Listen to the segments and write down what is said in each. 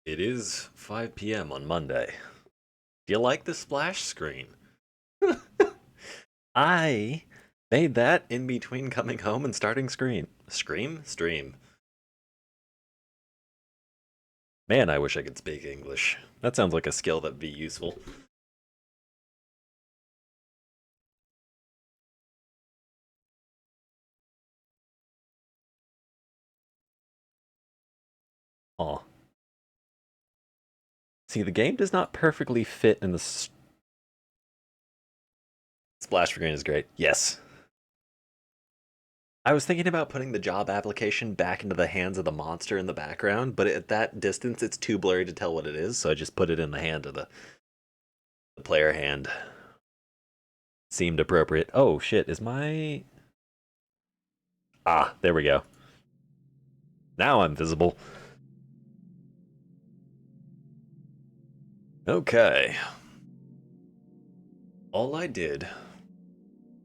It is 5 p.m. on Monday. Do you like the splash screen? I made that in between coming home and starting Stream? Man, I wish I could speak English. That sounds like a skill that'd be useful. Aw. See, the game does not perfectly fit in the splash screen is great. Yes. I was thinking about putting the job application back into the hands of the monster in the background, but at that distance, it's too blurry to tell what it is, so I just put it in the hand of the player hand. Seemed appropriate. Oh shit, is my... Ah, there we go. Now I'm visible. Okay. All I did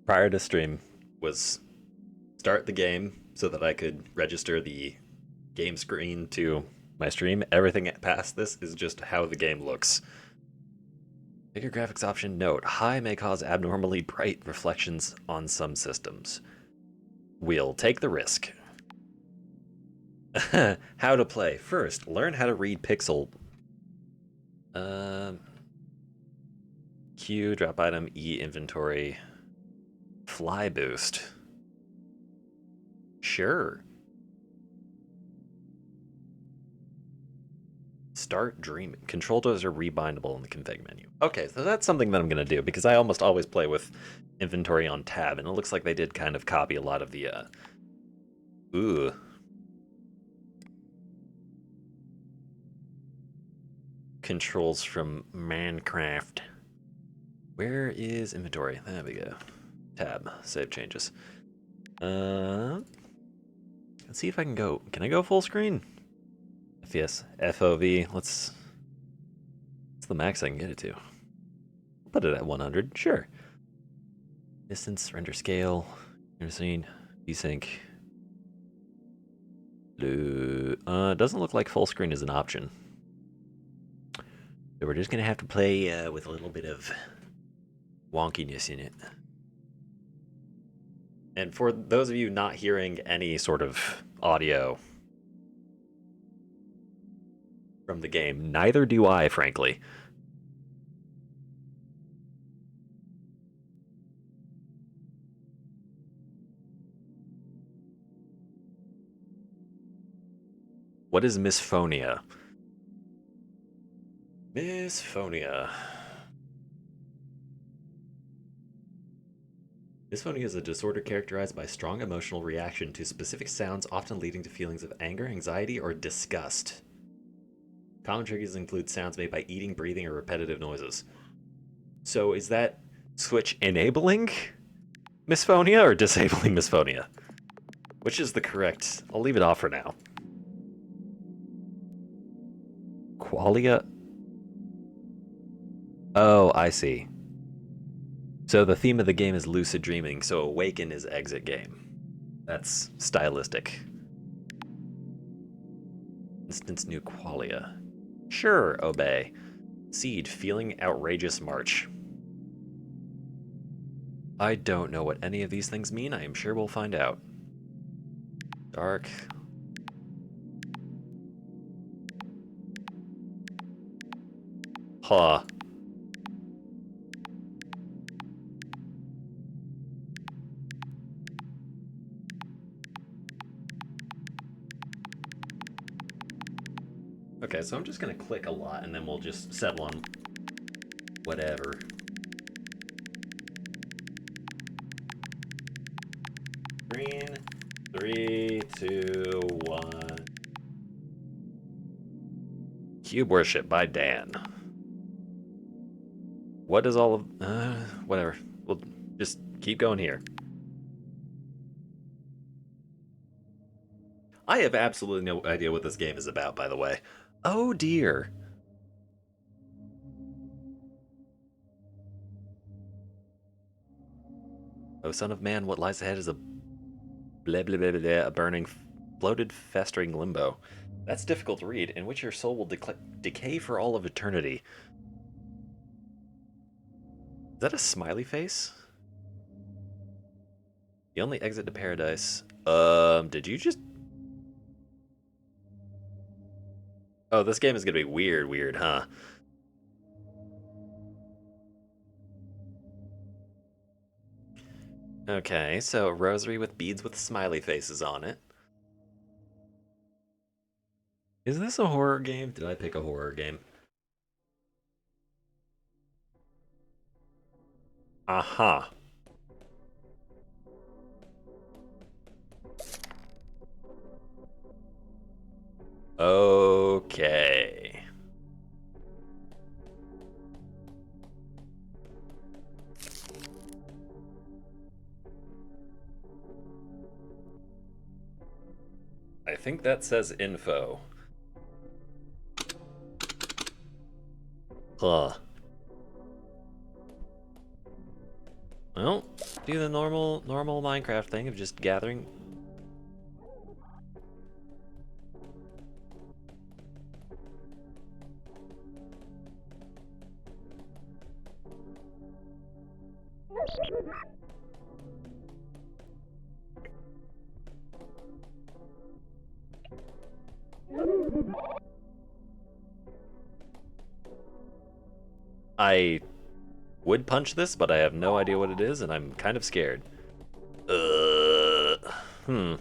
prior to stream was start the game so that I could register the game screen to my stream. Everything past this is just how the game looks. Bigger graphics option note. High may cause abnormally bright reflections on some systems. We'll take the risk. How to play. First, learn how to read pixel. Q, drop item, E, inventory. Fly boost. Sure. Start dreaming. Control doors are rebindable in the config menu. Okay, so that's something that I'm going to do because I almost always play with inventory on tab, and it looks like they did kind of copy a lot of the, Ooh. Controls from Minecraft. Where is inventory? There we go. Tab. Save changes. Let's see if I can go. Can I go full screen? FPS. FOV. What's the max I can get it to? Put it at 100. Sure. Distance, render scale, scene, desync. Doesn't look like full screen is an option. So we're just gonna have to play with a little bit of wonkiness in it. And for those of you not hearing any sort of audio from the game, neither do I, frankly. What is misphonia? Misphonia. Misphonia is a disorder characterized by strong emotional reaction to specific sounds, often leading to feelings of anger, anxiety, or disgust. Common triggers include sounds made by eating, breathing, or repetitive noises. So is that Switch enabling misphonia or disabling misphonia? Which is the correct? I'll leave it off for now. Qualia? Oh, I see. So the theme of the game is lucid dreaming, so awaken is exit game. That's stylistic. Instance new qualia. Sure, obey. Seed, feeling outrageous march. I don't know what any of these things mean. I am sure we'll find out. Dark. Huh. Okay, so I'm just gonna click a lot and then we'll just settle on whatever. Green, 3, 2, 1. Cube Worship by Dan. What is all of... whatever. We'll just keep going here. I have absolutely no idea what this game is about, by the way. Oh dear. Oh, son of man, what lies ahead is a blah blah blah blah, a burning Bloated, festering limbo. That's difficult to read, in which your soul will decay for all of eternity. Is that a smiley face? The only exit to paradise. Did you just... Oh, this game is gonna be weird, huh? Okay, so a rosary with beads with smiley faces on it. Is this a horror game? Did I pick a horror game? Aha. Okay. I think that says info. Huh. Well, do the normal Minecraft thing of just gathering. I would punch this, but I have no idea what it is, and I'm kind of scared. Hmm.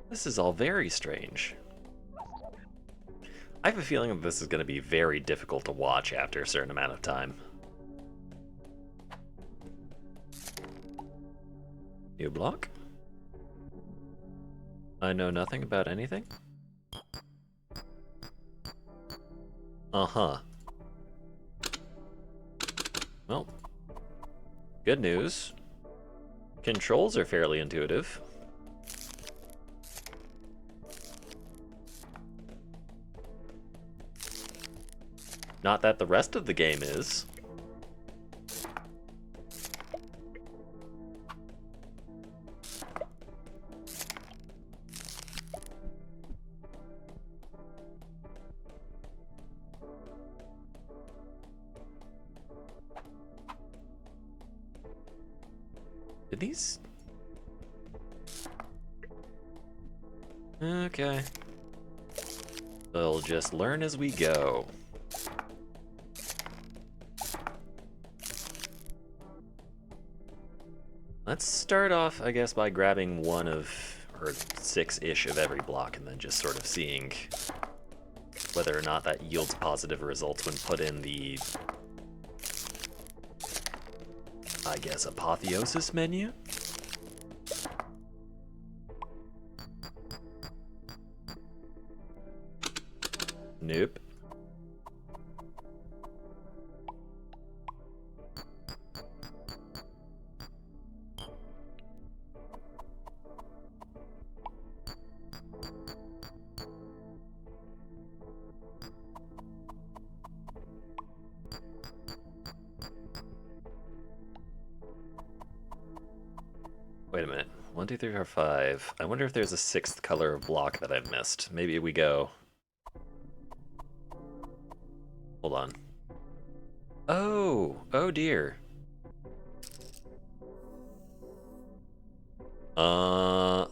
This is all very strange. I have a feeling that this is going to be very difficult to watch after a certain amount of time. New block? I know nothing about anything? Uh-huh. Well, good news. Controls are fairly intuitive. Not that the rest of the game is. Did these... Okay. We'll just learn as we go. Let's start off, I guess, by grabbing one of, or 6-ish of every block, and then just sort of seeing whether or not that yields positive results when put in the, I guess, apotheosis menu? Nope. Wait a minute. 1, 2, 3, 4, 5. I wonder if there's a 6th color of block that I've missed. Maybe we go... Hold on. Oh dear. Aw.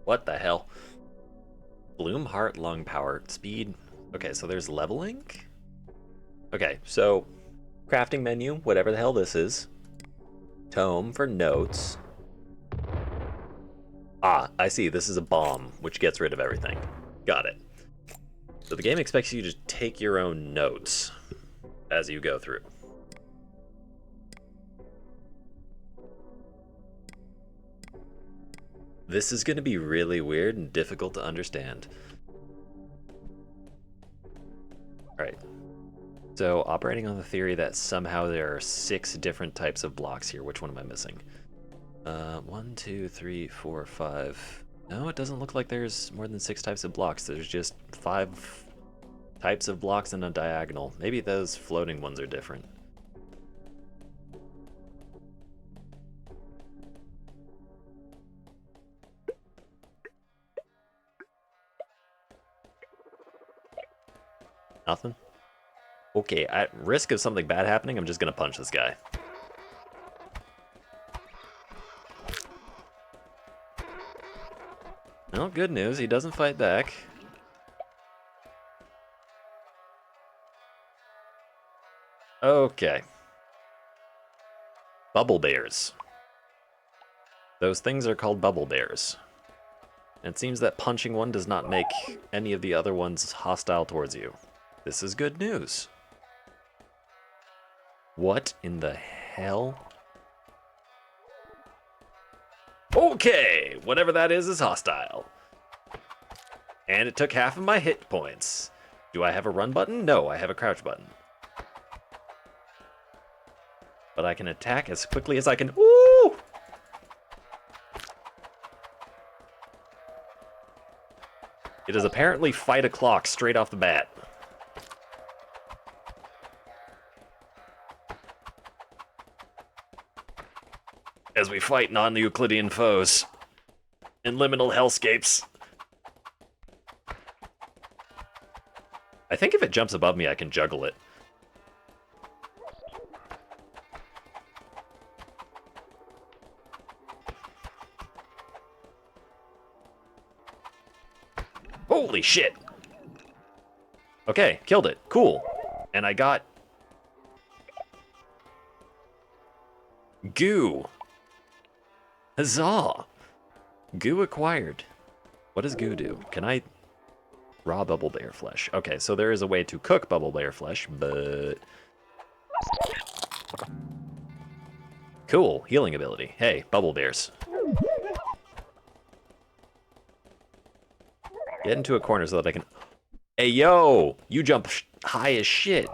What the hell? Bloom, heart, lung power, speed. Okay, so there's leveling? Okay, so crafting menu, whatever the hell this is. Tome for notes. Ah, I see. This is a bomb, which gets rid of everything. Got it. So the game expects you to take your own notes. as you go through. This is going to be really weird and difficult to understand. Alright. So, operating on the theory that somehow there are 6 different types of blocks here. Which one am I missing? 1, 2, 3, 4, 5. No, it doesn't look like there's more than 6 types of blocks. There's just 5 types of blocks in a diagonal. Maybe those floating ones are different. Nothing? Okay, at risk of something bad happening, I'm just gonna punch this guy. Well, good news, he doesn't fight back. Okay. Bubble bears. Those things are called bubble bears. And it seems that punching one does not make any of the other ones hostile towards you. This is good news. What in the hell? Okay, whatever that is hostile. And it took half of my hit points. Do I have a run button? No, I have a crouch button. But I can attack as quickly as I can. Woo! It is apparently fight o'clock straight off the bat. As we fight non-Euclidean foes in liminal hellscapes. I think if it jumps above me, I can juggle it. Holy shit! Okay, killed it. Cool. And I got... goo. Huzzah! Goo acquired. What does goo do? Can I... raw bubble bear flesh. Okay, so there is a way to cook bubble bear flesh, but... Cool, healing ability. Hey, bubble bears. Get into a corner so that I can... Hey, yo! You jump high as shit.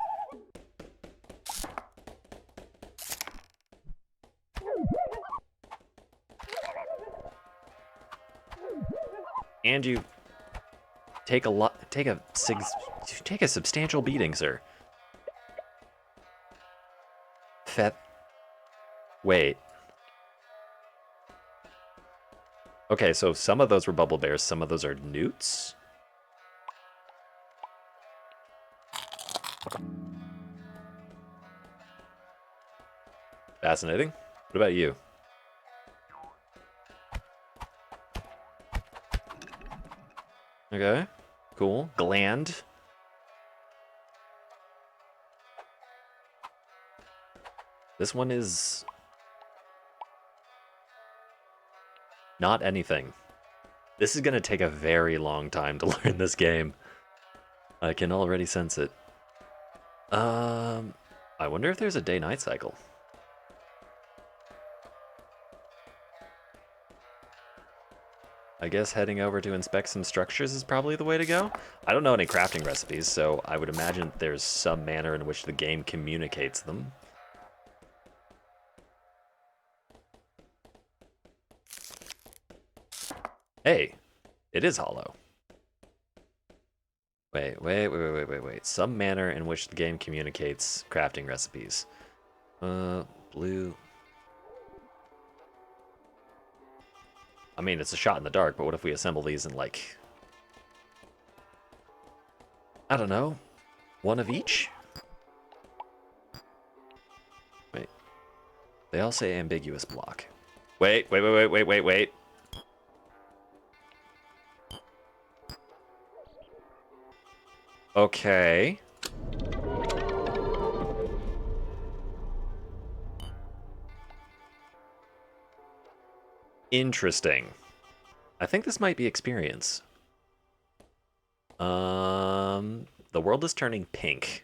And you take a substantial beating, sir. Wait. Okay, so some of those were bubble bears, some of those are newts? Fascinating. What about you? Okay, cool. Gland. This one is... not anything. This is gonna take a very long time to learn this game. I can already sense it. I wonder if there's a day-night cycle. I guess heading over to inspect some structures is probably the way to go. I don't know any crafting recipes, so I would imagine there's some manner in which the game communicates them. Hey, it is hollow. Wait. Some manner in which the game communicates crafting recipes. Blue. I mean, it's a shot in the dark, but what if we assemble these in, like... I don't know. One of each? Wait. They all say ambiguous block. Wait. Okay. Interesting. I think this might be experience. The world is turning pink.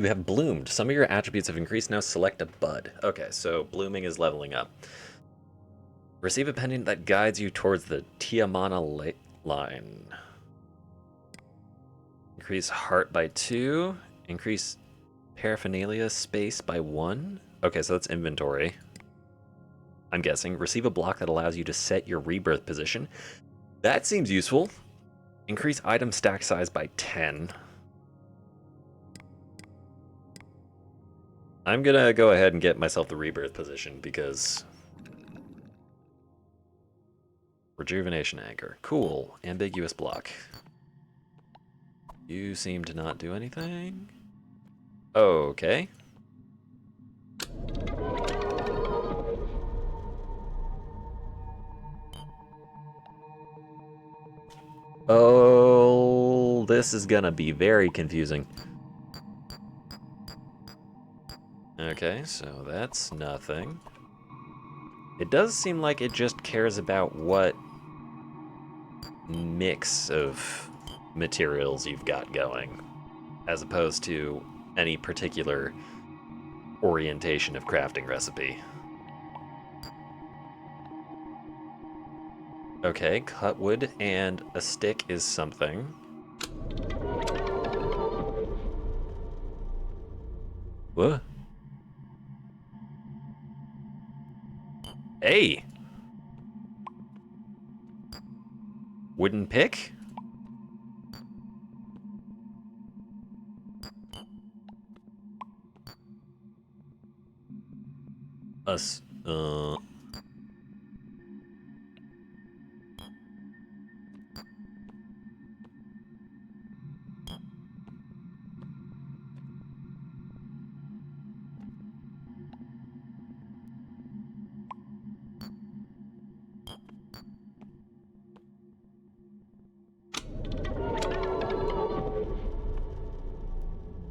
You have bloomed. Some of your attributes have increased. Now select a bud. Okay, so blooming is leveling up. Receive a pendant that guides you towards the Tiamana line. Increase heart by 2. Increase paraphernalia space by 1. Okay, so that's inventory. I'm guessing. Receive a block that allows you to set your rebirth position. That seems useful. Increase item stack size by 10. I'm gonna go ahead and get myself the rebirth position because... Rejuvenation anchor. Cool. Ambiguous block. You seem to not do anything. Okay. Oh, this is gonna be very confusing. Okay, so that's nothing. It does seem like it just cares about what mix of materials you've got going, as opposed to any particular orientation of crafting recipe. Okay, cut wood and a stick is something. What? Hey! Wooden pick? Us,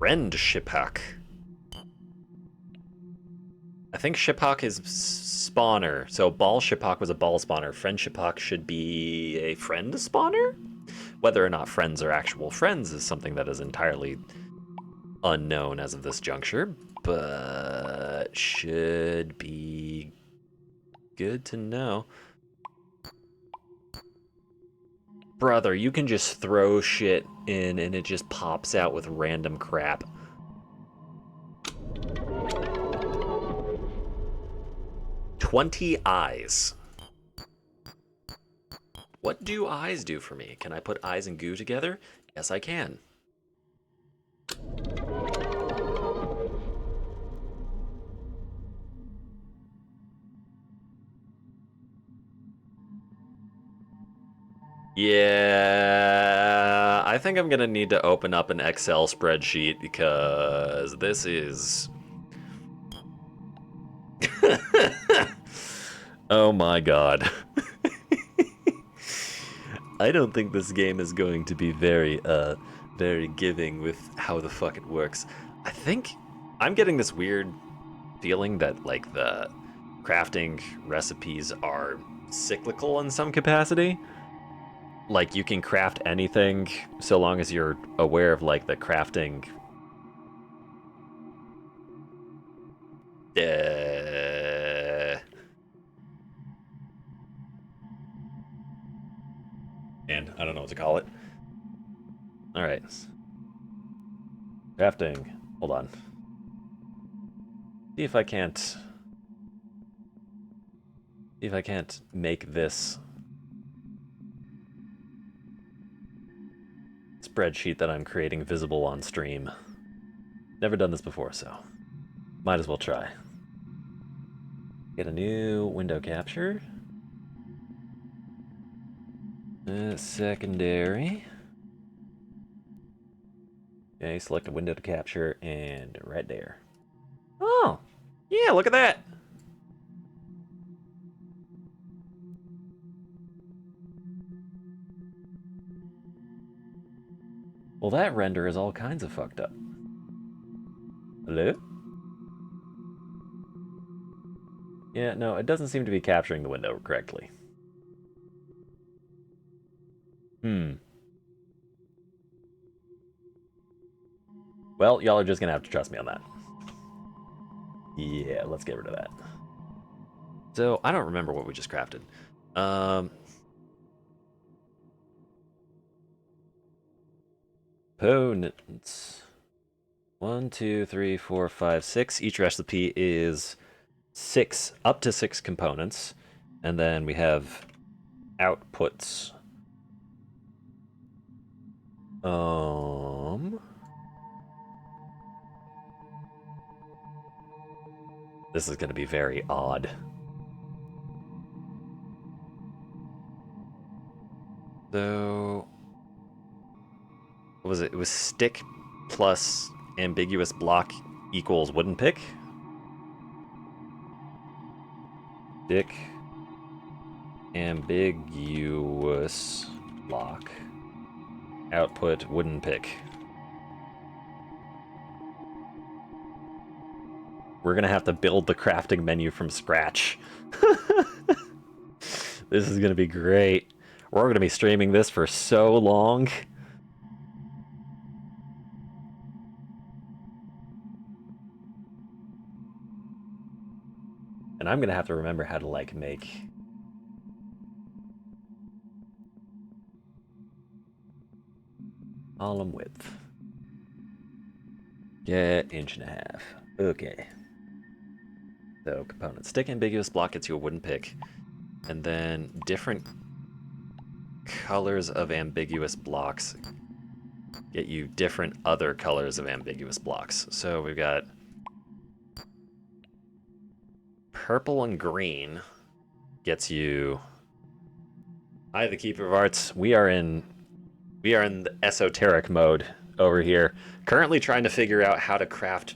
Rend Shiphawk. I think Shiphawk is spawner. So ball Shiphawk was a ball spawner. Friend Shiphawk should be a friend spawner? Whether or not friends are actual friends is something that is entirely unknown as of this juncture, but should be good to know. Brother, you can just throw shit in and it just pops out with random crap. $20 eyes. What do eyes do for me? Can I put eyes and goo together? Yes, I can. Yeah, I think I'm gonna need to open up an Excel spreadsheet because this is... Oh my god. I don't think this game is going to be very giving with how the fuck it works. I think I'm getting this weird feeling that, like, the crafting recipes are cyclical in some capacity. Like, you can craft anything so long as you're aware of, like, the crafting... And I don't know what to call it. Alright. Crafting. Hold on. See if I can't make this spreadsheet that I'm creating visible on stream. Never done this before, so might as well try. Get a new window capture. Secondary. Okay, select a window to capture, and right there. Oh, yeah, look at that. Well, that render is all kinds of fucked up. Hello? Yeah, no, it doesn't seem to be capturing the window correctly. Well, y'all are just gonna have to trust me on that. Yeah, let's get rid of that. So, I don't remember what we just crafted. Components. 1, 2, 3, 4, 5, 6. Each recipe is up to 6 components. And then we have outputs. This is going to be very odd. So, what was it? It was stick plus ambiguous block equals wooden pick. Stick ambiguous block output wooden pick. We're gonna have to build the crafting menu from scratch. This is gonna be great. We're gonna be streaming this for so long. And I'm gonna have to remember how to, like, make... column width. Get 1.5 inches. Okay. So, components. Stick ambiguous block gets you a wooden pick. And then different colors of ambiguous blocks get you different other colors of ambiguous blocks. So we've got purple and green gets you... Hi, the Keeper of Arts. We are in the esoteric mode over here. Currently trying to figure out how to craft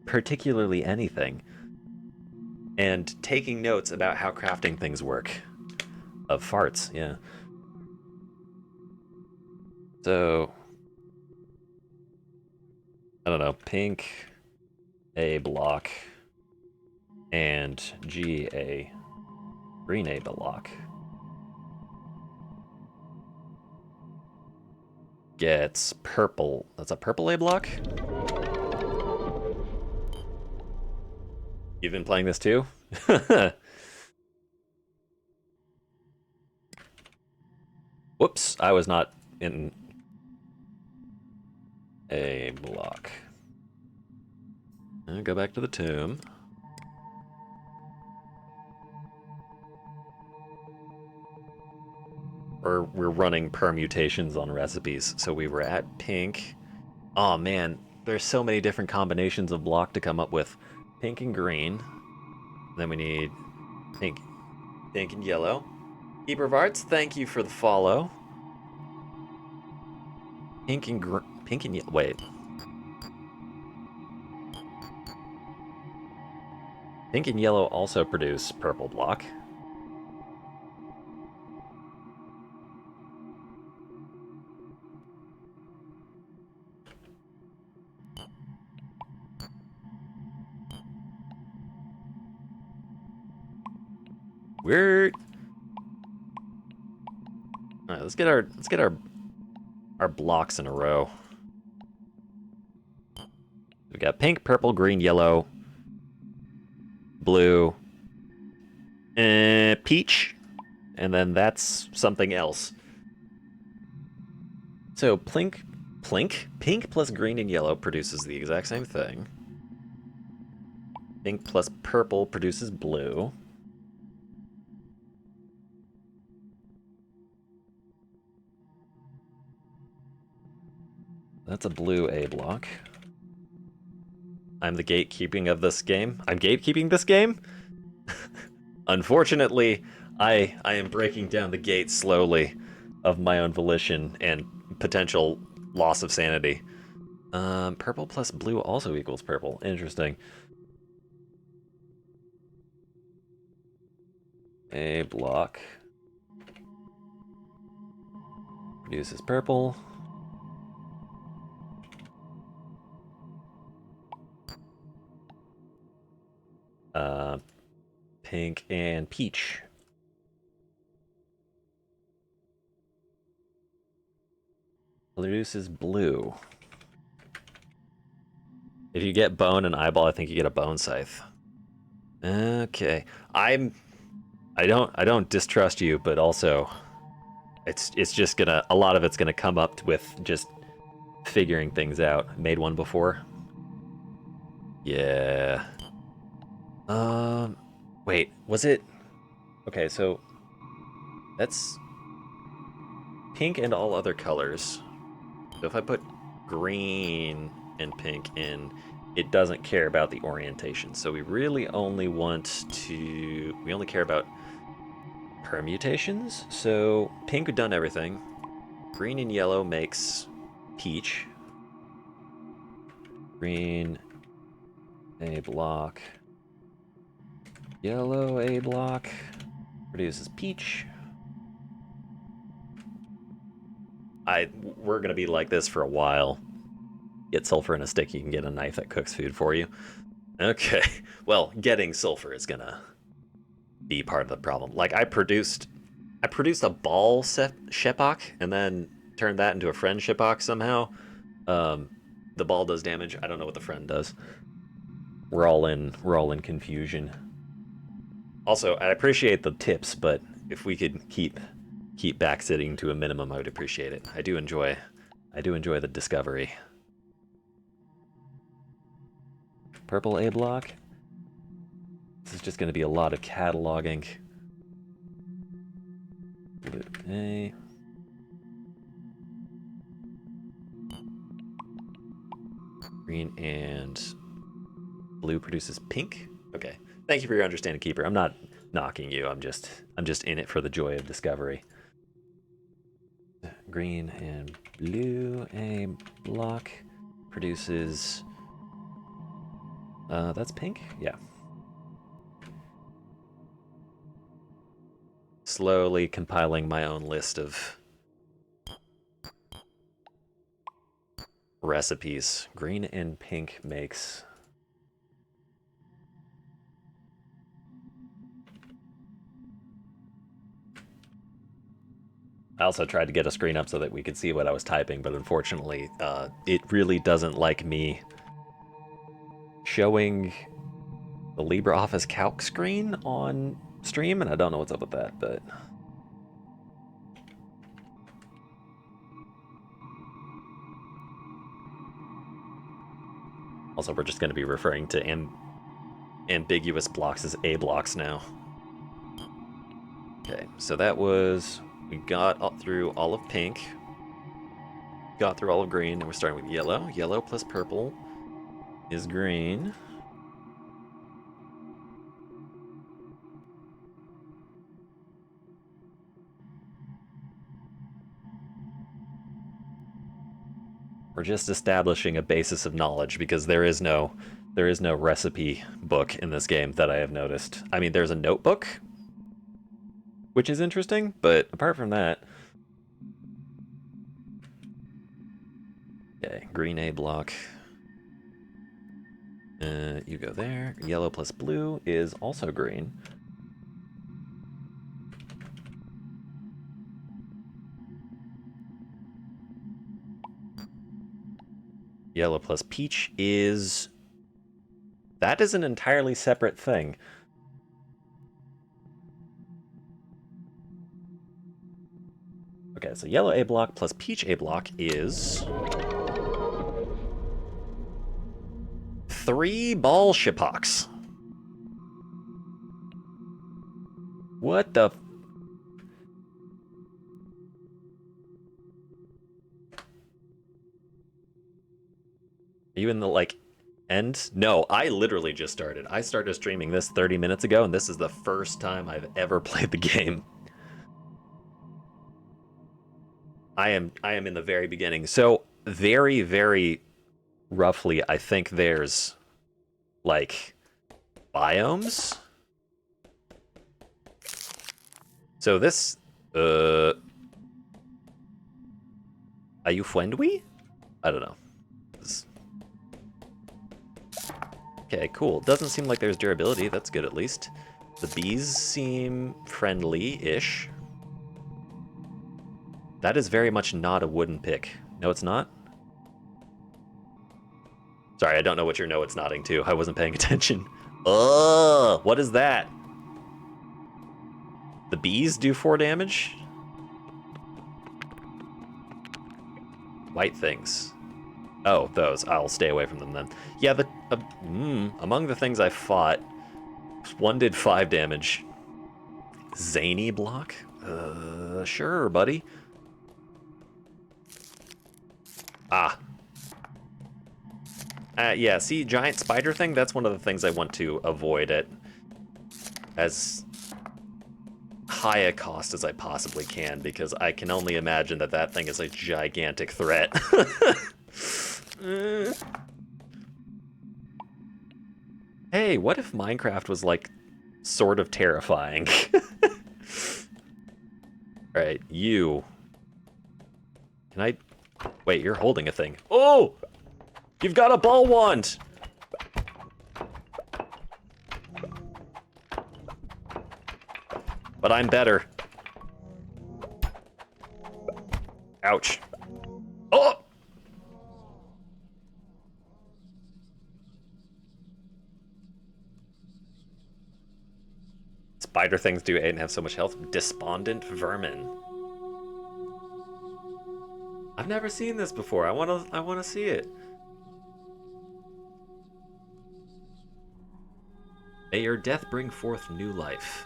particularly anything. And taking notes about how crafting things work. Of farts, yeah. So... I don't know, pink A block and G A green A block gets purple. That's a purple A block? You've been playing this too? Whoops, I was not in A block. Go back to the tomb. Or we're running permutations on recipes. So we were at pink. Oh man, there's so many different combinations of block to come up with. Pink and green. Then we need pink and yellow. Keeper of Arts, thank you for the follow. Pink and yellow. Wait. Pink and yellow also produce purple block. Weird. All right, let's get our blocks in a row. We got pink, purple, green, yellow, blue, peach, and then that's something else. So pink plus green and yellow produces the exact same thing. Pink plus purple produces blue. That's a blue A block. I'm the gatekeeping of this game. I'm gatekeeping this game? Unfortunately, I am breaking down the gate slowly of my own volition and potential loss of sanity. Purple plus blue also equals purple. Interesting. A block produces purple. Pink and peach. Produces blue. If you get bone and eyeball, I think you get a bone scythe. Okay. I don't distrust you, but also it's just gonna, a lot of it's gonna come up with just figuring things out. Made one before. Yeah. Wait, was it? Okay, so that's pink and all other colors. So if I put green and pink in, it doesn't care about the orientation. So we really only want to, we only care about permutations. So pink done everything. Green and yellow makes peach. Green, A block. Yellow, A block. Produces peach. We're gonna be like this for a while. Get sulfur in a stick, you can get a knife that cooks food for you. Okay, well, getting sulfur is gonna be part of the problem. Like I produced a ball Shepok and then turned that into a friend Shepok somehow. The ball does damage. I don't know what the friend does. We're all in confusion. Also, I appreciate the tips, but if we could keep backsitting to a minimum, I would appreciate it. I do enjoy the discovery. Purple A block. This is just going to be a lot of cataloging. A. Green and blue produces pink. Okay. Thank you for your understanding, Keeper. I'm not knocking you. I'm just in it for the joy of discovery. Green and blue A block produces. That's pink? Yeah. Slowly compiling my own list of recipes. Green and pink makes. I also tried to get a screen up so that we could see what I was typing, but unfortunately, it really doesn't like me showing the LibreOffice Calc screen on stream, and I don't know what's up with that, but... Also, we're just going to be referring to ambiguous blocks as A blocks now. Okay, so that was... We got through all of pink. Got through all of green, and we're starting with yellow. Yellow plus purple is green. We're just establishing a basis of knowledge because there is no recipe book in this game that I have noticed. I mean, there's a notebook, which is interesting, but apart from that... Okay, green A block. You go there. Yellow plus blue is also green. Yellow plus peach is... That is an entirely separate thing. Okay, so yellow A block plus peach A block is... 3 ball Shipoks. What the... Are you in the, like, end? No, I literally just started. I started streaming this 30 minutes ago, and this is the first time I've ever played the game. I am in the very beginning. So, very, very roughly, I think there's, like, biomes? So this, Ayufuendwi? I don't know. Okay, cool. Doesn't seem like there's durability. That's good, at least. The bees seem friendly-ish. That is very much not a wooden pick. No, it's not? Sorry, I don't know what your no it's nodding to. I wasn't paying attention. Ugh, what is that? The bees do 4 damage? White things. Oh, those. I'll stay away from them then. Yeah, among the things I fought, one did 5 damage. Zany block? Sure, buddy. Ah. Yeah, see, giant spider thing, that's one of the things I want to avoid at as high a cost as I possibly can, because I can only imagine that that thing is a gigantic threat. Hey, what if Minecraft was, like, sort of terrifying? Alright, you. Can I... Wait, you're holding a thing. Oh! You've got a ball wand! But I'm better. Ouch. Oh! Spider things do 8 and have so much health. Despondent vermin. I've never seen this before. I wanna see it. May your death bring forth new life.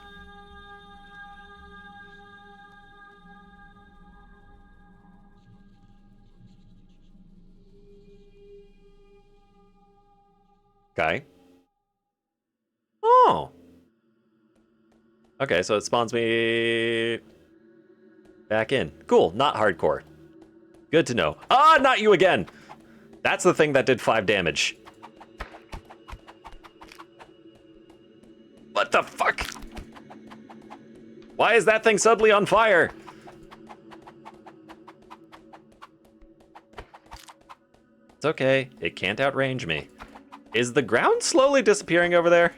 Okay. Oh. Okay, so it spawns me back in. Cool, not hardcore. Good to know. Ah, not you again! That's the thing that did 5 damage. What the fuck? Why is that thing suddenly on fire? It's okay, it can't outrange me. Is the ground slowly disappearing over there?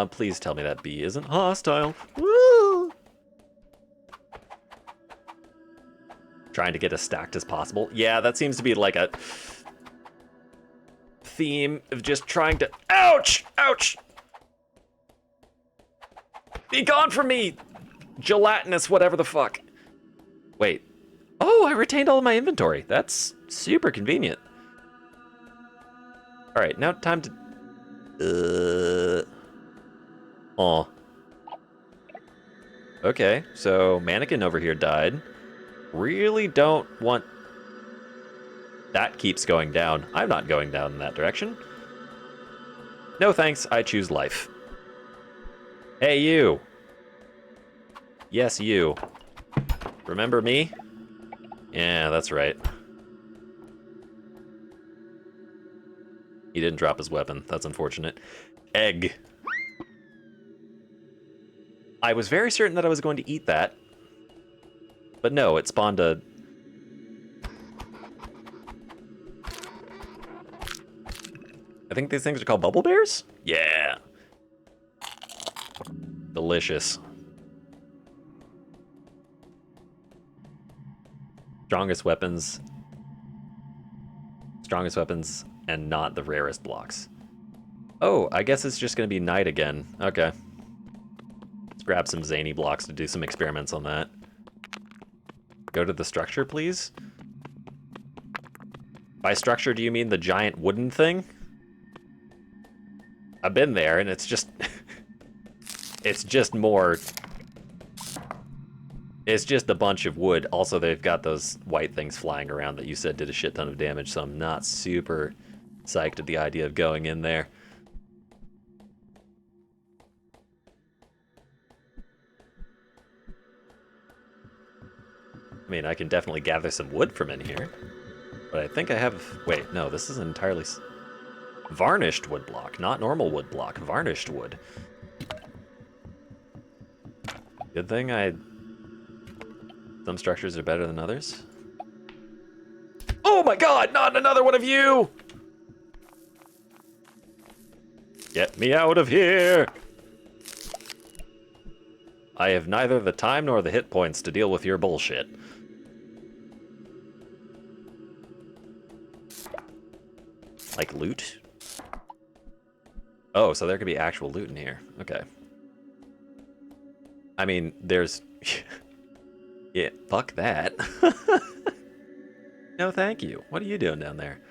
Please tell me that bee isn't hostile. Woo! Trying to get as stacked as possible. Yeah, that seems to be like a theme of just trying to... Ouch! Ouch! Be gone from me! Gelatinous whatever the fuck. Wait. Oh, I retained all of my inventory. That's super convenient. Alright, now time to... Aw. Okay, so mannequin over here died. Really don't want... That keeps going down. I'm not going down in that direction. No thanks, I choose life. Hey, you. Yes, you. Remember me? Yeah, that's right. He didn't drop his weapon. That's unfortunate. Egg. I was very certain that I was going to eat that. But no, it spawned a... I think these things are called bubble bears? Yeah. Delicious. Strongest weapons and not the rarest blocks. Oh, I guess it's just gonna be night again. Okay. Let's grab some zany blocks to do some experiments on that. Go to the structure, please. By structure, do you mean the giant wooden thing? I've been there, and it's just... it's just more... It's just a bunch of wood. Also, they've got those white things flying around that you said did a shit ton of damage, so I'm not super psyched at the idea of going in there. I mean, I can definitely gather some wood from in here. But I think I have... Wait, no, this is entirely... Varnished wood block, not normal wood block. Varnished wood. Good thing some structures are better than others. Oh my god, not another one of you! Get me out of here! I have neither the time nor the hit points to deal with your bullshit. Like loot? Oh, so there could be actual loot in here. Okay. I mean, there's... yeah, fuck that. No, thank you. What are you doing down there?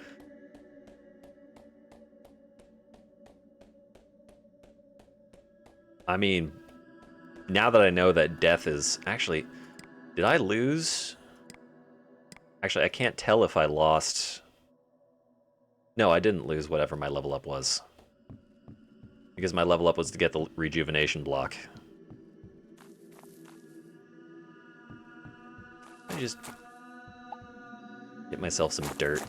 I mean, now that I know that death is... Actually, did I lose? Actually, I can't tell if I lost... No, I didn't lose whatever my level up was. Because my level up was to get the rejuvenation block. Let me just get myself some dirt.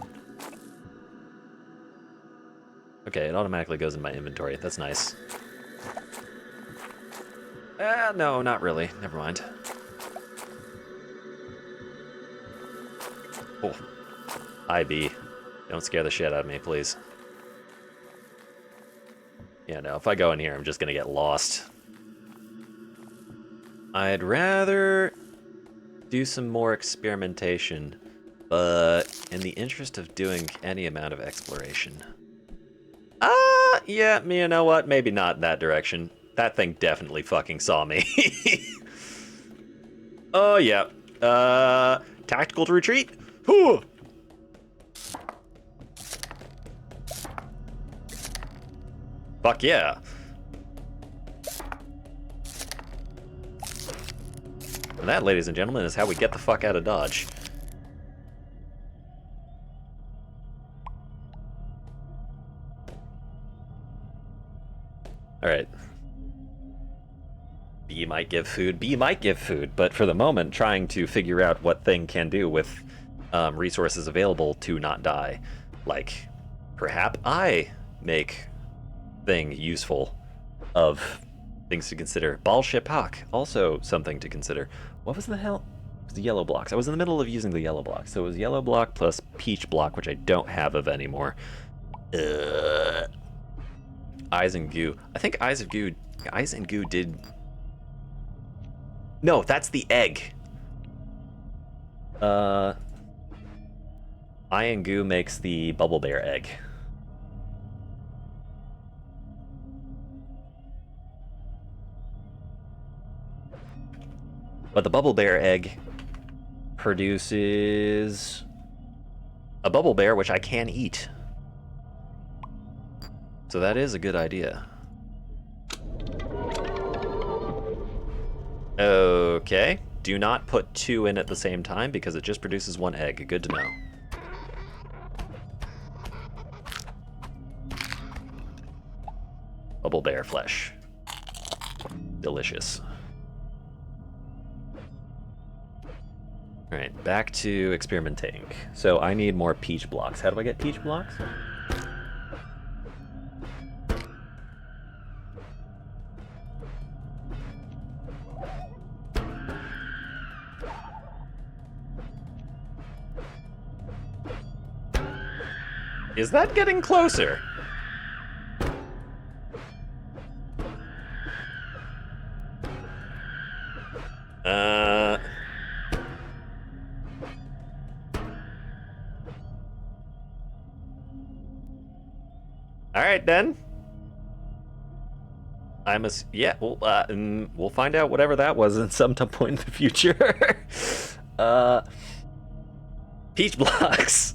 Okay, it automatically goes in my inventory. That's nice. No, not really. Never mind. Oh. IB. Don't scare the shit out of me, please. Yeah, no, if I go in here, I'm just gonna get lost. I'd rather do some more experimentation, but in the interest of doing any amount of exploration. Yeah, you know what? Maybe not in that direction. That thing definitely fucking saw me. Oh, yeah. Tactical to retreat? Whew. Fuck yeah. And that, ladies and gentlemen, is how we get the fuck out of Dodge. Alright. B might give food, B might give food, but for the moment, trying to figure out what thing can do with resources available to not die. Like, perhaps I make thing useful of things to consider. Ball ship hawk, also something to consider. What was the hell? It was the yellow blocks. I was in the middle of using the yellow block. So it was yellow block plus peach block, which I don't have of anymore. Eyes and goo. I think Eyes and goo did... No, that's the egg. Eye and goo makes the bubble bear egg. But the bubble bear egg produces a bubble bear, which I can eat. So that is a good idea. Okay. Do not put 2 in at the same time because it just produces 1 egg. Good to know. Bubble bear flesh. Delicious. Alright, back to experimenting. So I need more peach blocks. How do I get peach blocks? Is that getting closer? Alright then. Yeah, we'll find out whatever that was at some point in the future. Peach blocks.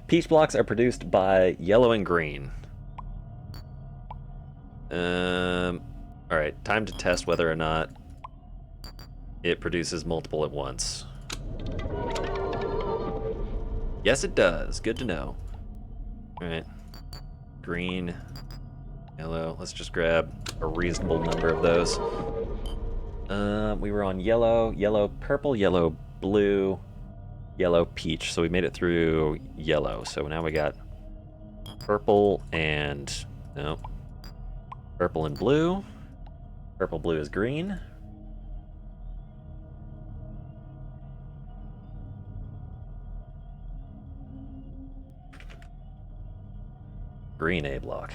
Peach blocks are produced by yellow and green. Alright, time to test whether or not it produces multiple at once. Yes, it does. Good to know. Alright. Green, yellow. Let's just grab a reasonable number of those. We were on yellow, yellow, purple, yellow, blue, yellow, peach. So we made it through yellow. So now we got purple and... no. Purple and blue. Purple, blue is green. Green A block.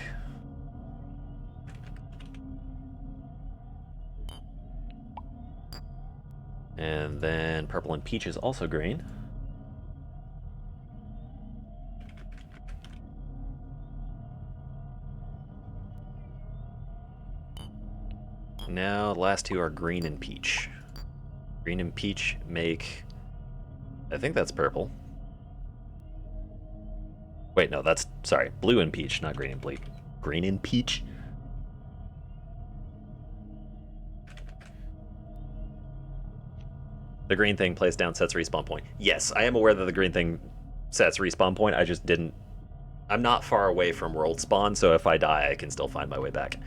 And then purple and peach is also green. Now the last two are green and peach. Green and peach make... I think that's purple. Wait, no, that's... Sorry, blue and peach, not green and bleak. Green and peach? The green thing plays down, sets respawn point. Yes, I am aware that the green thing sets respawn point. I just didn't... I'm not far away from world spawn, so if I die, I can still find my way back.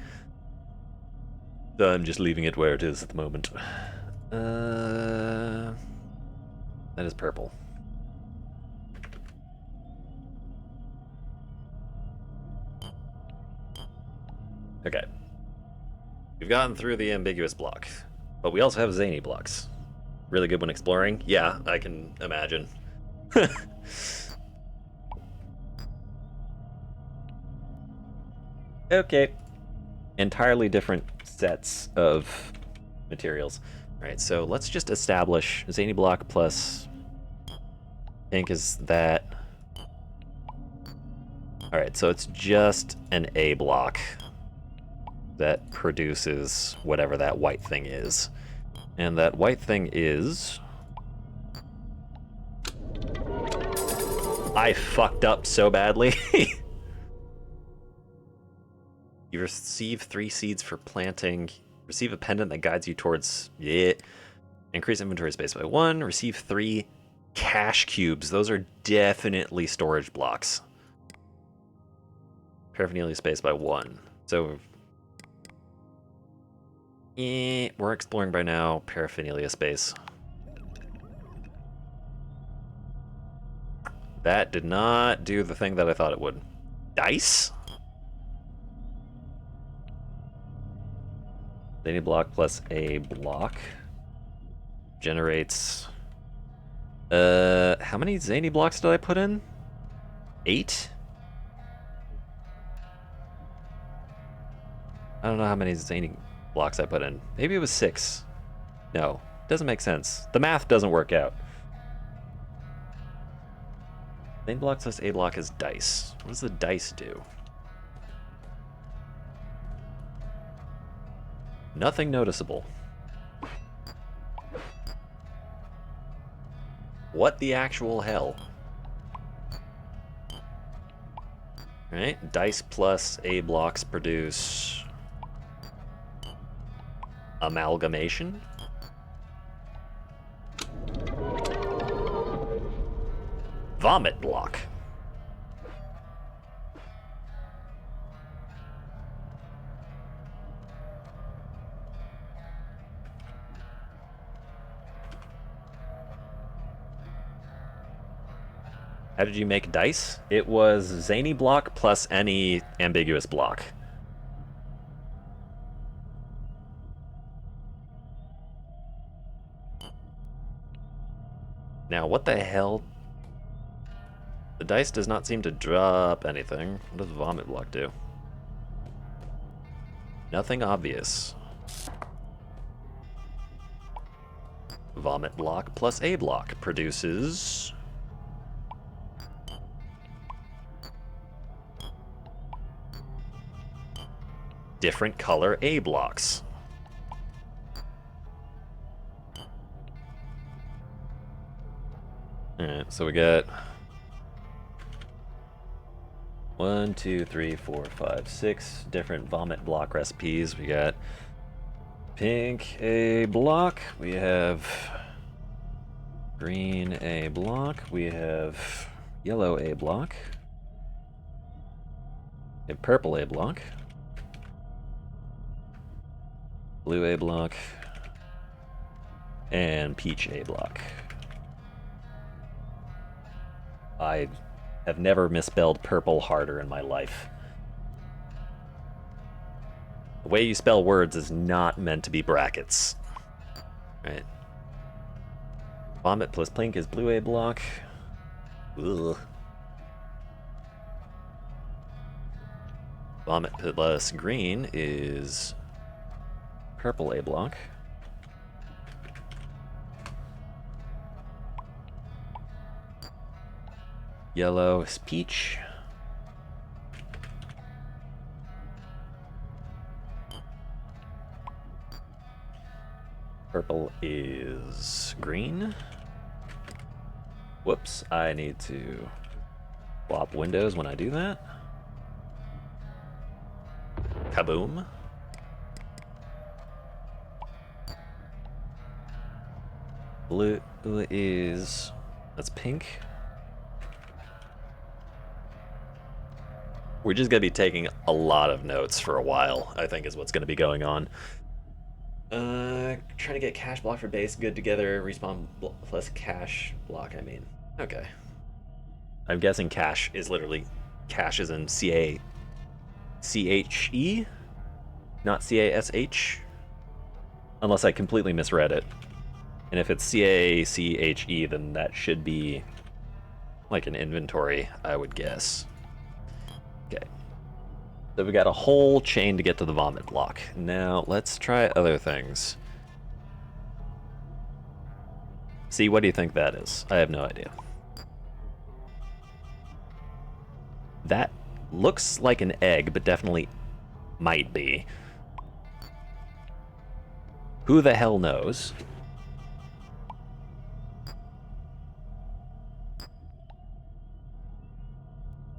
So I'm just leaving it where it is at the moment. That is purple. Okay. We've gotten through the ambiguous block, but we also have zany blocks. Really good when exploring? Yeah, I can imagine. Okay. Entirely different sets of materials. Alright, so let's just establish zany block plus pink is that. Alright, so it's just an A block that produces whatever that white thing is. And that white thing is... I fucked up so badly. You receive 3 seeds for planting. Receive a pendant that guides you towards... Yeah. Increase inventory space by 1. Receive 3 cash cubes. Those are definitely storage blocks. Paraphernalia space by 1. So... we're exploring by now. Paraphernalia space. That did not do the thing that I thought it would. Dice? Zany block plus a block generates... how many zany blocks did I put in? 8? I don't know how many zany blocks I put in. Maybe it was 6. No, doesn't make sense. The math doesn't work out. Zany block plus a block is dice. What does the dice do? Nothing noticeable. What the actual hell? Alright, dice plus A blocks produce... amalgamation? Vomit block. How did you make dice? It was zany block plus any ambiguous block. Now, what the hell? The dice does not seem to drop anything. What does vomit block do? Nothing obvious. Vomit block plus A block produces... different color A blocks. Alright, so we got 1, 2, 3, 4, 5, 6 different vomit block recipes. We got pink A block, we have green A block, we have yellow A block, we have purple A block, blue A block, and peach A block. I have never misspelled purple harder in my life. The way you spell words is not meant to be brackets. Right. Vomit plus pink is blue A block. Ugh. Vomit plus green is purple A block. Yellow is peach. Purple is green. Whoops, I need to swap windows when I do that. Kaboom. Blue is... that's pink. We're just going to be taking a lot of notes for a while, I think is what's going to be going on. Trying to get cash block for base, good together, respawn plus cash block, I mean. Okay. I'm guessing cash is literally, cash is in C-A-C-H-E? Not C-A-S-H? Unless I completely misread it. And if it's C-A-C-H-E, then that should be like an inventory, I would guess. Okay. So we got a whole chain to get to the vomit block. Now, let's try other things. See, what do you think that is? I have no idea. That looks like an egg, but definitely might be. Who the hell knows?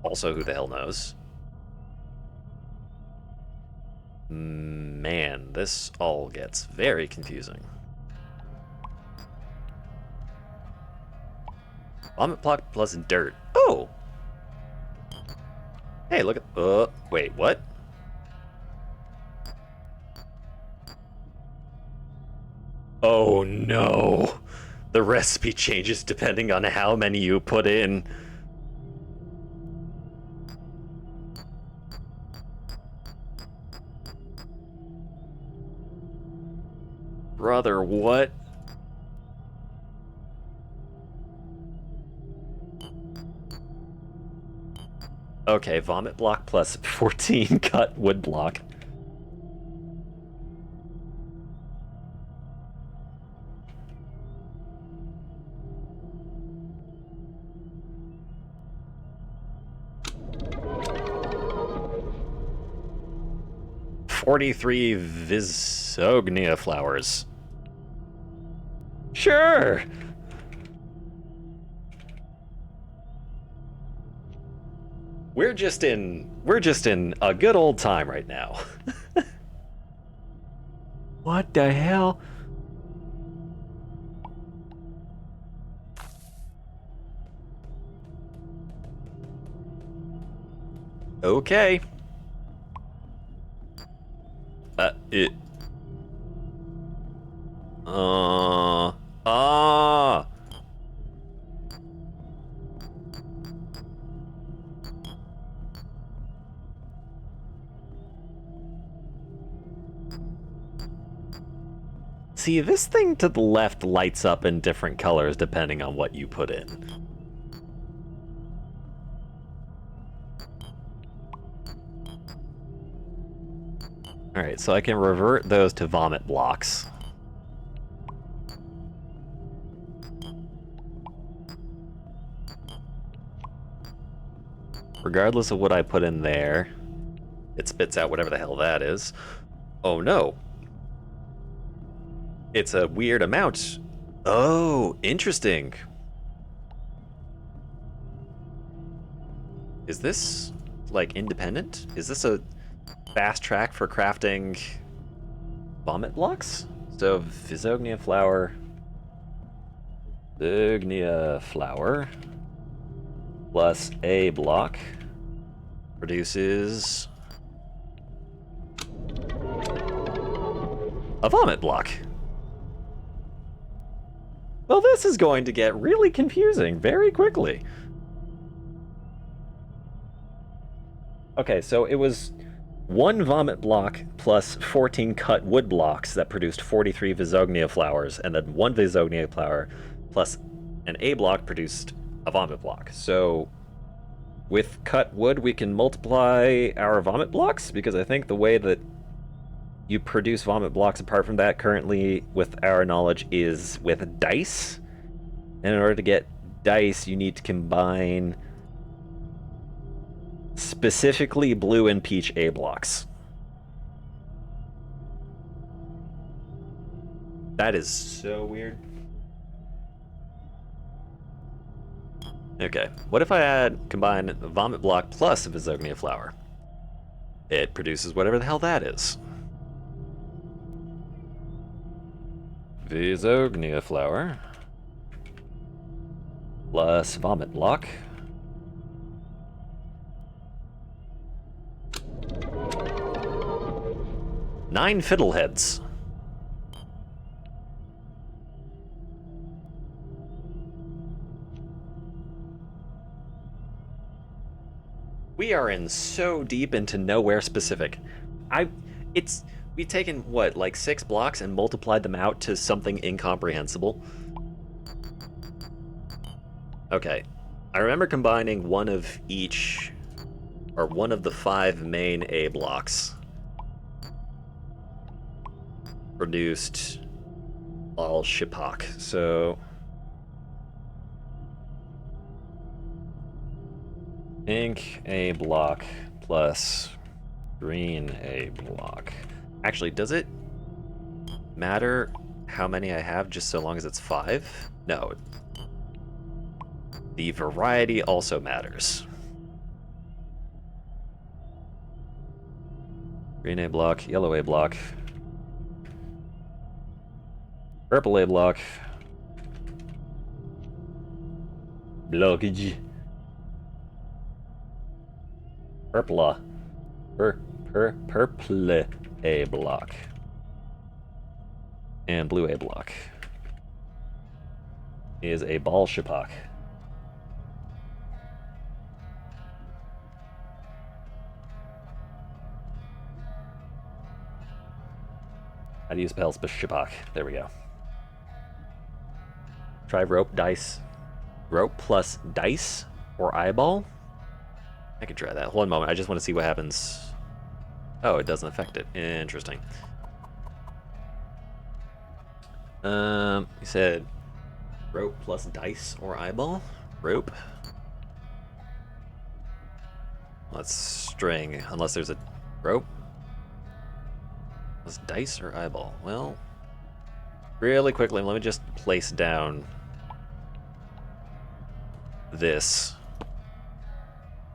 Also, who the hell knows? Man, this all gets very confusing. Vomit block plus dirt. Oh! Hey, look at... wait, what? Oh no! The recipe changes depending on how many you put in. Brother, what? Okay, vomit block plus 14 cut wood block. "43 Visognia flowers." Sure! We're just in a good old time right now. What the hell? Okay. It... See, this thing to the left lights up in different colors depending on what you put in. Alright, so I can revert those to vomit blocks. Regardless of what I put in there, it spits out whatever the hell that is. Oh no. It's a weird amount. Oh, interesting. Is this, like, independent? Is this a fast track for crafting vomit blocks? So, Visognia flower plus a block produces a vomit block. Well, this is going to get really confusing very quickly. Okay, so it was 1 vomit block plus 14 cut wood blocks that produced 43 Visognia flowers, and then 1 Visognia flower plus an A block produced a vomit block. So with cut wood, we can multiply our vomit blocks, because I think the way that you produce vomit blocks apart from that currently with our knowledge is with dice. And in order to get dice, you need to combine Specifically blue and peach A blocks. That is so weird. Okay, what if I combine Vomit Block plus Visognia Flower? It produces whatever the hell that is. Visognia Flower plus Vomit Block. Nine Fiddleheads. We are in so deep into nowhere specific. We've taken what, like 6 blocks and multiplied them out to something incomprehensible. Okay, I remember combining one of each, or one of the 5 main A blocks. Produced all Shipak, so pink A block plus green A block. Actually, does it matter how many I have just so long as it's 5? No. The variety also matters. Green A block, yellow A block, purple A block, blockage, purple A block, and blue A block is a ball Shipak. How do you spell Shipak? There we go. Try rope, dice. Rope plus dice or eyeball? I can try that. One moment, I just want to see what happens. Oh, it doesn't affect it. Interesting. You said rope plus dice or eyeball? Rope. Let's string, unless there's a rope. Was dice or eyeball? Well, really quickly, let me just place down this.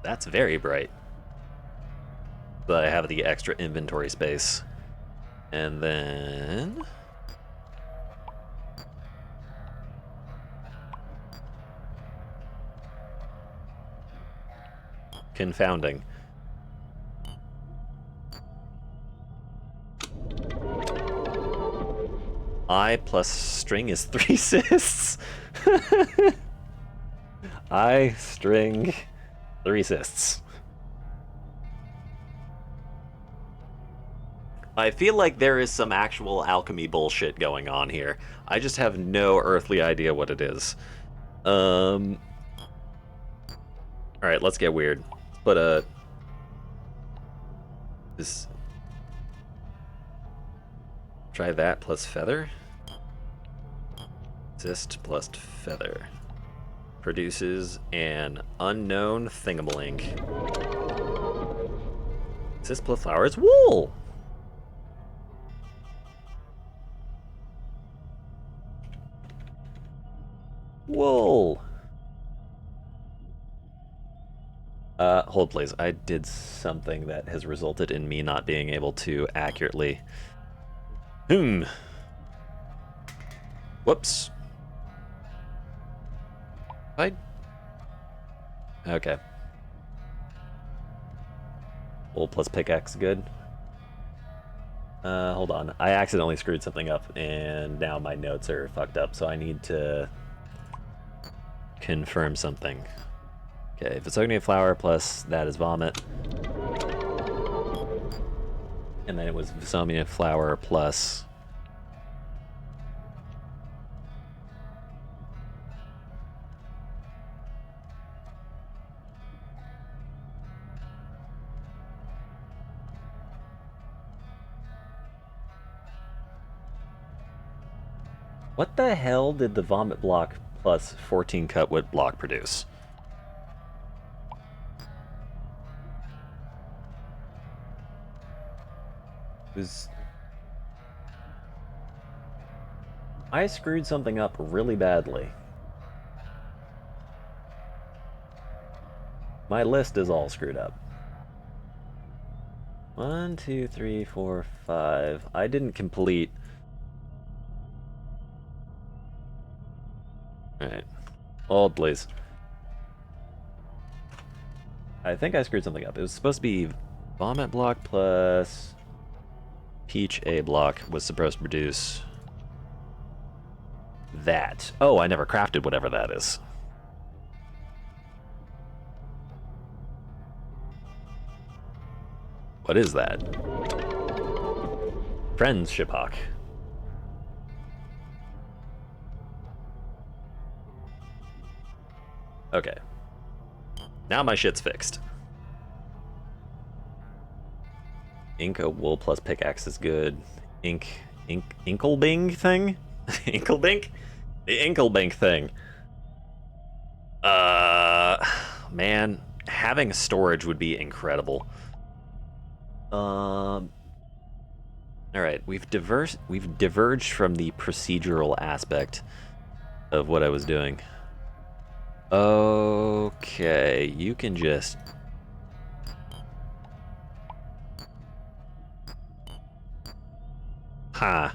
That's very bright. But I have the extra inventory space. And then confounding. I plus string is 3 cysts. I string 3 cysts. I feel like there is some actual alchemy bullshit going on here. I just have no earthly idea what it is. Alright, let's get weird. But, this... Try that plus feather. Cyst plus feather. Produces an unknown thingamalink. Cyst plus flower is wool! Wool! Hold please. I did something that has resulted in me not being able to accurately... Whoops. Okay. Wool plus pickaxe, good. Hold on. I accidentally screwed something up, and now my notes are fucked up, so I need to confirm something. Okay, Visognia flower plus that is vomit. And then it was Visognia flower plus... What the hell did the vomit block plus 14 cutwood block produce? was... I screwed something up really badly. My list is all screwed up. 1, 2, 3, 4, 5. I didn't complete... Alright. Hold, please. I think I screwed something up. It was supposed to be Vomit block plus Peach A block was supposed to produce that. Oh, I never crafted whatever that is. What is that? Friends Shiphawk. Okay. Now my shit's fixed. Inca wool plus pickaxe is good. Inklebing thing? Inklebink? The Inklebink thing. Man, having storage would be incredible. All right, we've diverged from the procedural aspect of what I was doing. Okay, you can just... Ha.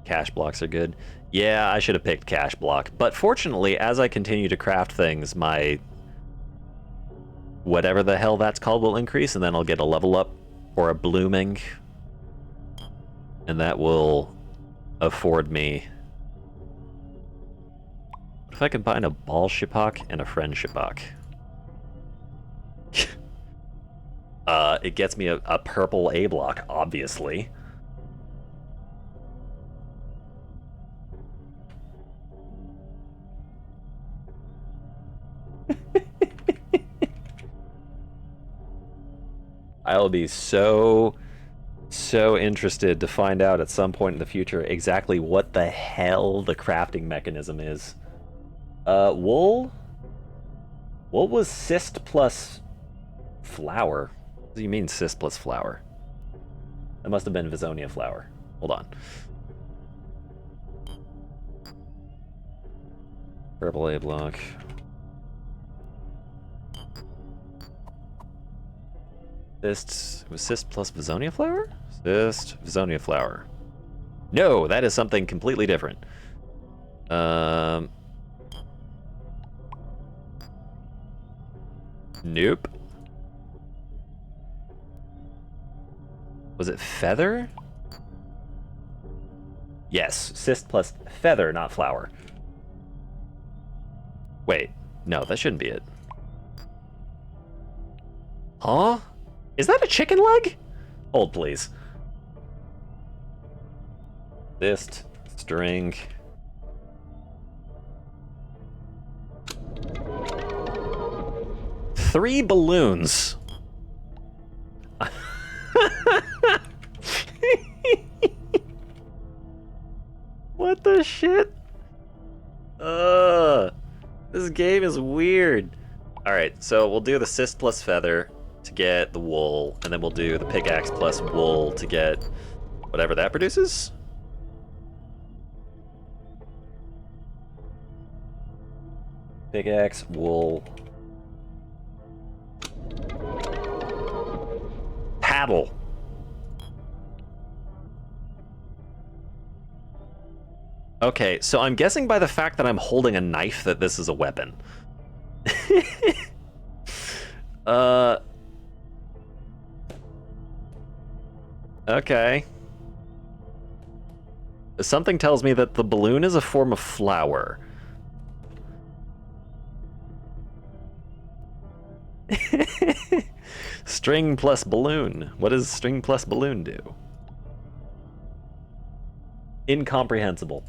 Cash blocks are good. Yeah, I should have picked cash block. But fortunately, as I continue to craft things, my... whatever the hell that's called will increase, and then I'll get a level up or a blooming. And that will afford me... What if I combine a ball Shiphawk and a friend Shiphawk? It gets me a purple A block, obviously. I'll be so interested to find out at some point in the future exactly what the hell the crafting mechanism is. Wool? What was cyst plus flour? What do you mean cyst plus flour? That must have been Visonia flour. Hold on. Purple A block. Cyst, was cyst plus Visonia flour? Cyst, Visonia flour. No, that is something completely different. Nope. Was it feather? Yes, cyst plus feather, not flour. Wait, no, that shouldn't be it. Huh? Is that a chicken leg? Hold, please. Cyst, string. Three balloons. What the shit? This game is weird. Alright, so we'll do the cyst plus feather to get the wool, and then we'll do the pickaxe plus wool to get whatever that produces. Pickaxe, wool. Paddle. Okay, so I'm guessing by the fact that I'm holding a knife that this is a weapon. Okay. Something tells me that the balloon is a form of flower. String plus balloon. What does string plus balloon do? Incomprehensible.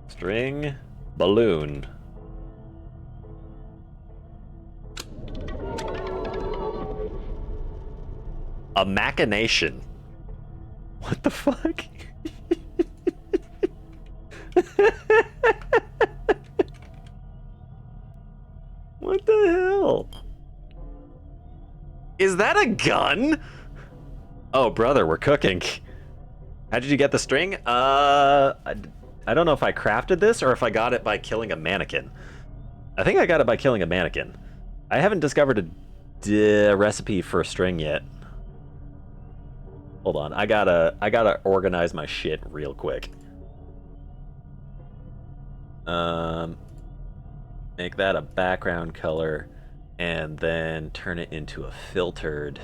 String, balloon. A machination. What the fuck? What the hell? Is that a gun? Oh, brother, we're cooking. How did you get the string? I don't know if I crafted this or if I got it by killing a mannequin. I think I got it by killing a mannequin. I haven't discovered a recipe for a string yet. Hold on, I gotta organize my shit real quick. Make that a background color, and then turn it into a filtered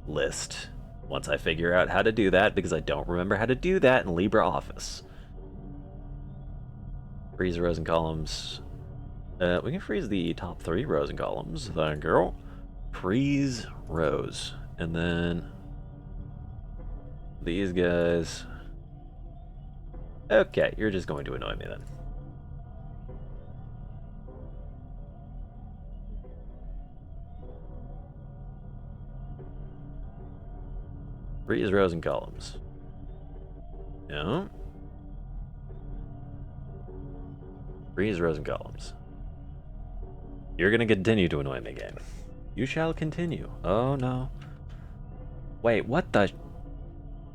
list. Once I figure out how to do that, because I don't remember how to do that in LibreOffice. Freeze rows and columns. We can freeze the top 3 rows and columns. Thank you. Freeze rows. And then these guys. Okay, you're just going to annoy me then. Freeze rows and columns. No. Freeze rows and columns. You're gonna continue to annoy me, game. You shall continue. Oh no. Wait, what the?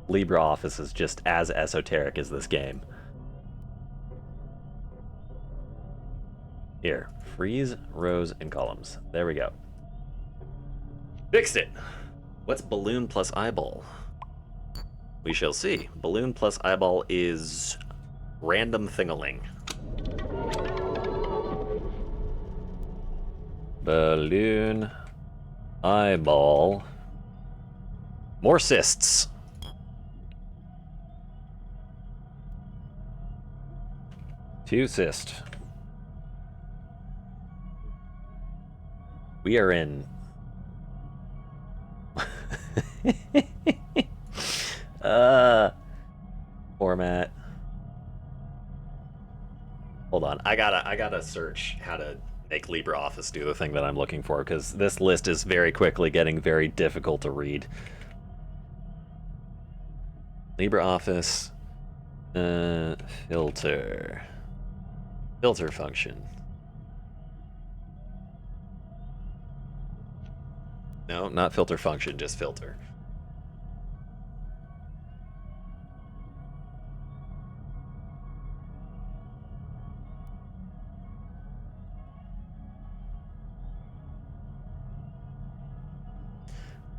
LibreOffice is just as esoteric as this game. Here, freeze rows and columns. There we go. Fixed it. What's balloon plus eyeball? We shall see. Balloon plus eyeball is random thingaling. Balloon eyeball. More cysts. Two cysts. We are in. Format. Hold on. I gotta search how to make LibreOffice do the thing that I'm looking for, because this list is very quickly getting very difficult to read. LibreOffice filter function. No, not filter function, just filter.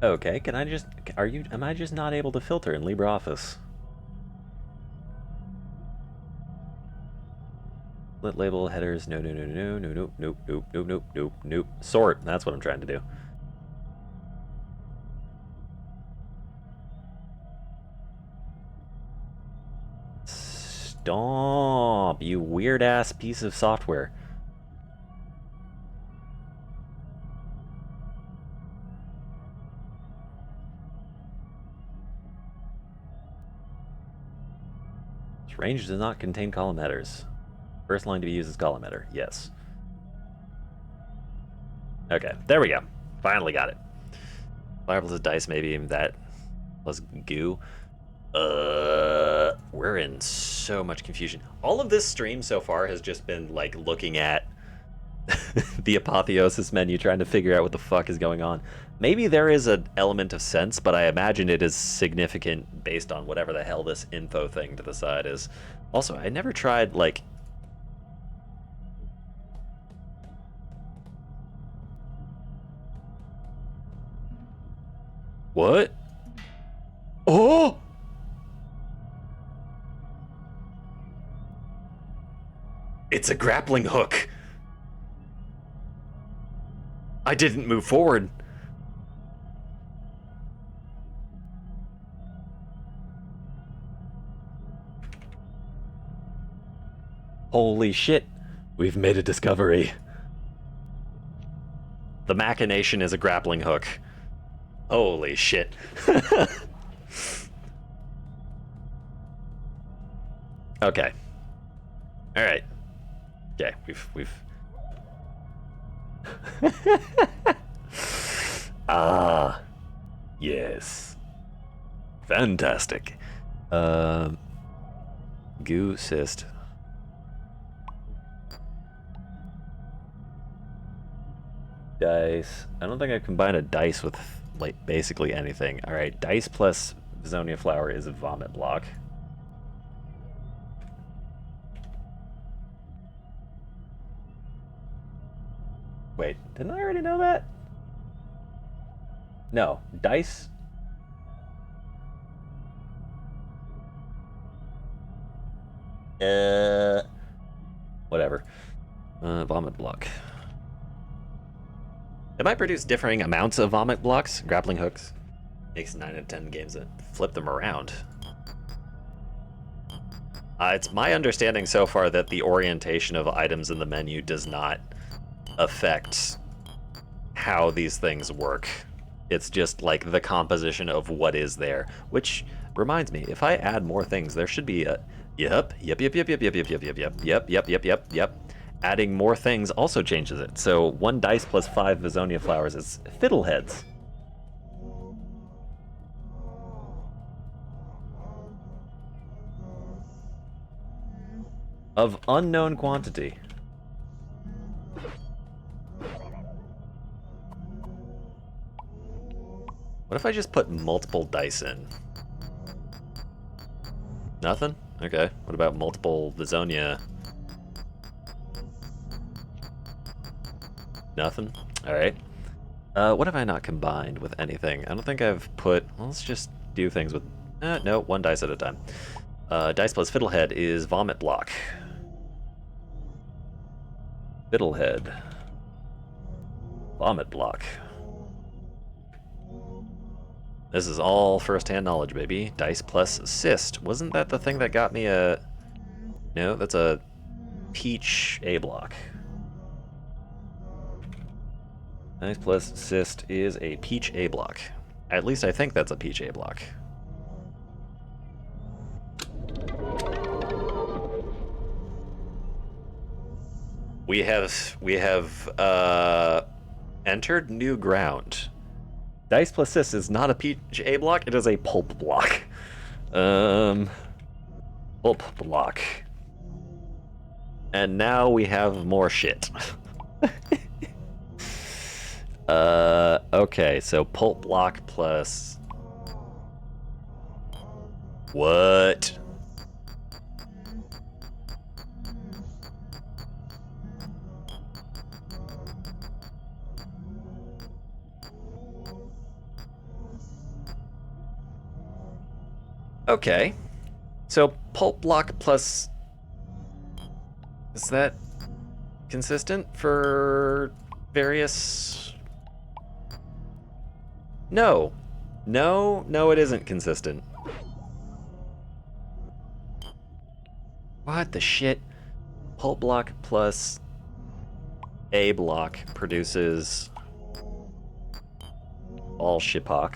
Okay, can I just, am I just not able to filter in LibreOffice? Lit label, headers, no. Sort, that's what I'm trying to do. Stomp, you weird ass piece of software. Range does not contain column headers. First line to be used is column header. Yes. Okay, there we go. Finally got it. Fire plus dice, maybe that plus goo. We're in so much confusion. All of this stream so far has just been like looking at the apotheosis menu, trying to figure out what the fuck is going on. Maybe there is an element of sense, but I imagine it is significant based on whatever the hell this info thing to the side is. Also, I never tried, like... What? Oh! It's a grappling hook. I didn't move forward. Holy shit. We've made a discovery. The machination is a grappling hook. Holy shit. Okay. All right. Okay, we've Ah, yes. Fantastic. Goo cyst. Dice. I don't think I combine a dice with like basically anything. All right, dice plus Visonia flower is a vomit block. Wait, didn't I already know that? No, dice. Whatever. Vomit block. It might produce differing amounts of vomit blocks. Grappling hooks makes 9 out of 10 games that flip them around. It's my understanding so far that the orientation of items in the menu does not affect how these things work. It's just like the composition of what is there, which reminds me, if I add more things, there should be a yep. Adding more things also changes it. So 1 dice plus 5 Visonia flowers is fiddleheads. Of unknown quantity. What if I just put multiple dice in? Nothing? Okay. What about multiple Visonia? Nothing? Alright. What have I not combined with anything? I don't think I've put... Well, let's just do things with... no, 1 dice at a time. Dice plus Fiddlehead is Vomit Block. Fiddlehead. Vomit Block. This is all first-hand knowledge, baby. Dice plus Cyst. Wasn't that the thing that got me a... No, that's a Peach A block. Dice plus Cyst is a Peach A block. At least I think that's a Peach A block. We have entered new ground. Dice plus Cyst is not a Peach A block, it is a Pulp block. Pulp block. And now we have more shit. Okay, so Pulp block plus... What? Okay, so Pulp block plus... Is that consistent for various... No. No, it isn't consistent. What the shit? Pulp block plus A block produces all Shipok.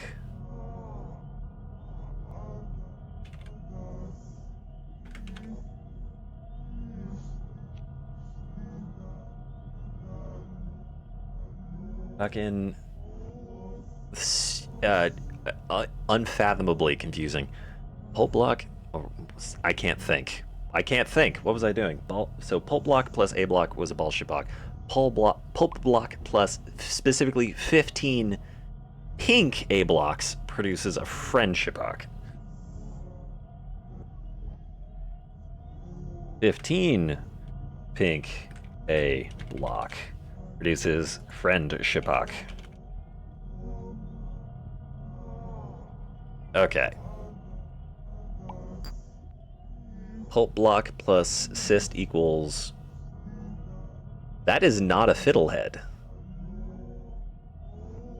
Fucking unfathomably confusing. Pulp block. Oh, I can't think. What was I doing? So pulp block plus A block was a ball Shipok. Pulp block plus specifically 15 pink A blocks produces a friend Shipok. 15 pink A block produces friend Shipok. Okay. Pulp block plus Cyst equals... That is not a Fiddlehead.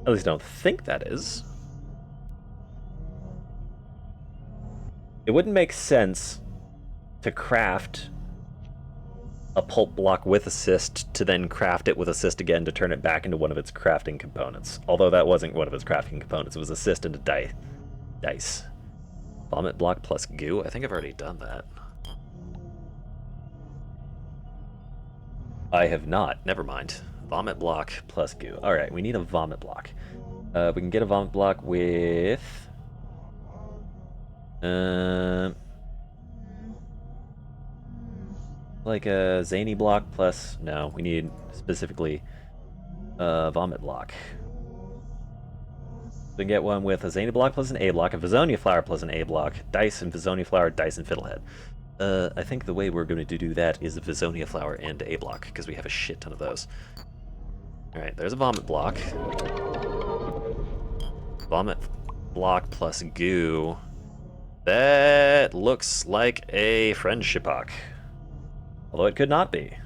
At least I don't think that is. It wouldn't make sense to craft a Pulp block with a Cyst to then craft it with a Cyst again to turn it back into one of its crafting components. Although that wasn't one of its crafting components, it was a Cyst and a dice. Vomit block plus goo? I think I've already done that. I have not. Never mind. Vomit block plus goo. Alright, we need a vomit block. We can get a vomit block with... like a zany block plus... No, we need specifically vomit block. We can get one with a Zany block plus an A block, a Visonia flower plus an A block, dice and Visonia flower, dice and fiddlehead. I think the way we're going to do that is the Visonia flower and A block, because we have a shit ton of those. Alright, there's a vomit block. Vomit block plus goo. That looks like a friendship-ock. Although it could not be.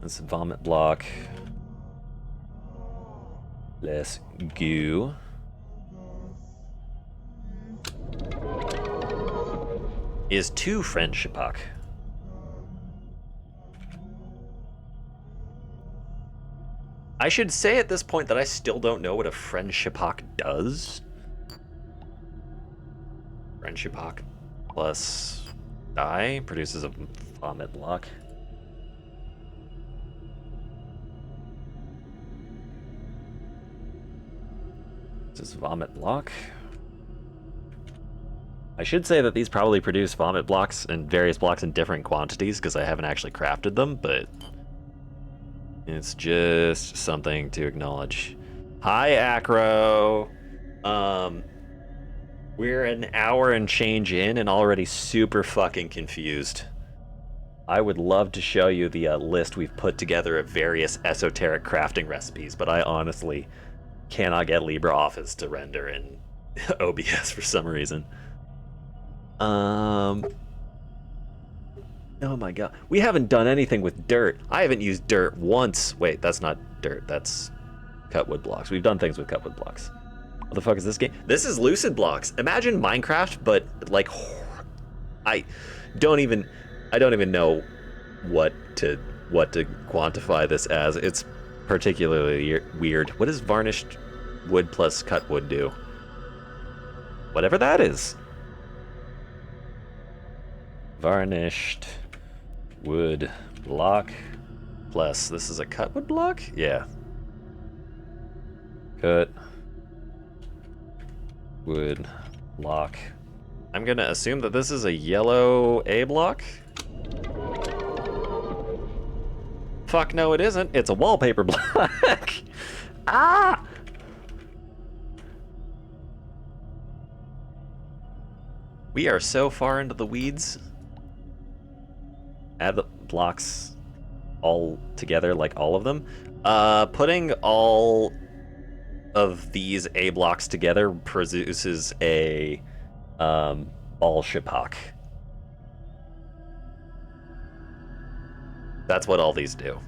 That's a vomit block. Less goo. Is 2 friendship-ock. I should say at this point that I still don't know what a friendship-ock does. Friendship-ock plus die produces a vomit block. This is vomit block. I should say that these probably produce vomit blocks and various blocks in different quantities because I haven't actually crafted them, but it's just something to acknowledge. Hi, Acro. We're an hour and change in and already super fucking confused. I would love to show you the list we've put together of various esoteric crafting recipes, but I honestly cannot get LibreOffice to render in OBS for some reason. Oh my god. We haven't done anything with dirt. I haven't used dirt once. Wait, that's not dirt. That's cut wood blocks. We've done things with cut wood blocks. What the fuck is this game? This is Lucid blocks. Imagine Minecraft, but like, I don't even know what to quantify this as. It's particularly weird. What does varnished wood plus cut wood do? Whatever that is. Varnished wood block plus, this is a cut wood block? Yeah. Cut wood block. I'm gonna assume that this is a yellow A block. Fuck no, it isn't. It's a wallpaper block. Ah! We are so far into the weeds. Add the blocks all together, like all of them. Putting all of these A blocks together produces a ball shipok. That's what all these do.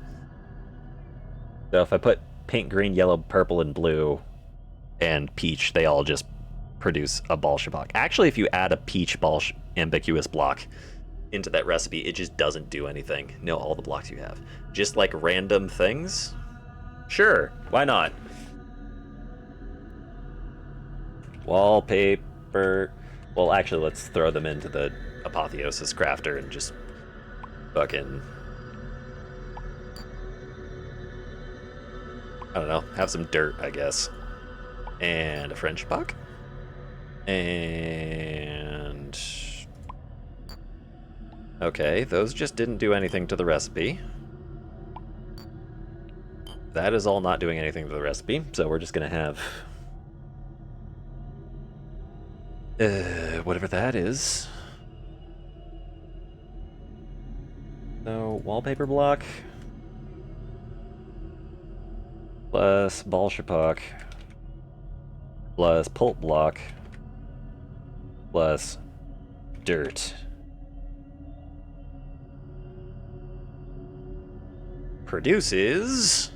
So if I put pink, green, yellow, purple, and blue, and peach, they all just produce a ball shipok. Actually, if you add a peach ball ambiguous block into that recipe, it just doesn't do anything. Know all the blocks you have. Just like random things? Sure, why not? Wallpaper. Well, actually, let's throw them into the Apotheosis Crafter and just fucking, I don't know, have some dirt, I guess. And a French puck. And okay, those just didn't do anything to the recipe. That is all not doing anything to the recipe, so we're just gonna have whatever that is. So wallpaper block plus ball shipok plus pulp block plus dirt produces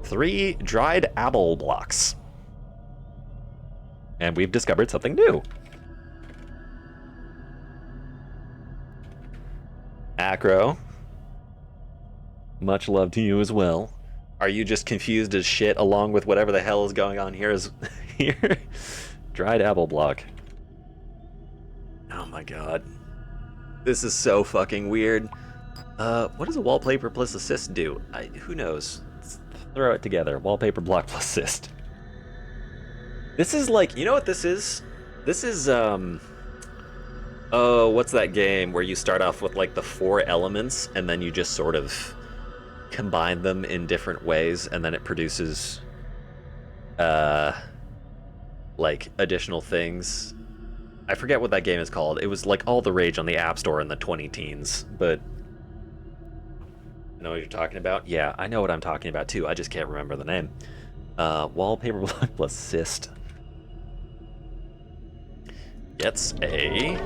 3 dried apple blocks. And we've discovered something new. Acro, much love to you as well. Are you just confused as shit along with whatever the hell is going on here? Here? Dried apple block. Oh my god. This is so fucking weird. What does a wallpaper plus assist do? Who knows? Let's throw it together. Wallpaper block plus assist. This is like, you know what this is? This is, oh, what's that game where you start off with like the 4 elements and then you just sort of combine them in different ways, and then it produces like additional things. I forget what that game is called. It was like all the rage on the App Store in the 2010s, but you know what you're talking about? Yeah, I know what I'm talking about too. I just can't remember the name. Wallpaper block plus cyst gets a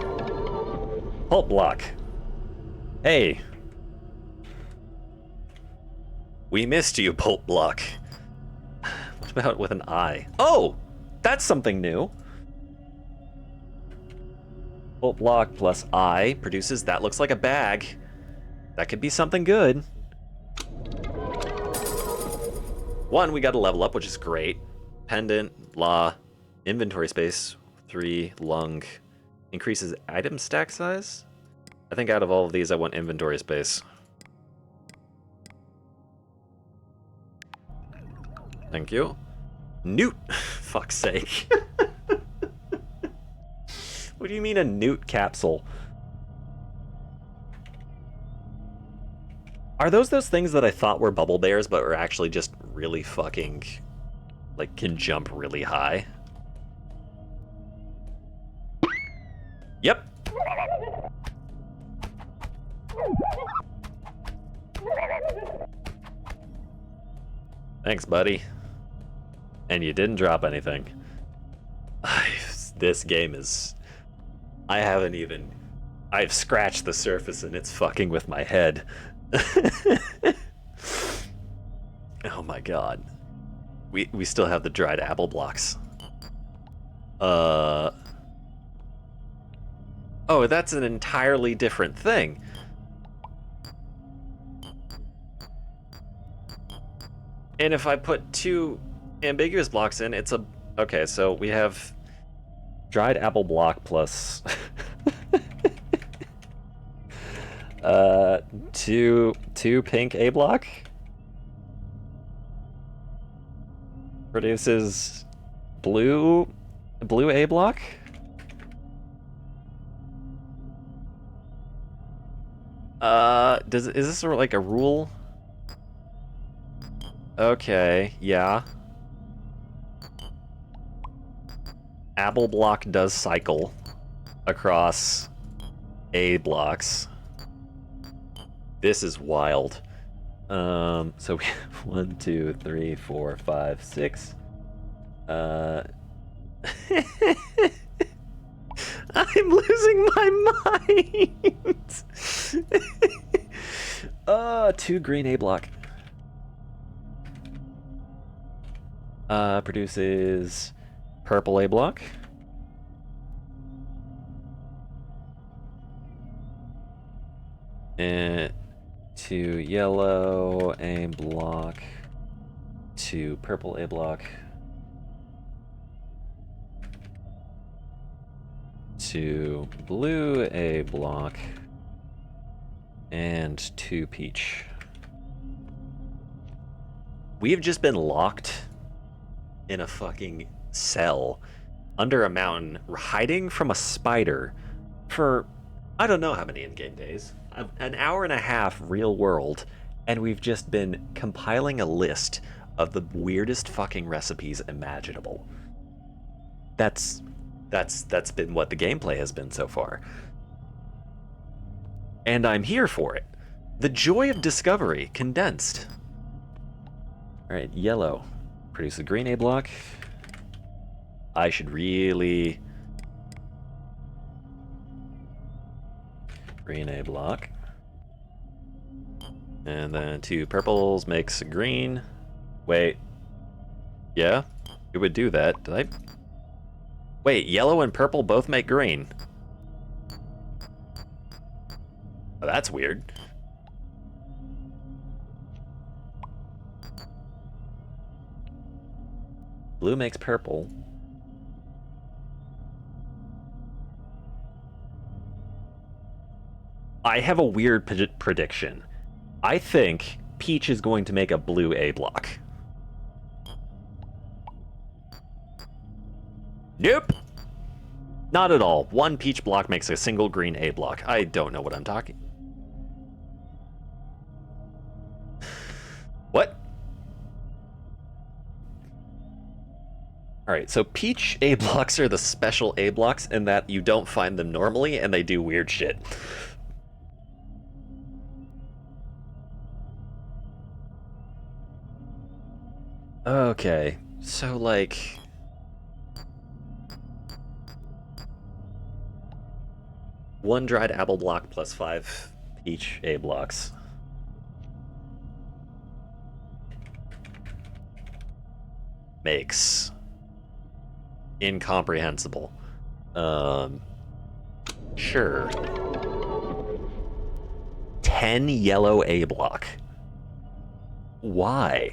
pulp block. Hey, we missed you, pulp block. What about with an eye? Oh, that's something new. Pulp block plus eye produces, that looks like a bag. That could be something good. One, we got a level up, which is great. Pendant, blah, inventory space, 3, lung. Increases item stack size? I think out of all of these, I want inventory space. Thank you. Newt! Fuck's sake. What do you mean a newt capsule? Are those things that I thought were bubble bears, but are actually just really fucking, like, can jump really high? Yep. Thanks, buddy. And you didn't drop anything. This game is... I've scratched the surface and it's fucking with my head. Oh my god. We still have the dried apple blocks. Oh, that's an entirely different thing. And if I put 2 ambiguous blocks in, it's a... Okay, so we have dried apple block plus... 2 pink A block produces blue A block. Is this sort of like a rule? Okay, yeah. Apple block does cycle across A blocks. This is wild. So we have 1, 2, 3, 4, 5, 6. I'm losing my mind. 2 green A block. Produces purple A block. And 2 yellow A block, 2 purple A block, 2 blue A block, and 2 peach. We have just been locked in a fucking cell under a mountain, hiding from a spider for I don't know how many in-game days. An hour and a half real world, and we've just been compiling a list of the weirdest fucking recipes imaginable. That's been what the gameplay has been so far. And I'm here for it. The joy of discovery condensed. Alright, yellow. Produce a green A block. I should really... Green A block. And then 2 purples makes a green. Wait. Yeah? It would do that. Did I... Wait, yellow and purple both make green. Oh, that's weird. Blue makes purple. I have a weird prediction. I think Peach is going to make a blue A block. Nope. Not at all. 1 Peach block makes a single green A block. I don't know what I'm talking. Alright, so peach A blocks are the special A blocks in that you don't find them normally and they do weird shit. Okay, so like... one dried apple block plus 5 peach A blocks. Makes incomprehensible. Sure. 10 yellow A block. Why?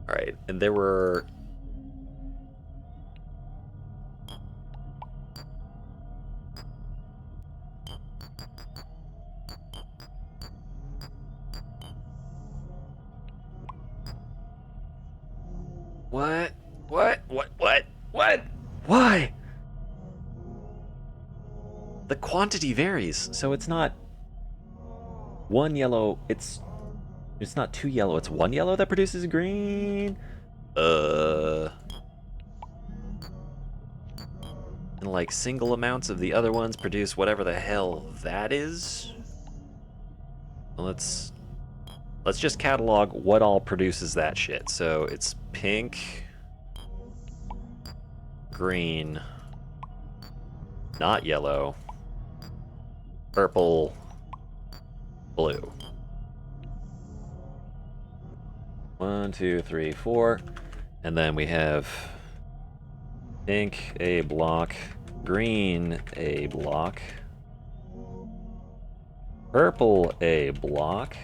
Alright, and there were... What? What? What? Why? The quantity varies, so it's not one yellow, it's not two yellow, it's one yellow that produces green. And like single amounts of the other ones produce whatever the hell that is. Let's just catalog what all produces that shit. So it's pink, green, not yellow, purple, blue. 1, 2, 3, 4. And then we have pink A block, green A block, purple A block,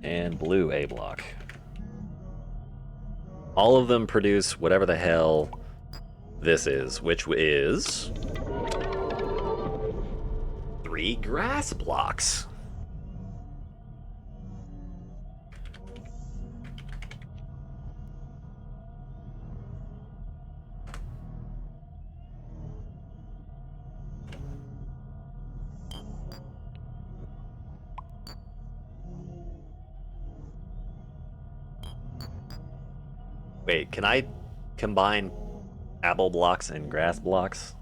and blue A block. All of them produce whatever the hell this is, which is 3 grass blocks. Wait, can I combine apple blocks and grass blocks?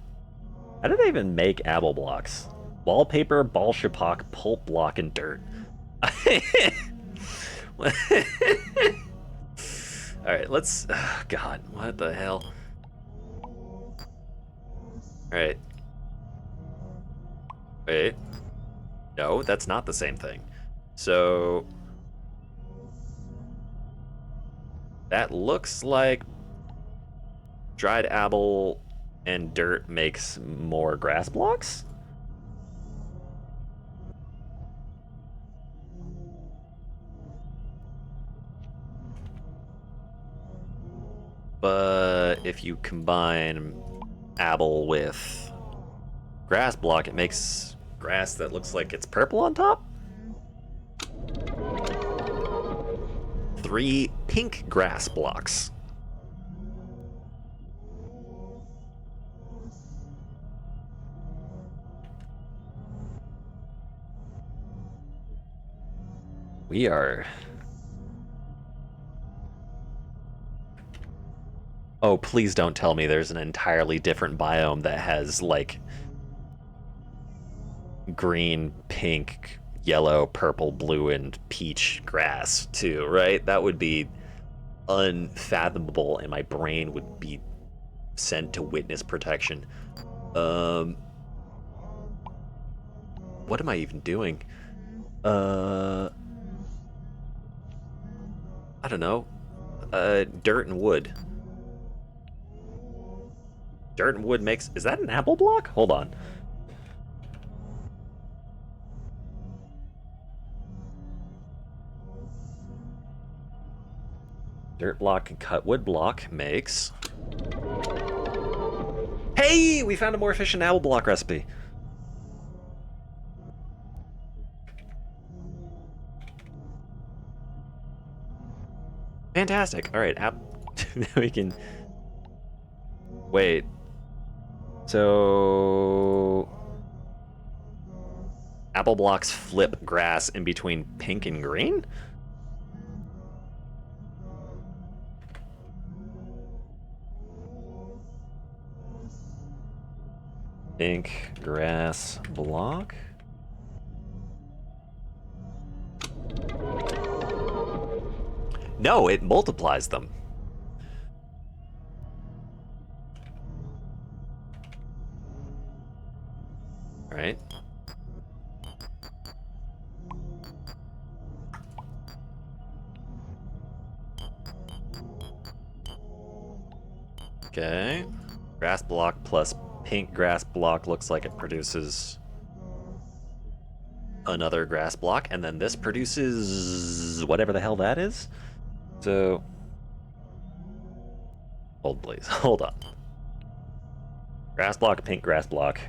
How did I even make apple blocks? Wallpaper, ball shapak, pulp block, and dirt. Alright, let's... Oh, God, what the hell? Alright. Wait. No, that's not the same thing. So... that looks like dried apple and dirt makes more grass blocks? But if you combine apple with grass block, it makes grass that looks like it's purple on top? 3 pink grass blocks. We are... Oh, please don't tell me there's an entirely different biome that has, like, green, pink, yellow, purple, blue, and peach grass, too, right? That would be unfathomable, and my brain would be sent to witness protection. What am I even doing? I don't know. Dirt and wood. Dirt and wood makes... Is that an apple block? Hold on. Dirt block and cut wood block makes... Hey! We found a more efficient apple block recipe. Fantastic. All right, now we can... Wait. So... Apple blocks flip grass in between pink and green? Pink grass block. No, it multiplies them. Right. Okay. Grass block plus pink grass block looks like it produces another grass block, and then this produces whatever the hell that is. So, hold please, hold on. Grass block, pink grass block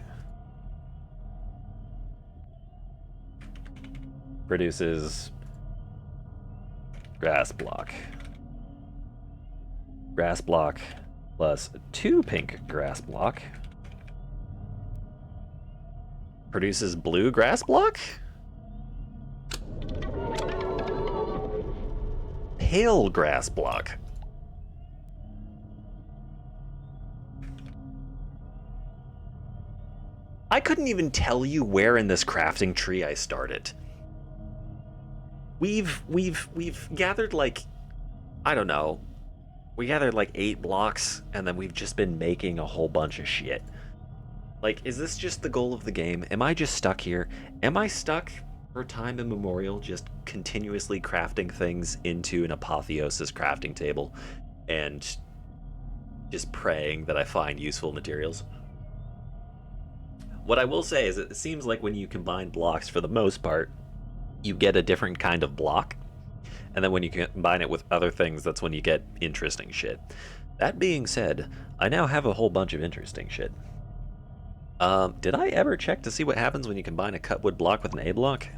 produces grass block. Grass block plus 2 pink grass block produces blue grass block? Pale grass block. I couldn't even tell you where in this crafting tree I started. We've gathered like, I don't know, we gathered like 8 blocks, and then we've just been making a whole bunch of shit. Like, is this just the goal of the game? Am I just stuck here? Am I stuck for time immemorial just continuously crafting things into an apotheosis crafting table and just praying that I find useful materials? What I will say is it seems like when you combine blocks, for the most part, you get a different kind of block. And then when you combine it with other things, that's when you get interesting shit. That being said, I now have a whole bunch of interesting shit. Did I ever check to see what happens when you combine a cutwood block with an A block?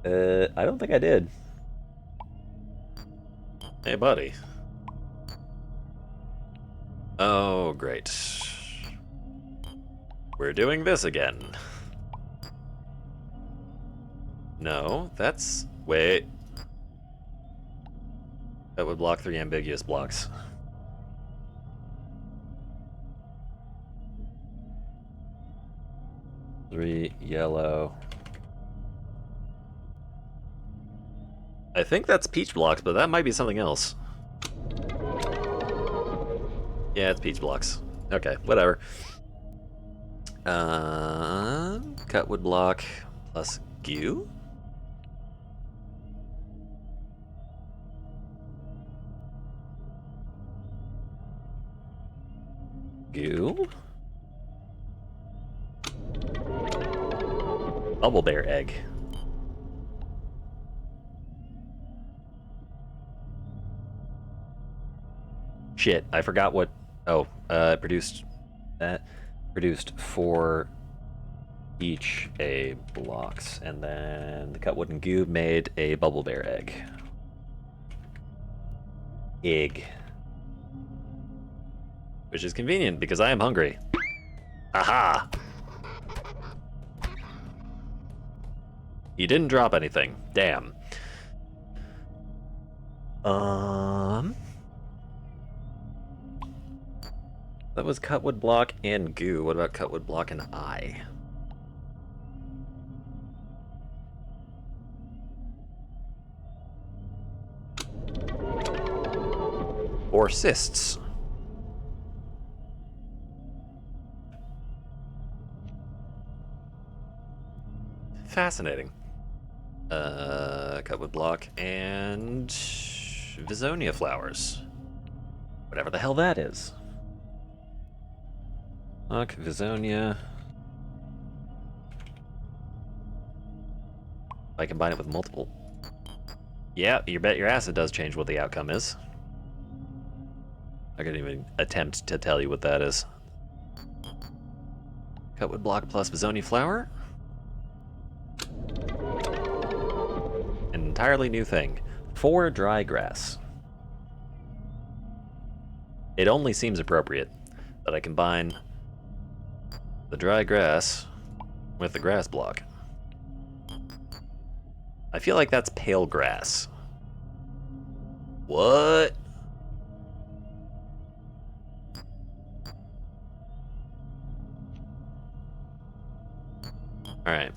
I don't think I did. Hey, buddy. Oh, great. We're doing this again. No, that's... Wait. That would block 3 ambiguous blocks. Three yellow. I think that's peach blocks, but that might be something else. Yeah, it's peach blocks. Okay, whatever. Cutwood block plus goo? Goo? Bubble bear egg. Shit, I forgot what... Oh, it produced... That produced 4 each A blocks, and then the cutwood and goo made a bubble bear egg. Egg. Which is convenient, because I am hungry. Aha! You didn't drop anything. Damn. That was cutwood block and goo. What about cutwood block and eye? Or cysts. Fascinating. Cutwood block and Visonia flowers. Whatever the hell that is. Block, Visonia. I combine it with multiple. Yeah, you bet your ass it does change what the outcome is. I couldn't even attempt to tell you what that is. Cutwood block plus Visonia flower. An entirely new thing. 4 dry grass. It only seems appropriate that I combine the dry grass with the grass block. I feel like that's pale grass. What? Alright.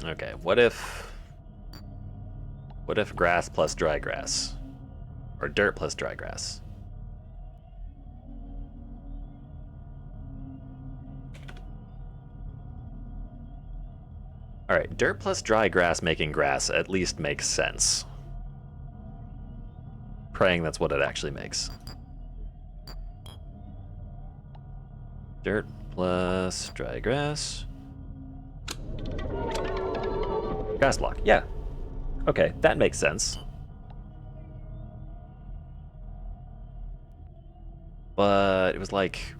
Okay, what if grass plus dry grass? Or dirt plus dry grass? Alright, dirt plus dry grass making grass at least makes sense. Praying that's what it actually makes. Dirt plus dry grass. Grass block, yeah. Okay, that makes sense. But it was like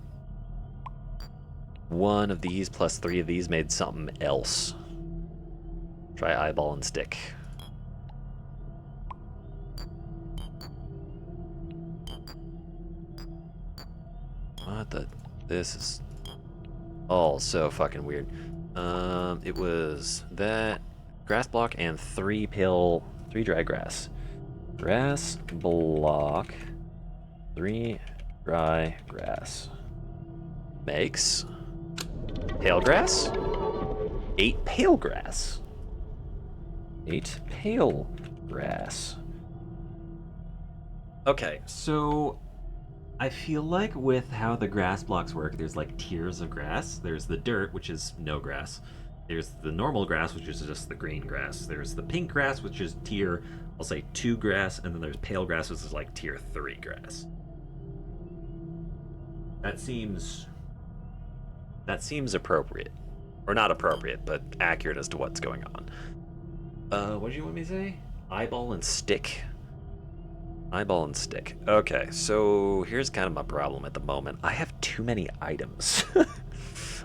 one of these plus three of these made something else. Try eyeball and stick. What the? This is all so fucking weird. It was that grass block and three dry grass. Grass block, 3 dry grass. Makes pale grass? 8 pale grass. 8 pale grass. Okay, so I feel like with how the grass blocks work, there's like tiers of grass. There's the dirt, which is no grass. There's the normal grass, which is just the green grass. There's the pink grass, which is tier, I'll say 2 grass, and then there's pale grass, which is like tier 3 grass. That seems appropriate. Or not appropriate, but accurate as to what's going on. What did you want me to say? Eyeball and stick. Eyeball and stick. Okay, so here's kind of my problem at the moment. I have too many items.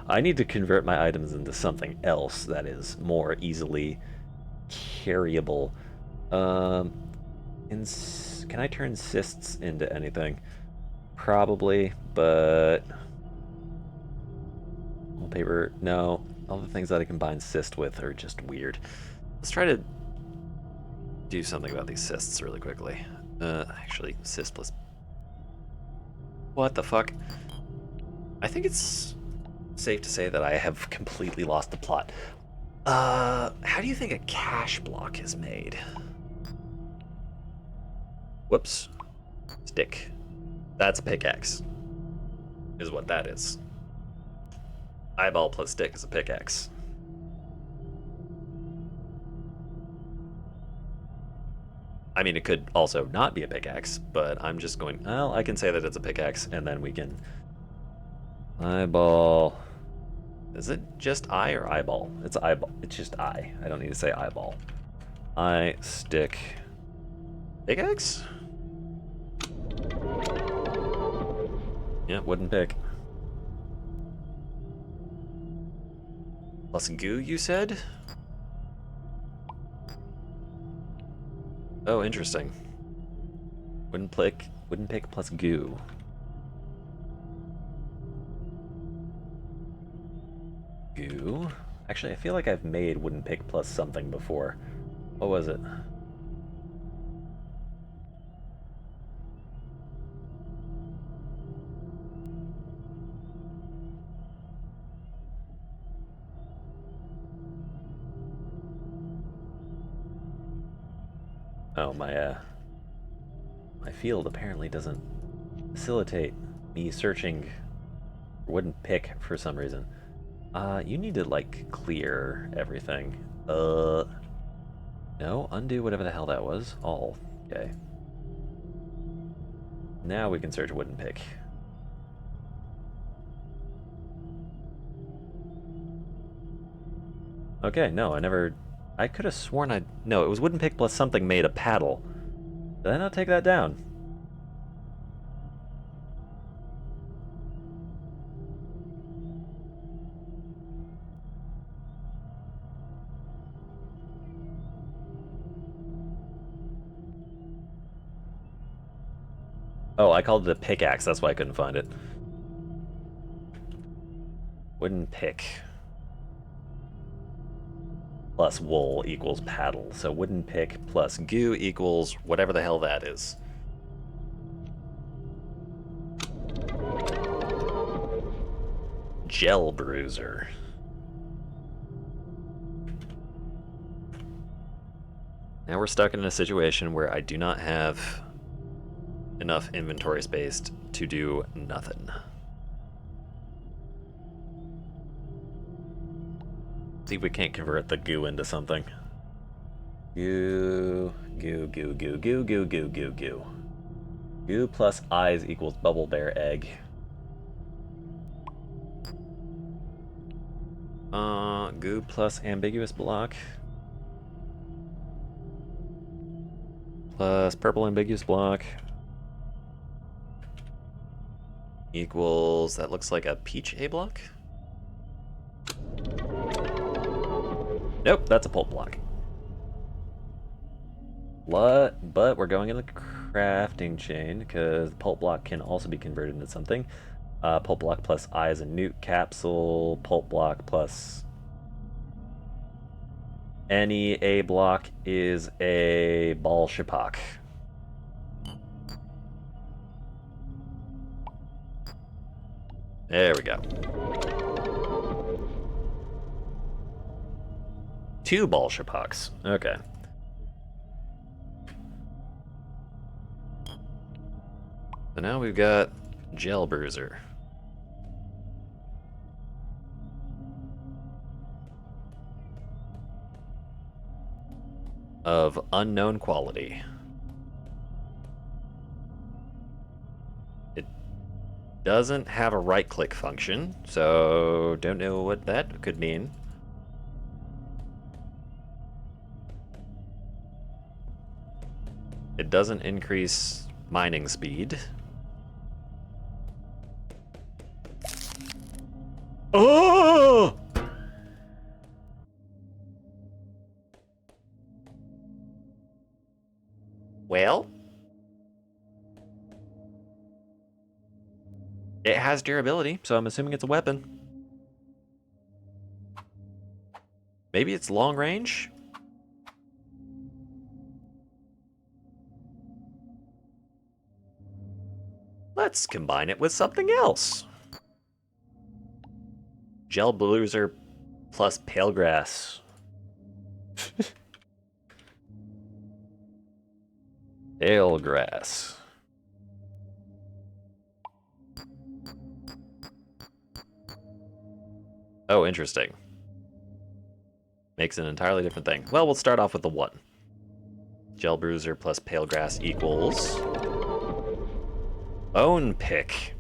I need to convert my items into something else that is more easily carryable. Can I turn cysts into anything? Probably, but wallpaper, no. All the things that I combine cyst with are just weird. Let's try to do something about these cysts really quickly. Actually, cyst plus... What the fuck? I think it's safe to say that I have completely lost the plot. How do you think a cache block is made? Whoops. Stick. That's a pickaxe. Is what that is. Eyeball plus stick is a pickaxe. I mean, it could also not be a pickaxe, but I'm just going... Well, I can say that it's a pickaxe, and then we can... Eyeball... Is it just eye or eyeball? It's eyeball. It's just eye. I don't need to say eyeball. Eye, stick... Pickaxe? Yeah, wooden pick. Plus goo, you said? Oh, interesting. Wooden pick plus goo. Goo? Actually, I feel like I've made wooden pick plus something before. What was it? Oh, my field apparently doesn't facilitate me searching for wooden pick for some reason. You need to, like, clear everything. No, undo whatever the hell that was. All. Okay. Now we can search wooden pick. Okay, no, I could have sworn no, it was wooden pick plus something made a paddle. Did I not take that down? Oh, I called it a pickaxe, that's why I couldn't find it. Wooden pick. plus wool equals paddle. So wooden pick plus goo equals whatever the hell that is. Gel bruiser. Now we're stuck in a situation where I do not have enough inventory space to do nothing. See if we can't convert the goo into something. Goo, goo, goo, goo, goo, goo, goo, goo, goo. Goo plus eyes equals bubble bear egg. Goo plus ambiguous block. Plus purple ambiguous block. Equals, that looks like a peach A block? Nope, that's a pulp block. But we're going in the crafting chain because pulp block can also be converted into something. Pulp block plus I is a newt capsule. Pulp block plus any A block is a ball shipak. There we go. 2 ball shipaks. Okay. So now we've got gel bruiser. Of unknown quality. It doesn't have a right-click function, so don't know what that could mean. It doesn't increase mining speed. Oh! Well, it has durability, so I'm assuming it's a weapon. Maybe it's long range? Let's combine it with something else. Gel bruiser plus pale grass. Pale grass. Oh, interesting. Makes an entirely different thing. Well, we'll start off with the 1. Gel bruiser plus pale grass equals bone pick.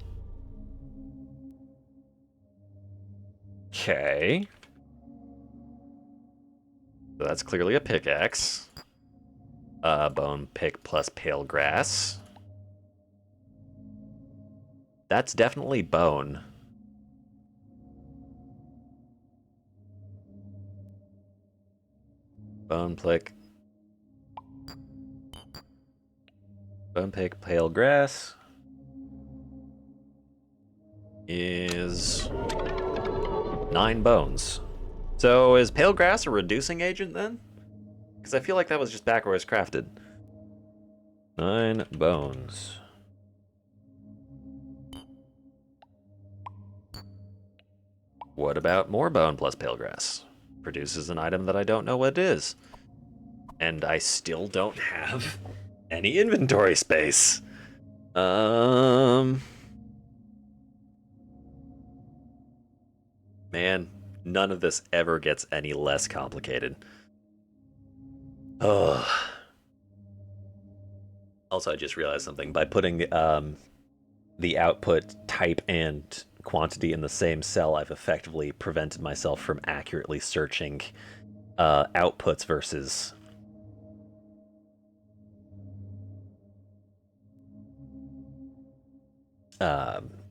Okay. So that's clearly a pickaxe. Bone pick plus pale grass. That's definitely bone. Bone pick. Bone pick, pale grass. Is 9 bones. So is pale grass a reducing agent then? Because I feel like that was just back where it's crafted. 9 bones. What about more bone plus pale grass? Produces an item that I don't know what it is. And I still don't have any inventory space. Man, none of this ever gets any less complicated. Ugh. Also, I just realized something. By putting the output type and quantity in the same cell, I've effectively prevented myself from accurately searching outputs versus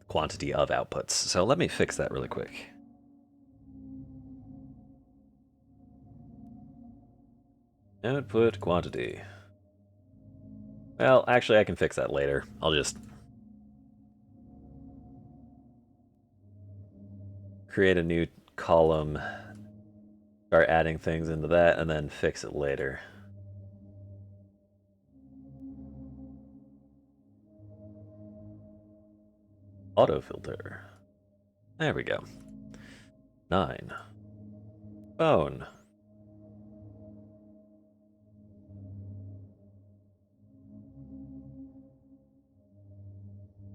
quantity of outputs. So let me fix that really quick. Output quantity. Well, actually, I can fix that later. I'll just create a new column Start adding things into that and then fix it later. Autofilter. There we go. 9. Bone.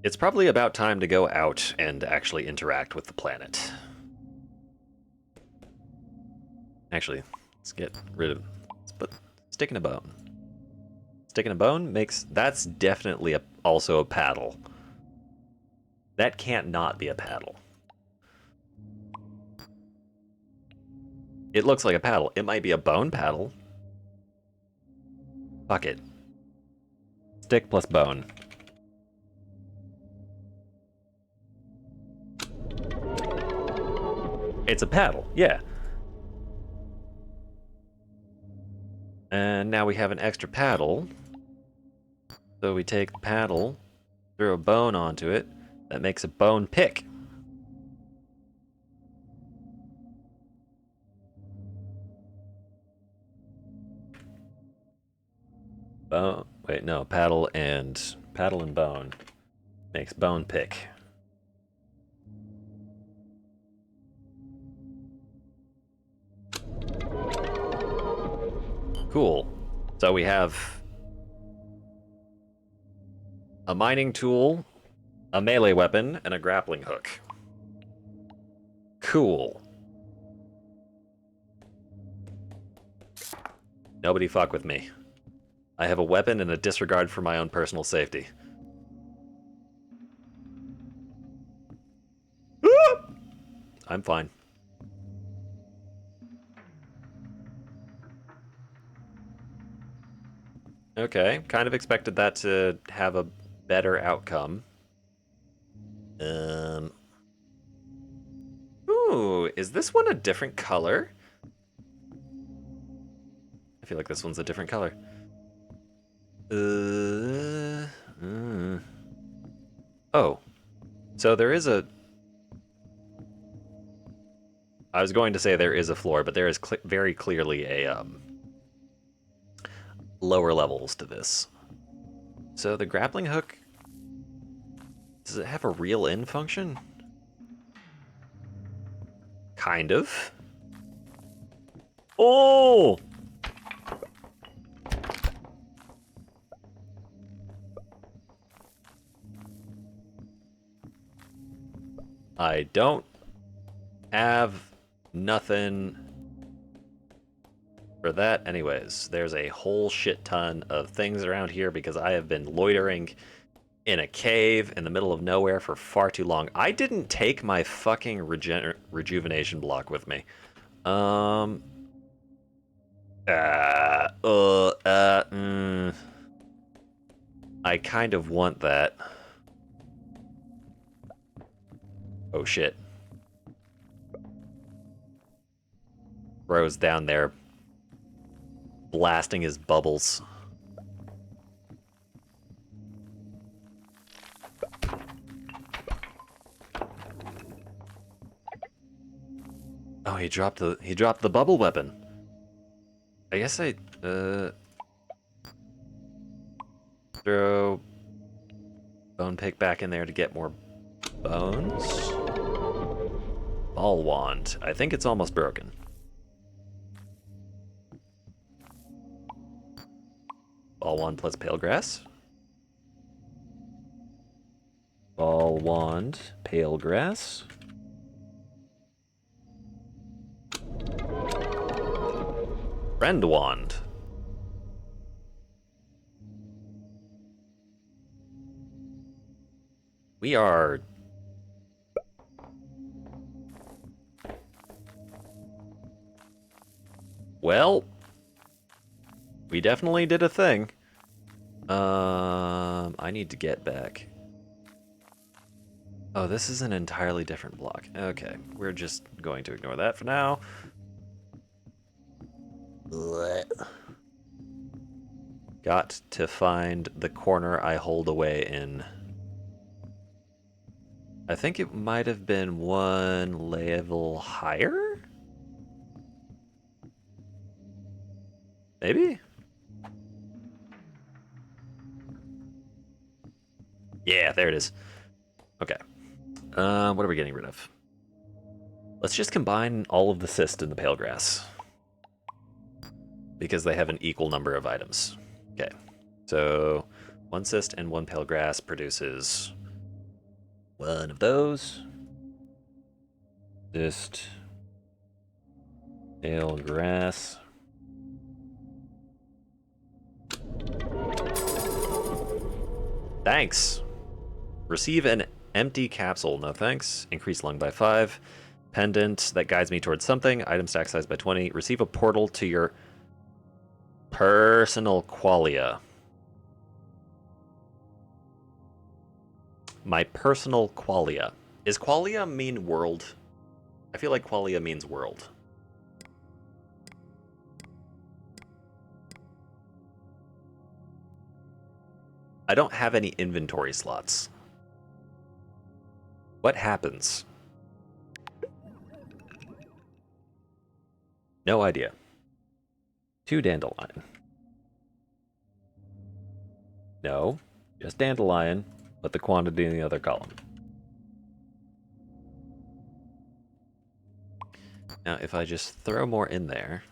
It's probably about time to go out and actually interact with the planet. Actually, let's get rid of... Let's put stick in a bone. Stick in a bone makes... That's definitely also a paddle. That can't not be a paddle. It looks like a paddle. It might be a bone paddle. Fuck it. Stick plus bone. It's a paddle, yeah. And now we have an extra paddle. So we take the paddle, throw a bone onto it. That makes a bone pick. Bone. Wait, no. Paddle and bone makes bone pick. Cool. So we have a mining tool, a melee weapon, and a grappling hook. Cool. Nobody fuck with me. I have a weapon and a disregard for my own personal safety. I'm fine. Okay, kind of expected that to have a better outcome. Ooh, is this one a different color? I feel like this one's a different color. Oh, so there is a... I was going to say there is a floor, but there is very clearly a lower levels to this. So the grappling hook, does it have a reel in function? Kind of. Oh! I don't have nothing for that. Anyways, there's a whole shit ton of things around here because I have been loitering in a cave in the middle of nowhere for far too long. I didn't take my fucking rejuvenation block with me. I kind of want that. Oh shit. Bro's down there blasting his bubbles. Oh, he dropped the bubble weapon. I guess I throw bone pick back in there to get more bones. Ball wand. I think it's almost broken. Ball wand plus pale grass. Ball wand, pale grass. Friend wand. We are... Well, we definitely did a thing. I need to get back. Oh, this is an entirely different block. Okay, we're just going to ignore that for now. Got to find the corner I hold away in. I think it might have been one level higher? Maybe? Yeah, there it is. Okay. What are we getting rid of? Let's just combine all of the cyst in the pale grass. Because they have an equal number of items. Okay. So, one cyst and one pale grass produces one of those. Cyst. Pale grass. Thanks. Receive an empty capsule. No thanks. Increase lung by 5. Pendant that guides me towards something. Item stack size by 20. Receive a portal to your personal qualia. My personal qualia. Is qualia mean world? I feel like qualia means world. I don't have any inventory slots. What happens? No idea. 2 dandelion. No, just dandelion, but the quantity in the other column. Now, if I just throw more in there,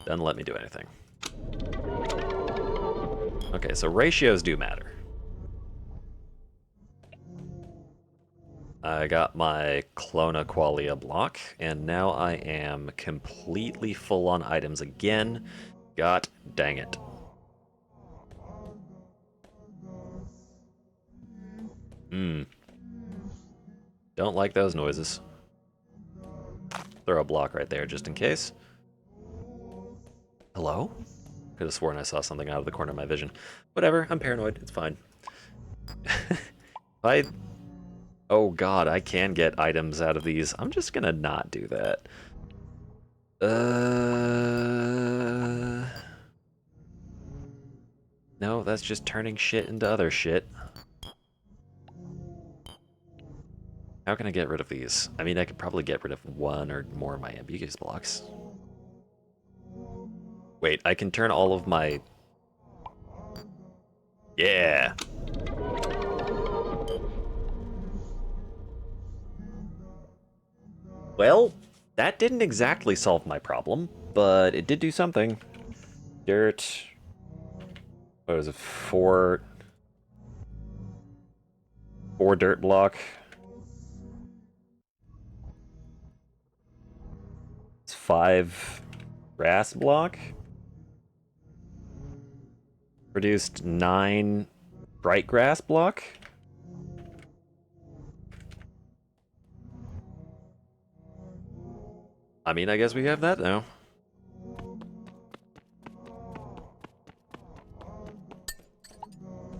doesn't let me do anything. Okay, so ratios do matter. I got my Clona Qualia block, and now I am completely full on items again. God dang it. Don't like those noises. Throw a block right there just in case. Hello? Could have sworn I saw something out of the corner of my vision. Whatever, I'm paranoid. It's fine. Oh god, I can get items out of these. I'm just gonna not do that. No, that's just turning shit into other shit. How can I get rid of these? I mean, I could probably get rid of one or more of my ambiguous blocks. Wait, I can turn all of my... Yeah! Well, that didn't exactly solve my problem, but it did do something. Dirt... What was it? 4 dirt block. It's 5 grass block. Produced 9 bright grass block. I mean, I guess we have that now.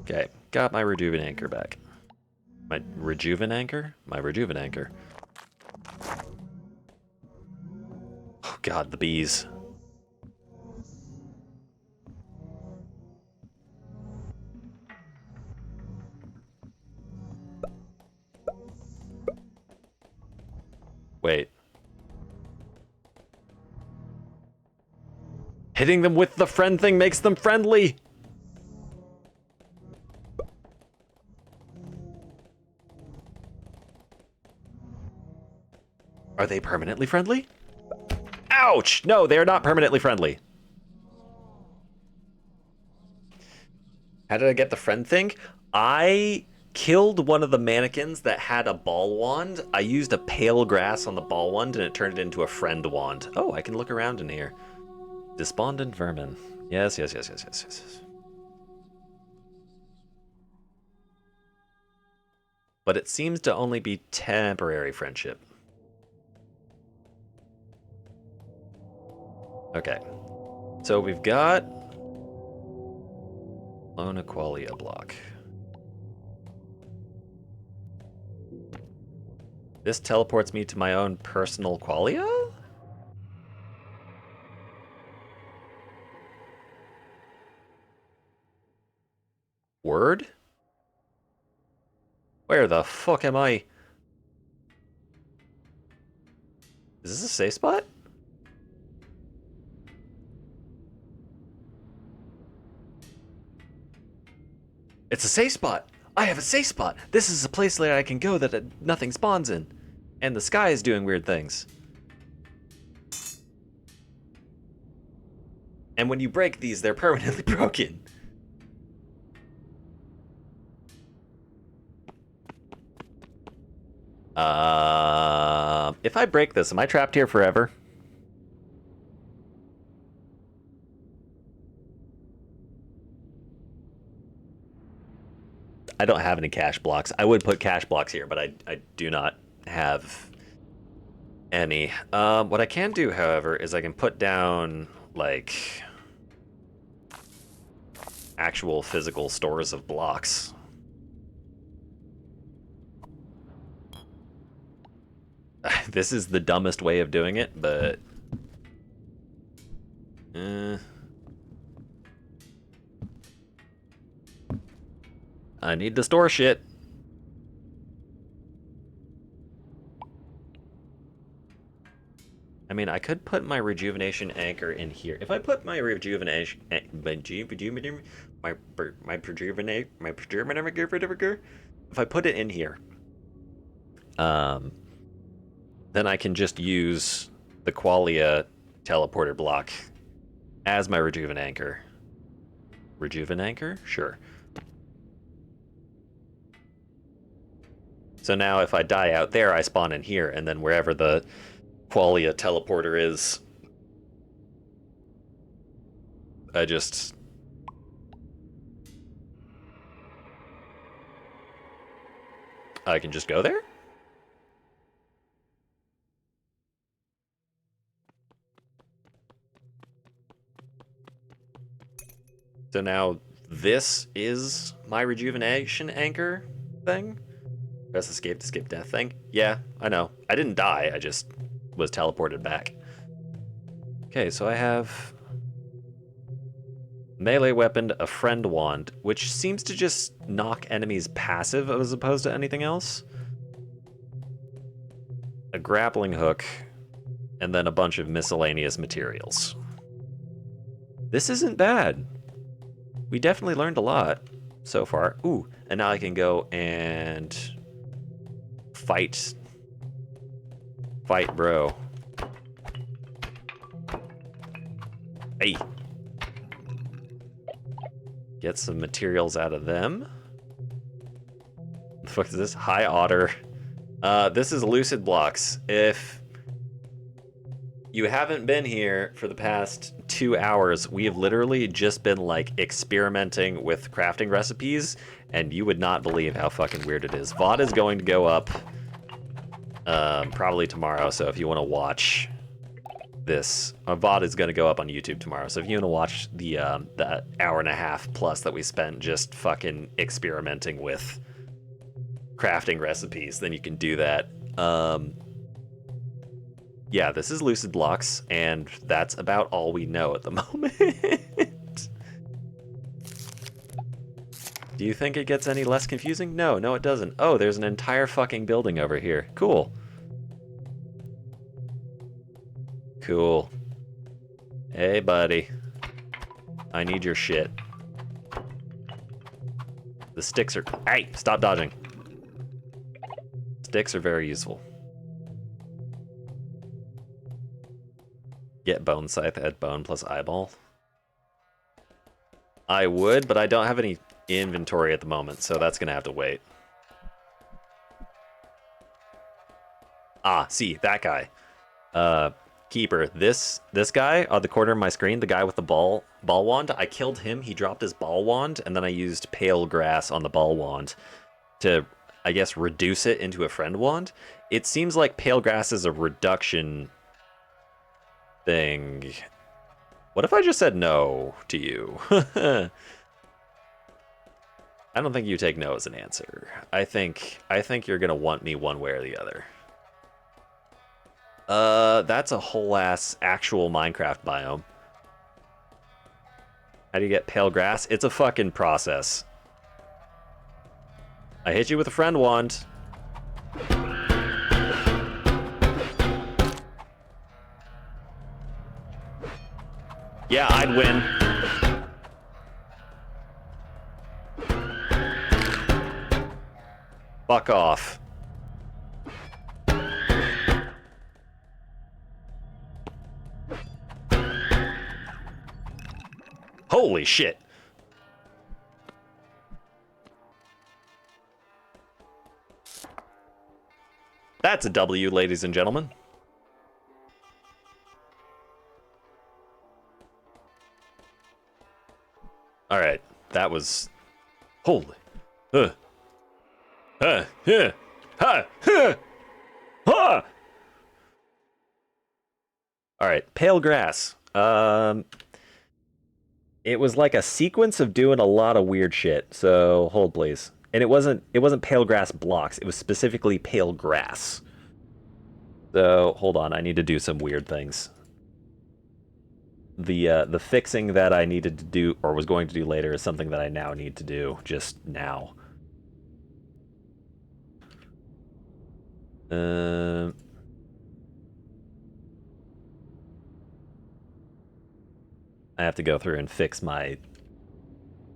Okay, got my Rejuvenanchor back. My Rejuvenanchor? My Rejuvenanchor. Oh god, the bees. Wait. Hitting them with the friend thing makes them friendly! Are they permanently friendly? Ouch! No, they're not permanently friendly. How did I get the friend thing? I killed one of the mannequins that had a ball wand. I used a pale grass on the ball wand and it turned it into a friend wand. Oh, I can look around in here. Despondent vermin. Yes, yes, yes, yes, yes, yes. But it seems to only be temporary friendship. Okay. So we've got Lone Qualia block. This teleports me to my own personal qualia? Word? Where the fuck am I? Is this a safe spot? It's a safe spot. I have a safe spot. This is a place that I can go that nothing spawns in. And the sky is doing weird things. And when you break these, they're permanently broken. If I break this, am I trapped here forever? I don't have any cash blocks. I would put cash blocks here, but I do not have any. What I can do, however, is I can put down, like, actual physical stores of blocks. This is the dumbest way of doing it, but... I need to store shit. I mean, I could put my rejuvenation anchor in here. If I put my rejuvenation, if I put it in here, then I can just use the Qualia teleporter block as my rejuvenanchor. Rejuvenanchor? Sure. So now if I die out there, I spawn in here, and then wherever the Qualia teleporter is, I can just go there? So now this is my rejuvenation anchor thing? Press escape to skip death thing? Yeah, I know. I didn't die, I just was teleported back. Okay, so I have melee weapon, a friend wand, which seems to just knock enemies passive as opposed to anything else. A grappling hook, and then a bunch of miscellaneous materials. This isn't bad. We definitely learned a lot so far. Ooh, and now I can go and fight, bro. Hey. Get some materials out of them. What the fuck is this? High Otter. This is Lucid blocks. If you haven't been here for the past 2 hours, we have literally just been like experimenting with crafting recipes, and you would not believe how fucking weird it is. VOD is going to go up probably tomorrow, so if you want to watch this, VOD is going to go up on YouTube tomorrow, so if you want to watch the hour and a half plus that we spent just fucking experimenting with crafting recipes, then you can do that. Yeah, this is Lucid blocks, and that's about all we know at the moment. Do you think it gets any less confusing? No, it doesn't. Oh, there's an entire fucking building over here. Cool. Cool. Hey, buddy. I need your shit. The sticks are... Hey, stop dodging. Sticks are very useful. Get bone scythe, add bone plus eyeball. I would, but I don't have any inventory at the moment, so that's gonna have to wait. Ah, see, that guy. Keeper, this guy on the corner of my screen, the guy with the ball wand, I killed him, he dropped his ball wand, and then I used pale grass on the ball wand to, I guess, reduce it into a friend wand. It seems like pale grass is a reduction thing. What if I just said no to you? I don't think you take no as an answer. I think you're gonna want me one way or the other. That's a whole ass actual Minecraft biome. How do you get pale grass? It's a fucking process. I hit you with a friend wand. Yeah, I'd win. fuck off. Holy shit. That's a W, ladies and gentlemen. Alright, that was... Holy. Yeah. Alright, pale grass. It was like a sequence of doing a lot of weird shit, so hold please. And it wasn't pale grass blocks, it was specifically pale grass. So hold on, I need to do some weird things. The fixing that I needed to do, or was going to do later, is something that I now need to do, just now. I have to go through and fix my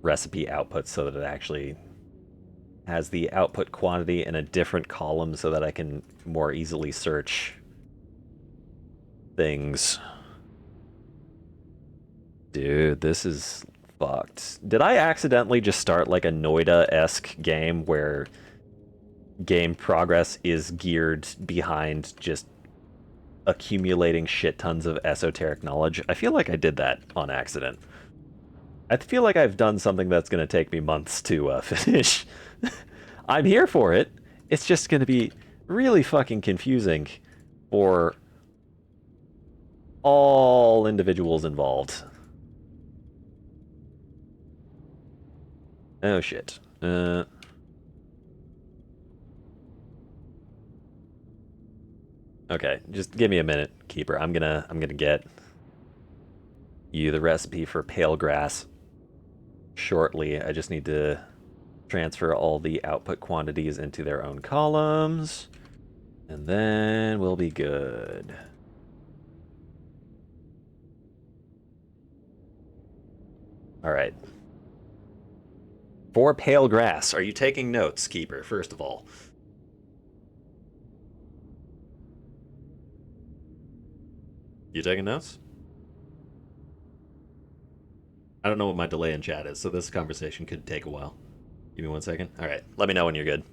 recipe output so that it actually has the output quantity in a different column so that I can more easily search things. Dude, this is fucked. Did I accidentally just start like a Noida-esque game where game progress is geared behind just accumulating shit tons of esoteric knowledge? I feel like I did that on accident. I feel like I've done something that's going to take me months to finish. I'm here for it. It's just going to be really fucking confusing for all individuals involved. Oh shit. Okay, just give me a minute, Keeper. I'm gonna get you the recipe for pale grass shortly. I just need to transfer all the output quantities into their own columns, and then we'll be good. All right. For pale grass, are you taking notes, Keeper, first of all? You taking notes? I don't know what my delay in chat is, so this conversation could take a while. Give me 1 second. All right, let me know when you're good.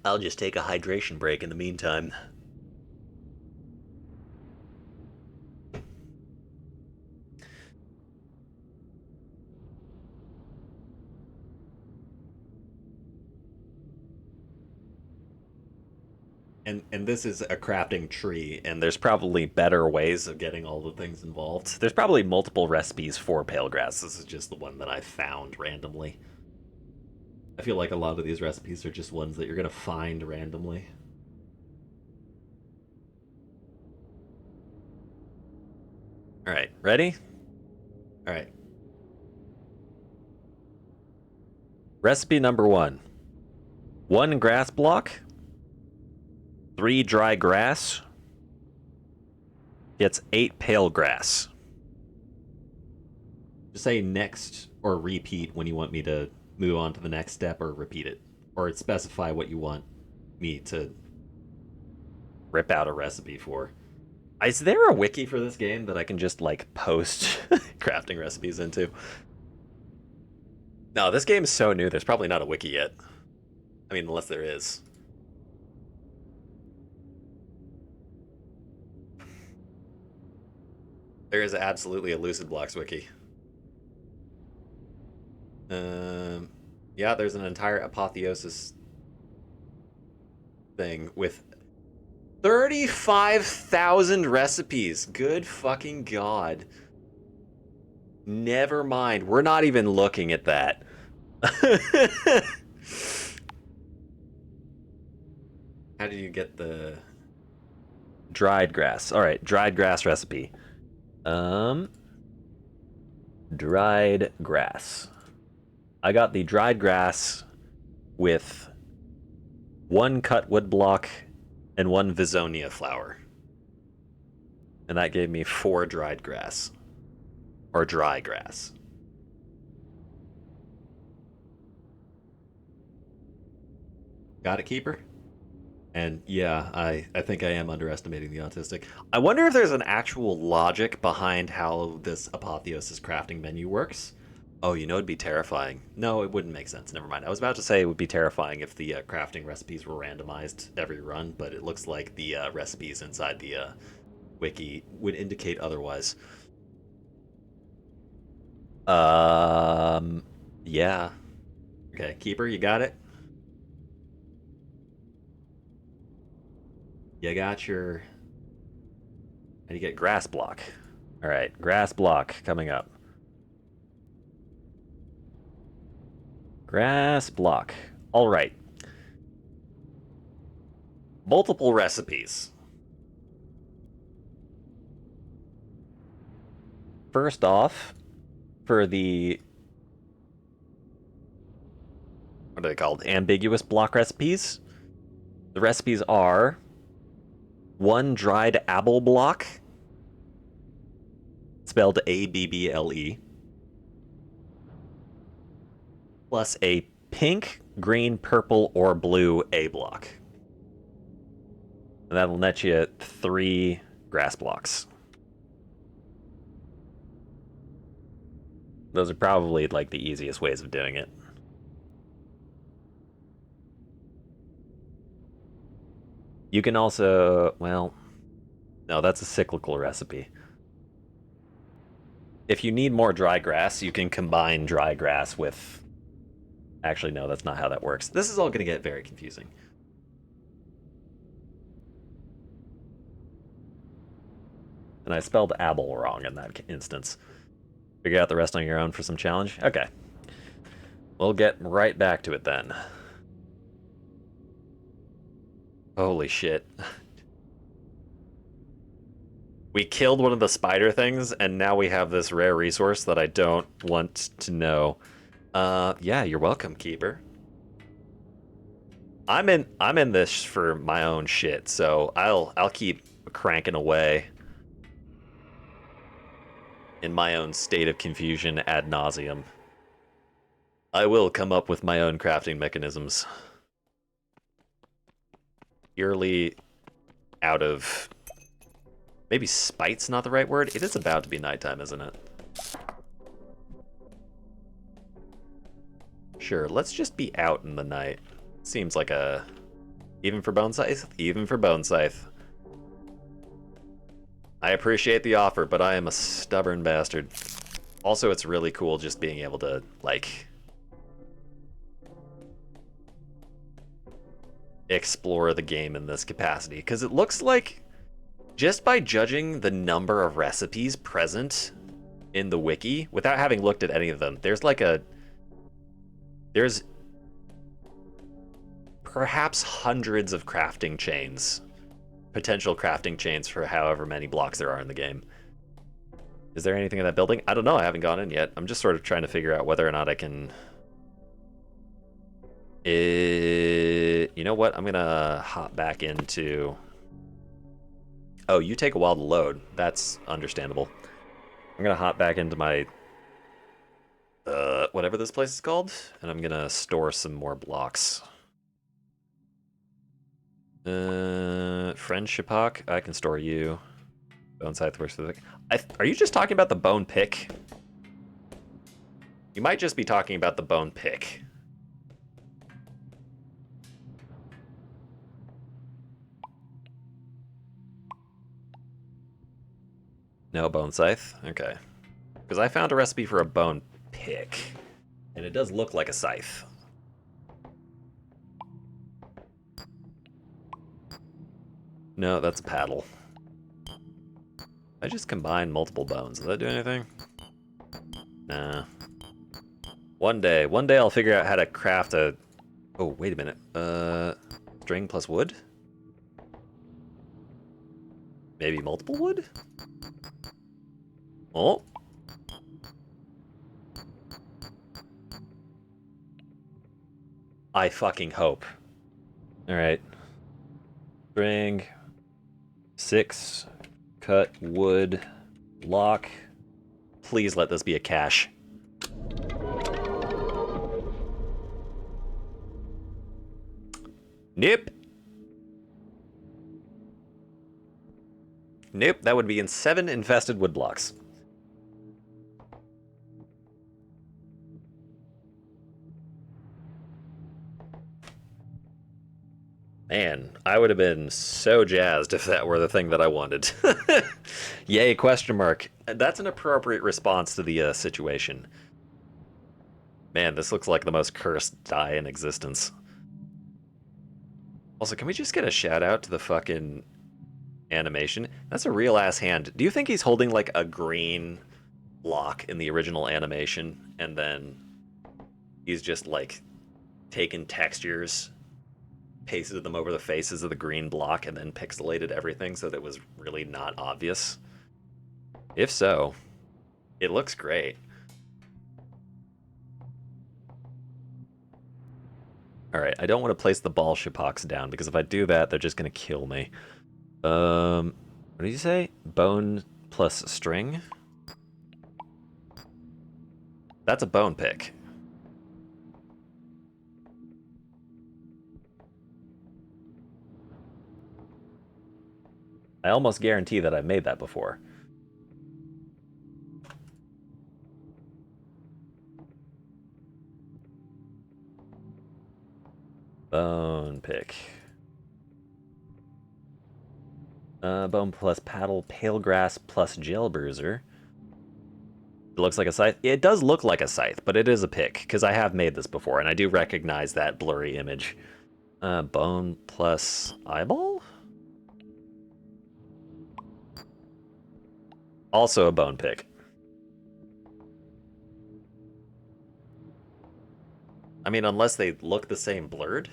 I'll just take a hydration break in the meantime. And this is a crafting tree, and there's probably better ways of getting all the things involved. There's probably multiple recipes for pale grass. This is just the one that I found randomly. I feel like a lot of these recipes are just ones that you're gonna find randomly. Alright, ready? Alright. Recipe number 1. 1 grass block, 3 dry grass, gets 8 pale grass. Just say next or repeat when you want me to move on to the next step, or repeat it. Or specify what you want me to rip out a recipe for. Is there a wiki for this game that I can just, like, post crafting recipes into? No, this game is so new, there's probably not a wiki yet. I mean, unless there is. There is absolutely a Lucid Blocks wiki. Yeah, there's an entire apotheosis thing with 35,000 recipes. Good fucking god. Never mind. We're not even looking at that. How do you get the dried grass? All right, dried grass recipe. Dried grass. I got the dried grass with 1 cut wood block and 1 Visonia flower. And that gave me 4 dried grass. Or dry grass. Got it, Keeper? And yeah, I think I am underestimating the autistic. I wonder if there's an actual logic behind how this Apotheosis crafting menu works. Oh, you know it'd be terrifying. No, it wouldn't make sense. Never mind. I was about to say it would be terrifying if the crafting recipes were randomized every run, but it looks like the recipes inside the wiki would indicate otherwise. Um, yeah. Okay, Keeper, you got it? You got your... How do you get grass block? All right, grass block coming up. Grass block. All right. Multiple recipes. First off, for the... What are they called? Ambiguous block recipes. The recipes are 1 dried apple block, spelled A-B-B-L-E, plus a pink, green, purple, or blue A block. And that'll net you 3 grass blocks. Those are probably like the easiest ways of doing it. You can also, well, no, that's a cyclical recipe. If you need more dry grass, you can combine dry grass with... Actually, no, that's not how that works. This is all going to get very confusing. And I spelled apple wrong in that instance. Figure out the rest on your own for some challenge? Okay. We'll get right back to it then. Holy shit. We killed one of the spider things, and now we have this rare resource that I don't want to know. Yeah, you're welcome, Keeper. I'm in this for my own shit, so I'll keep cranking away in my own state of confusion ad nauseum. I will come up with my own crafting mechanisms. Purely out of... Maybe spite's not the right word? It is about to be nighttime, isn't it? Sure, let's just be out in the night. Seems like a... Even for Bone Scythe? Even for Bone Scythe. I appreciate the offer, but I am a stubborn bastard. Also, it's really cool just being able to, like... explore the game in this capacity, because it looks like, just by judging the number of recipes present in the wiki, without having looked at any of them, there's perhaps hundreds of crafting chains, potential crafting chains for however many blocks there are in the game. Is there anything in that building? I don't know, I haven't gone in yet. I'm just sort of trying to figure out whether or not I can... You know what? I'm gonna hop back into... Oh, you take a while to load. That's understandable. I'm gonna hop back into my... whatever this place is called, and I'm gonna store some more blocks. Friendship Hawk, I can store you. Bone Scythe works with it. Are you just talking about the bone pick? You might just be talking about the bone pick. No bone scythe? Okay. Because I found a recipe for a bone pick. And it does look like a scythe. No, that's a paddle. I just combined multiple bones. Does that do anything? Nah. One day I'll figure out how to craft a... Oh, wait a minute. String plus wood? Maybe multiple wood? Oh. I fucking hope. Alright. String. 6. Cut wood. Lock. Please let this be a cache. Nope. Nope, that would be in 7 infested wood blocks. Man, I would have been so jazzed if that were the thing that I wanted. Yay, question mark. That's an appropriate response to the situation. Man, this looks like the most cursed die in existence. Also, can we just get a shout out to the fucking animation? That's a real ass hand. Do you think he's holding like a green block in the original animation and then he's just like taken textures, pasted them over the faces of the green block, and then pixelated everything so that it was really not obvious? If so, it looks great. Alright, I don't want to place the ball shipoks down, because if I do that, they're just going to kill me. What did you say? Bone plus string? That's a bone pick. I almost guarantee that I've made that before. Bone pick. Bone plus paddle, pale grass plus gel bruiser. It looks like a scythe. It does look like a scythe, but it is a pick, because I have made this before, and I do recognize that blurry image. Bone plus eyeball? Also a bone pick. I mean, unless they look the same blurred.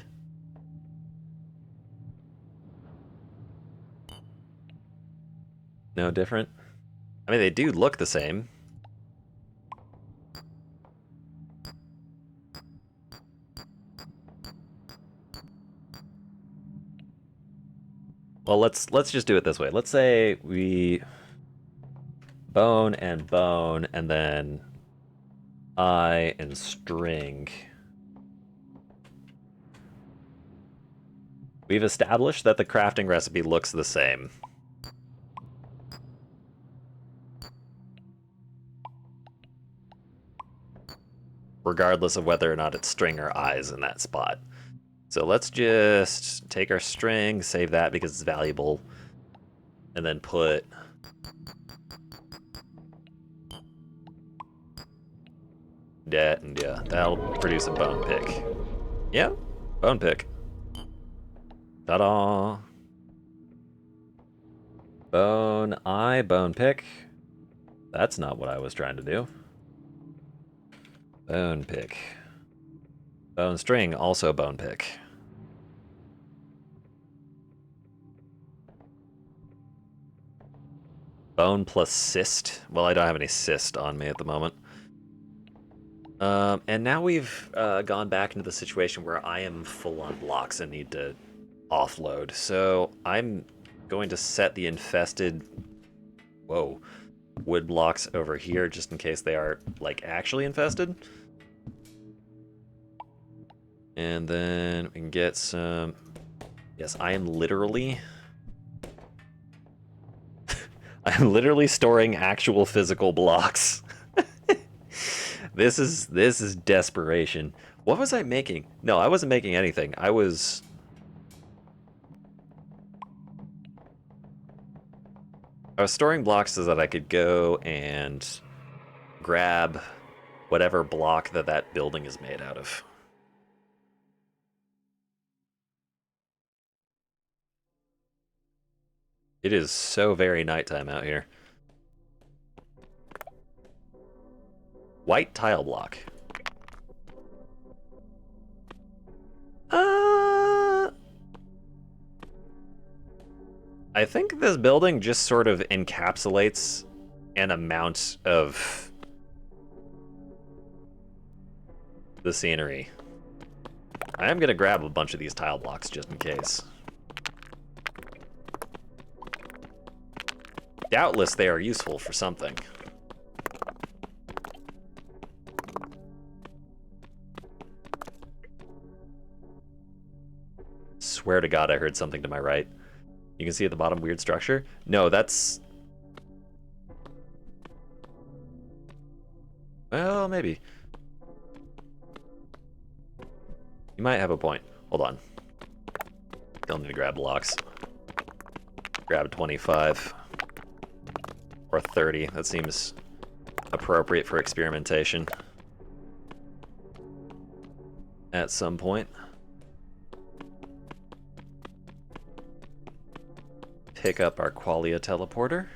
No different? I mean, they do look the same. Well, let's just do it this way. Let's say we bone, and then eye and string. We've established that the crafting recipe looks the same. Regardless of whether or not it's string or eyes in that spot. So let's just take our string, save that because it's valuable, and then put that, and yeah, that'll produce a bone pick. Yeah, bone pick. Ta-da! Bone eye, bone pick. That's not what I was trying to do. Bone pick. Bone string, also bone pick. Bone plus cyst. Well, I don't have any cyst on me at the moment. And now we've gone back into the situation where I am full on blocks and need to offload. So I'm going to set the infested, wood blocks over here just in case they are like actually infested. And then we can get some, yes, I'm literally storing actual physical blocks. This is desperation. What was I making? No, I wasn't making anything. I was storing blocks so that I could go and grab whatever block that building is made out of. It is so very nighttime out here. White tile block. I think this building just sort of encapsulates an amount of the scenery. I am going to grab a bunch of these tile blocks just in case. Doubtless they are useful for something. swear to God I heard something to my right. You can see at the bottom, weird structure. No, that's... Well, maybe. You might have a point. Hold on. Still need to grab blocks. Grab 25. Or 30. That seems appropriate for experimentation. At some point. Pick up our Qualia teleporter.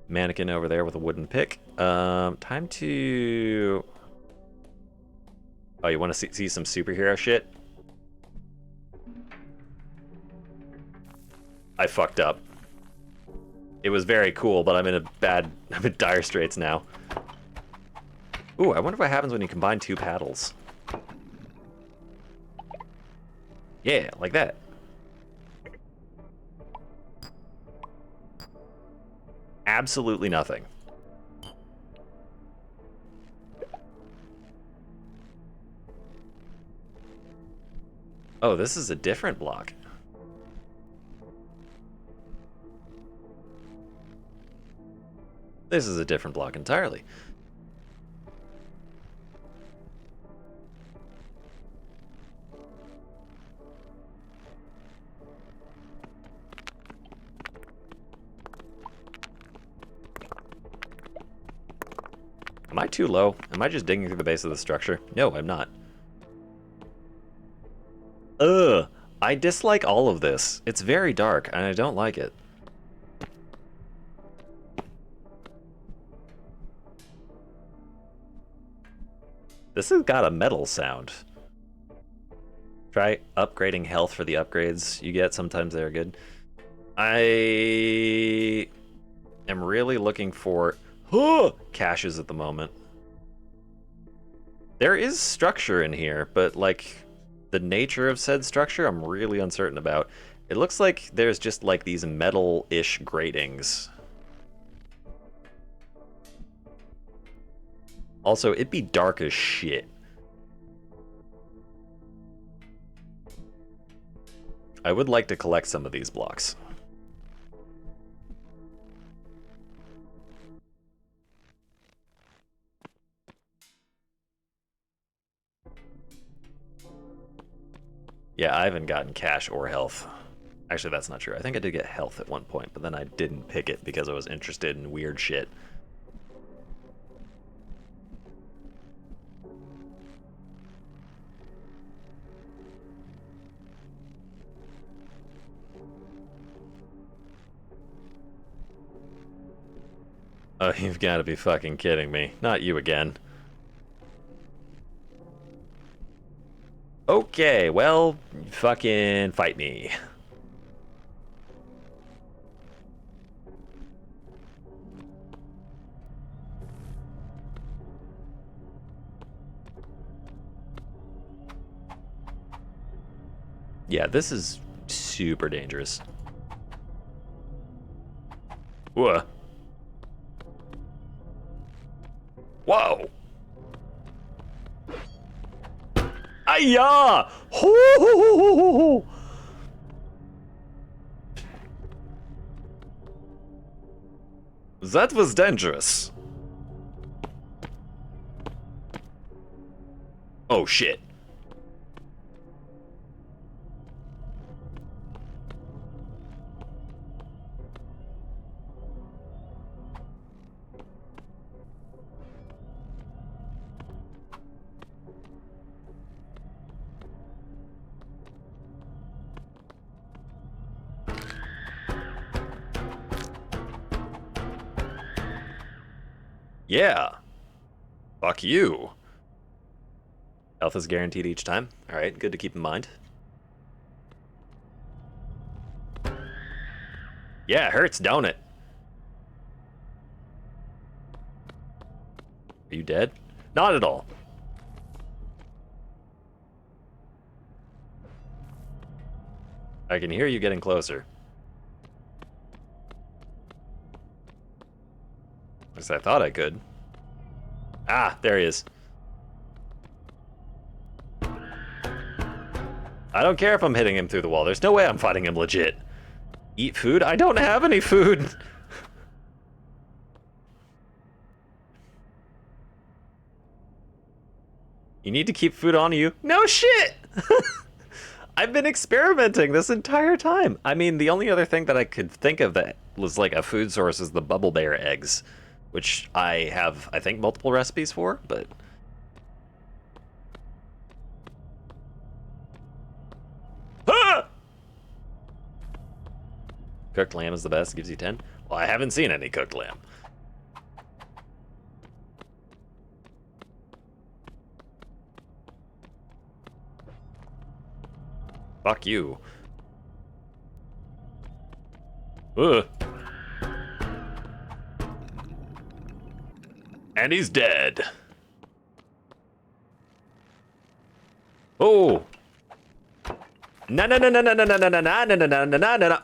Mannequin over there with a wooden pick. Time to... Oh, you want to see some superhero shit? I fucked up. It was very cool, but I'm in dire straits now. Ooh, I wonder what happens when you combine two paddles. Yeah, like that. Absolutely nothing. Oh, this is a different block. This is a different block entirely. Am I too low? Am I just digging through the base of the structure? No, I'm not. Ugh, I dislike all of this. It's very dark, and I don't like it. This has got a metal sound. Try upgrading health for the upgrades you get. Sometimes they're good. I am really looking for caches at the moment. There is structure in here, but like the nature of said structure I'm really uncertain about. It looks like there's just like these metal-ish gratings. Also, it'd be dark as shit. I would like to collect some of these blocks. Yeah, I haven't gotten cash or health. Actually, that's not true. I think I did get health at one point, but then I didn't pick it because I was interested in weird shit. Oh, you've got to be fucking kidding me. Not you again. Okay, well, fucking fight me. Yeah, this is super dangerous. Whoa. Whoa! Ayah! Hoo! That was dangerous. Oh shit. Yeah. Fuck you. Health is guaranteed each time. Alright, good to keep in mind. Yeah, it hurts, don't it? Are you dead? Not at all. I can hear you getting closer. At least I thought I could. Ah, there he is. I don't care if I'm hitting him through the wall. There's no way I'm fighting him legit. Eat food? I don't have any food. You need to keep food on you. No shit! I've been experimenting this entire time. I mean, the only other thing that I could think of that was like a food source is the bubble bear eggs, which I have, I think, multiple recipes for, but... Ah! Cooked lamb is the best, gives you 10. Well, I haven't seen any cooked lamb. Fuck you. Ugh. And he's dead. Oh. No, no, no, no, no, no, no, no, no, no, no, no, no, no, no.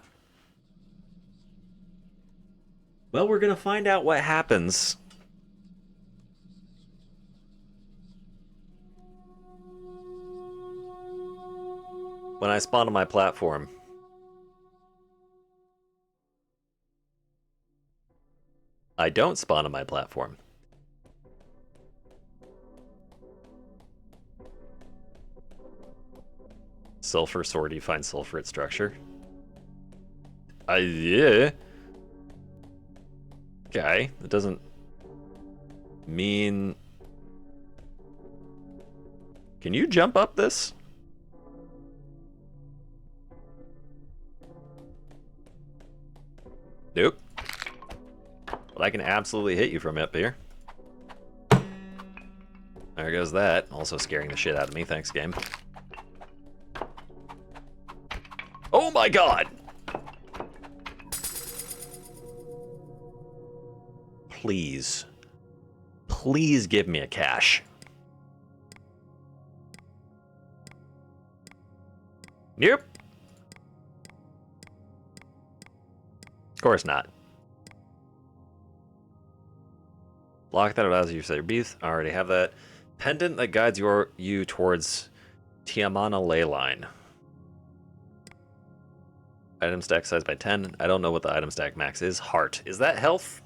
Well, we're gonna find out what happens. When I spawn on my platform. I don't spawn on my platform. Sulfur sword, you find sulfur at structure. Yeah. Okay, that doesn't mean... Can you jump up this? Nope. But I can absolutely hit you from up here. There goes that. Also scaring the shit out of me. Thanks, game. Oh my god! Please. Please give me a cache. Nope. Of course not. Block that allows you to set your beast. I already have that. Pendant that guides you towards Tiamana ley line. Item stack size by 10. I don't know what the item stack max is. Heart. Is that health?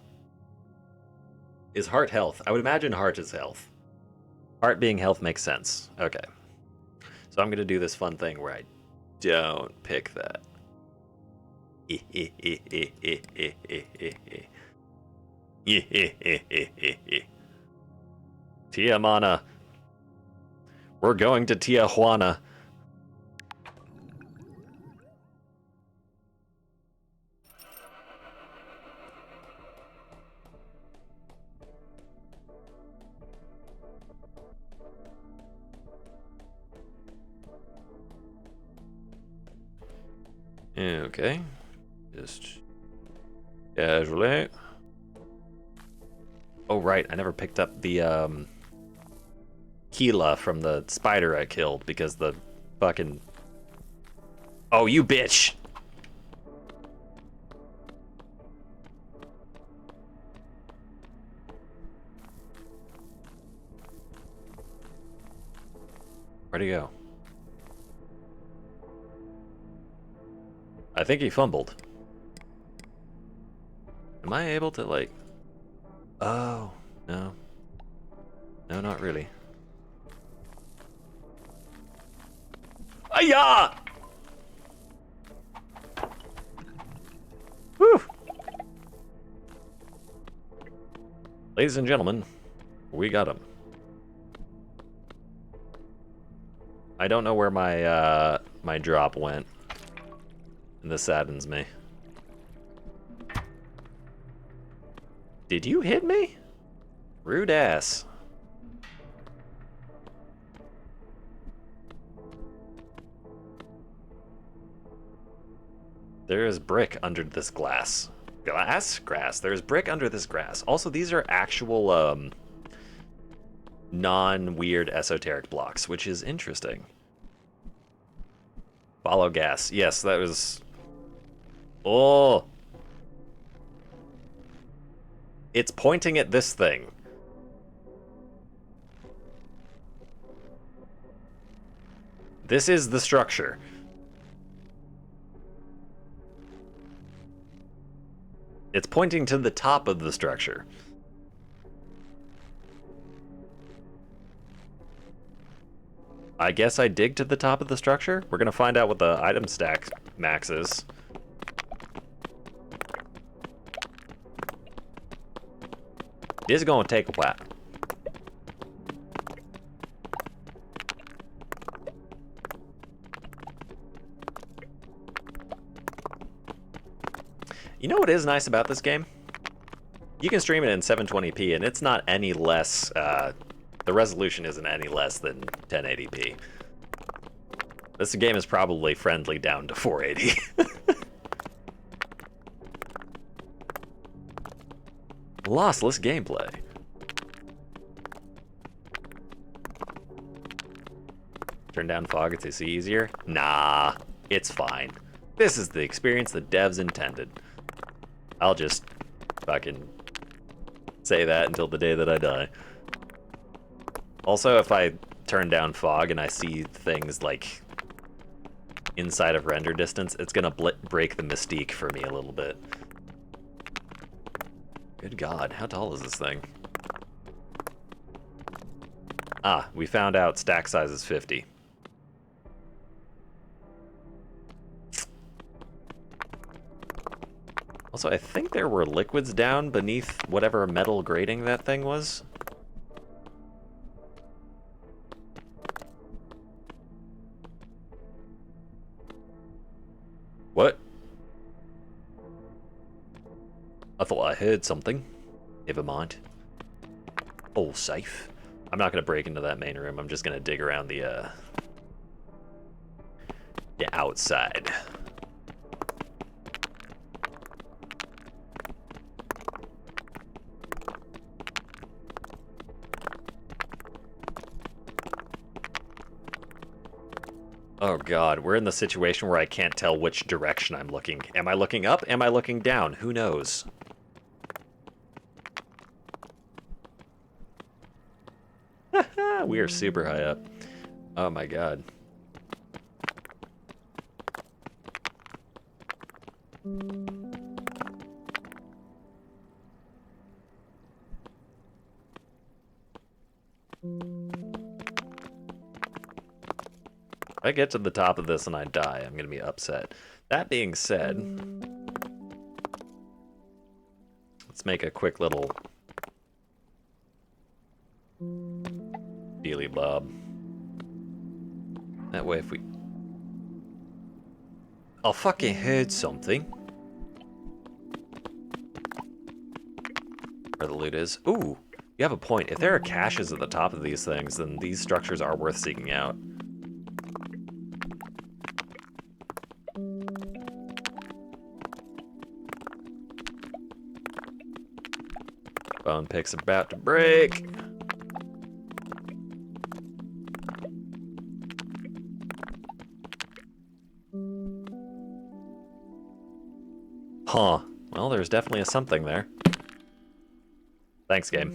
Is heart health? I would imagine heart is health. Heart being health makes sense. Okay. So I'm going to do this fun thing where I don't pick that. Tiamana. We're going to Tijuana. Okay. Just casually. Oh, right. I never picked up the, Keela from the spider I killed because the fucking... Oh, you bitch! Where'd he go? I think he fumbled. Am I able to, like... Oh, no. No, not really. Aya! Whew! Ladies and gentlemen, we got him. I don't know where my, my drop went. And this saddens me. Did you hit me? Rude ass. There is brick under this glass. Glass? Grass. There is brick under this grass. Also, these are actual, non-weird esoteric blocks, which is interesting. Follow gas. Yes, that was... Oh! It's pointing at this thing. This is the structure. It's pointing to the top of the structure. I guess I dig to the top of the structure? We're gonna find out what the item stack max is. This is gonna take a while. You know what is nice about this game? You can stream it in 720p and it's not any less, the resolution isn't any less than 1080p. This game is probably friendly down to 480. Lossless gameplay. Turn down fog to see easier? Nah, it's fine. This is the experience the devs intended. I'll just fucking say that until the day that I die. Also, if I turn down fog and I see things like inside of render distance, it's gonna break the mystique for me a little bit. Good God, how tall is this thing? Ah, we found out stack size is 50. Also, I think there were liquids down beneath whatever metal grating that thing was. What? I thought I heard something. Never mind. All safe. I'm not gonna break into that main room. I'm just gonna dig around the outside. Oh God, we're in the situation where I can't tell which direction I'm looking. Am I looking up? Am I looking down? Who knows? We are super high up. Oh my God. If I get to the top of this and I die, I'm gonna be upset. That being said, let's make a quick little dealy bob. That way if we... I fucking heard something. Where the loot is. Ooh, you have a point. If there are caches at the top of these things, then these structures are worth seeking out. Bone pick's about to break. Huh. Well, there's definitely a something there. Thanks, game.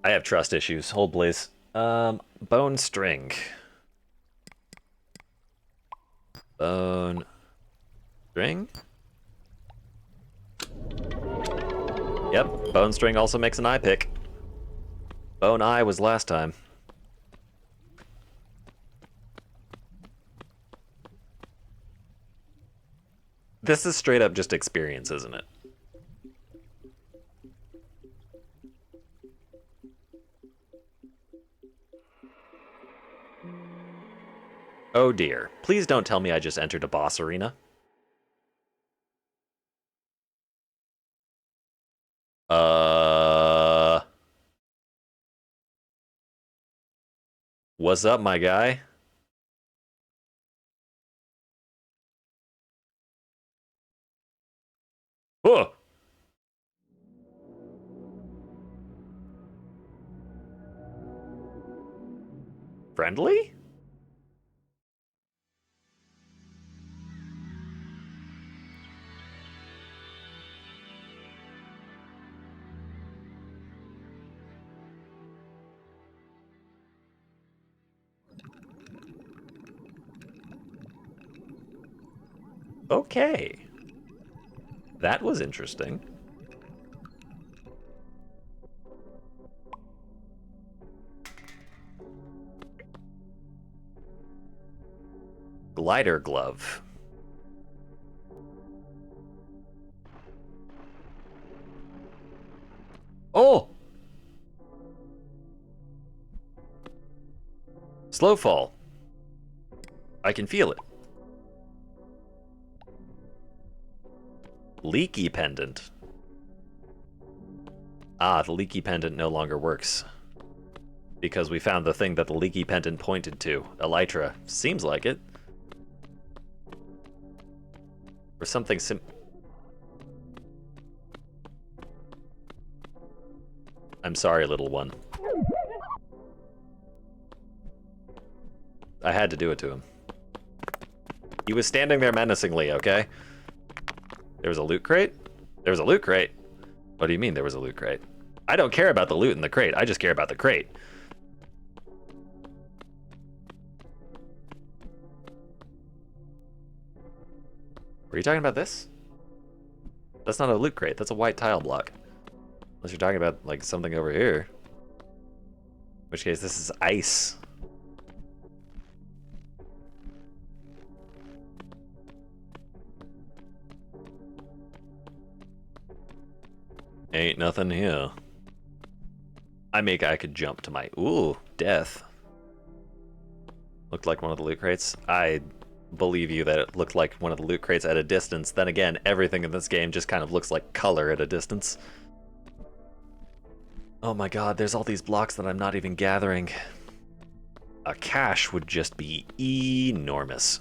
I have trust issues. Hold, please. Bone string. Bone string? Yep, bone string also makes an eye pick. Bone eye was last time. This is straight up just experience, isn't it? Oh dear. Please don't tell me I just entered a boss arena. What's up, my guy? Oh! Friendly? Okay. That was interesting. Glider glove. Oh! Slow fall. I can feel it. Leaky pendant. Ah, the leaky pendant no longer works. Because we found the thing that the leaky pendant pointed to. Elytra. Seems like it. Or something I'm sorry, little one. I had to do it to him. He was standing there menacingly, okay? There was a loot crate? There was a loot crate? What do you mean there was a loot crate? I don't care about the loot in the crate. I just care about the crate. Were you talking about this? That's not a loot crate. That's a white tile block. Unless you're talking about, like, something over here. In which case, this is ice. Ain't nothing here. I could jump to my... Ooh, death. Looked like one of the loot crates. I believe you that it looked like one of the loot crates at a distance. Then again, everything in this game just kind of looks like color at a distance. Oh my god, there's all these blocks that I'm not even gathering. A cache would just be enormous.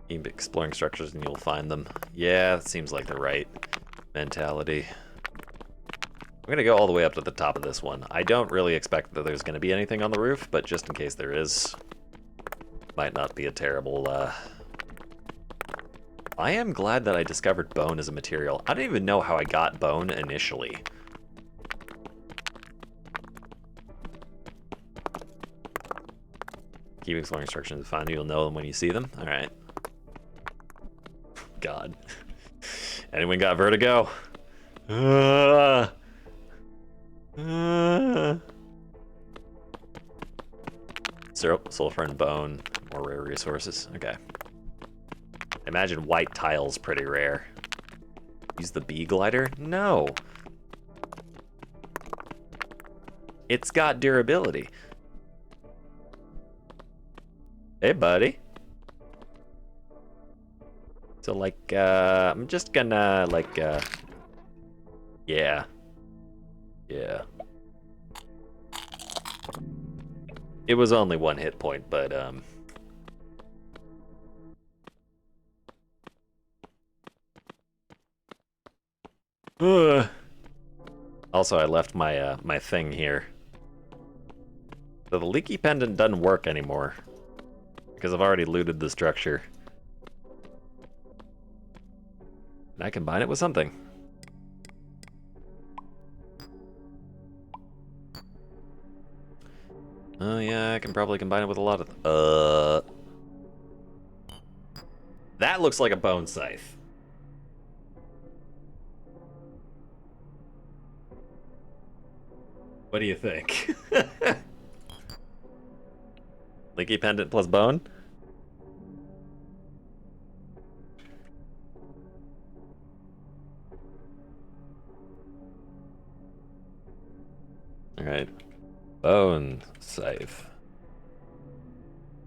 Keep exploring structures and you'll find them. Yeah, that seems like the right mentality. I'm gonna go all the way up to the top of this one. I don't really expect that there's gonna be anything on the roof, but just in case there is, might not be a terrible, I am glad that I discovered bone as a material. I don't even know how I got bone initially. Keep exploring instructions to find you. You'll know them when you see them. All right. God. Anyone got vertigo? Sulfur and bone. More rare resources. Okay. Imagine white tile's pretty rare. Use the bee glider? No. It's got durability. Hey, buddy. So, like, I'm just gonna, like, yeah. Yeah. It was only one hit point, but, Also, I left my, my thing here. So the leaky pendant doesn't work anymore. Because I've already looted the structure. Can I combine it with something? Oh yeah, I can probably combine it with a lot of... That looks like a bone scythe. What do you think? Leaky pendant plus bone? Alright. Bone scythe.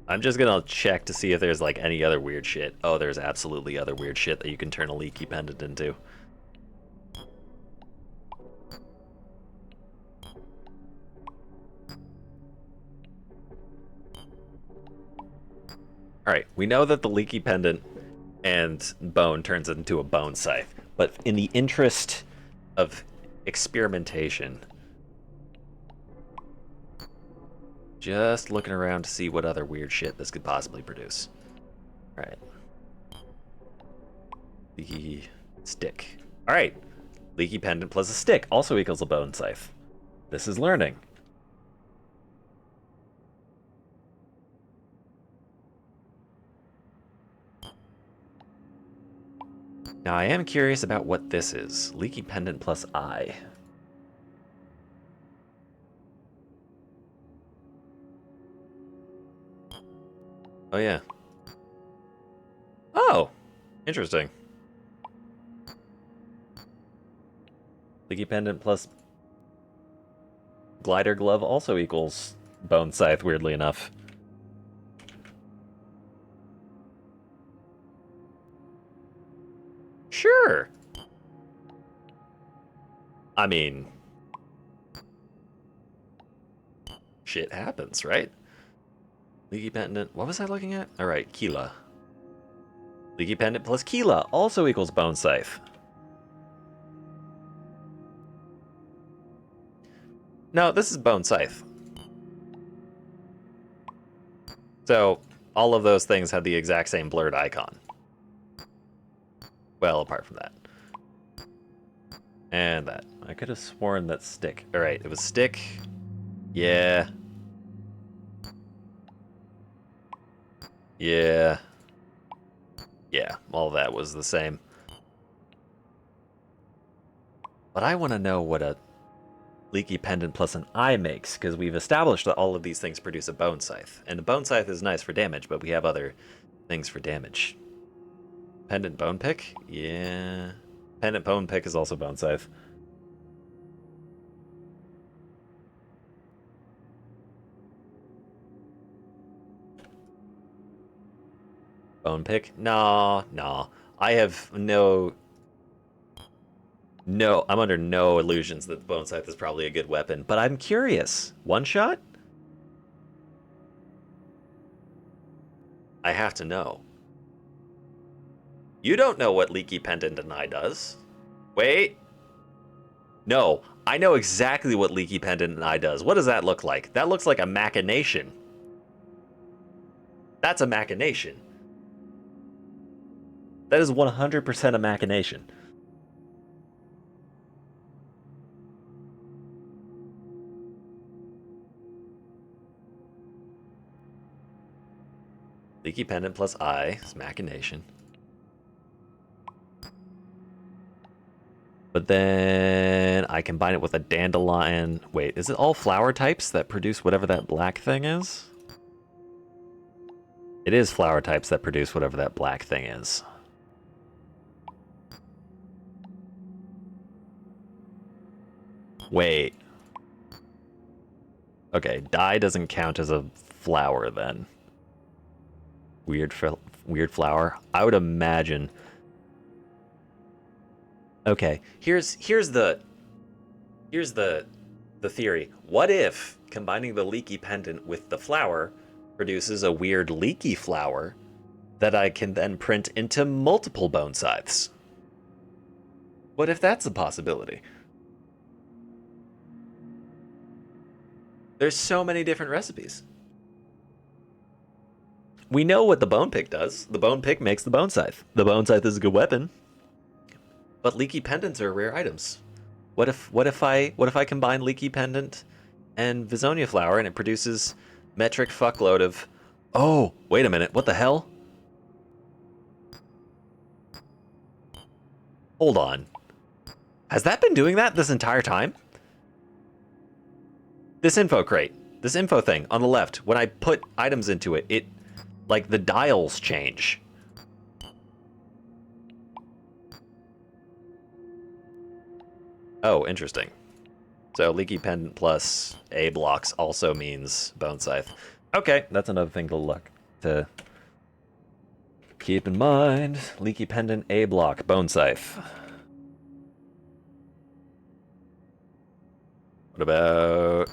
I'm just gonna check to see if there's like any other weird shit. Oh, there's absolutely other weird shit that you can turn a leaky pendant into. Alright, we know that the leaky pendant and bone turns into a bone scythe, but in the interest of experimentation, just looking around to see what other weird shit this could possibly produce. Alright. Leaky stick. Alright. Leaky pendant plus a stick also equals a bone scythe. This is learning. Now I am curious about what this is. Leaky pendant plus I. Oh yeah. Oh, interesting. Leaky pendant plus glider glove also equals bone scythe, weirdly enough. Sure. I mean, shit happens, right? Leaky pendant. What was I looking at? All right, Keela. Leaky pendant plus Keela also equals bone scythe. No, this is bone scythe. So all of those things have the exact same blurred icon. Well, apart from that. And that. I could have sworn that stick. All right, it was stick. Yeah. Yeah. Yeah, all that was the same. But I want to know what a leaky pendant plus an eye makes, because we've established that all of these things produce a bone scythe. And the bone scythe is nice for damage, but we have other things for damage. Pendant bone pick? Yeah. Pendant bone pick is also bone scythe. Bone pick? No, no. I have no, I'm under no illusions that the bone scythe is probably a good weapon, but I'm curious. One shot? I have to know. You don't know what leaky pendant and eye does. Wait. No, I know exactly what leaky pendant and eye does. What does that look like? That looks like a machination. That's a machination. That is 100% a machination. Leaky pendant plus eye is machination. But then I combine it with a dandelion. Wait, is it all flower types that produce whatever that black thing is? It is flower types that produce whatever that black thing is. Wait. Okay, dye doesn't count as a flower then. Weird flower. I would imagine. Okay, here's the theory. What if combining the leaky pendant with the flower produces a weird leaky flower that I can then print into multiple bone scythes? What if that's a possibility? There's so many different recipes. We know what the bone pick does. The bone pick makes the bone scythe. The bone scythe is a good weapon. But leaky pendants are rare items. What if I combine leaky pendant and Visonia flower and it produces metric fuckload of... Oh, wait a minute, what the hell? Hold on. Has that been doing that this entire time? This info crate, this info thing on the left, when I put items into it, like the dials change. Oh, interesting. So leaky pendant plus A blocks also means bone scythe. Okay, that's another thing to keep in mind. Leaky pendant, A block, bone scythe. What about...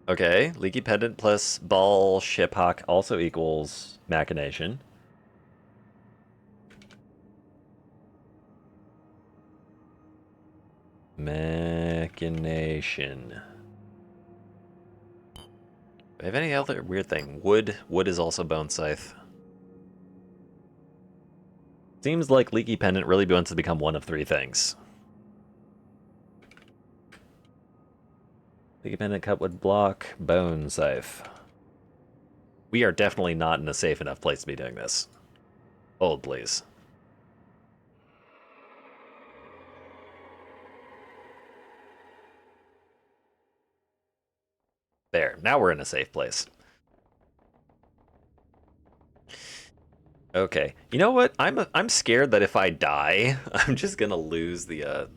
Okay, leaky pendant plus ball shiphawk also equals machination. Machination. Do I have any other weird thing? Wood is also bone scythe. Seems like leaky pendant really wants to become one of three things. Leaky pendant, cutwood block, bone scythe. We are definitely not in a safe enough place to be doing this. Hold, please. There, now we're in a safe place. Okay, you know what? I'm scared that if I die, I'm just gonna lose the.